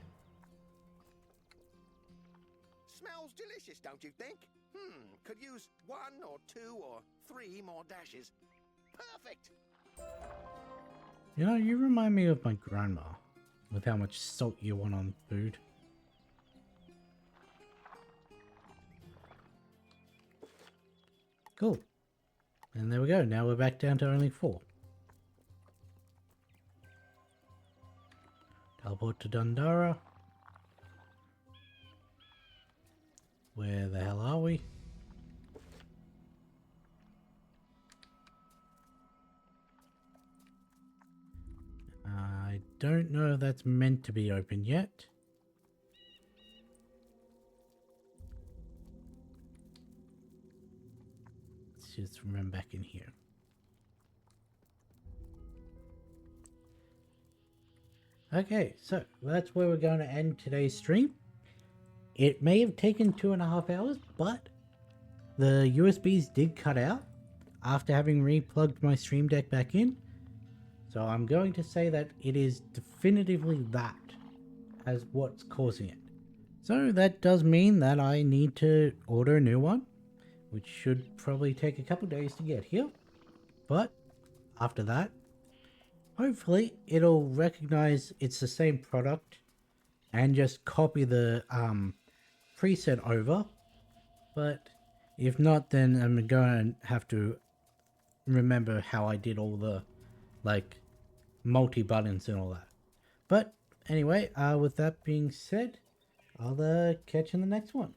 Speaker 17: Smells delicious, don't you think? Could use 1 or 2 or 3 more dashes. Perfect!
Speaker 1: You know, you remind me of my grandma. with how much salt you want on food. Cool. And there we go. Now we're back down to only 4. Teleport to Dundara. Where the hell are we? I don't know if that's meant to be open yet. Let's just remember back in here. Okay, so that's where we're going to end today's stream. It may have taken 2.5 hours, but the USBs did cut out after having replugged my Stream Deck back in. So I'm going to say that it is definitively that as what's causing it. So that does mean that I need to order a new one, which should probably take a couple days to get here. But after that, hopefully it'll recognize it's the same product and just copy the preset over. But if not, then I'm going to have to remember how I did all the like multi-buttons and all that. But anyway, with that being said, I'll catch you in the next one.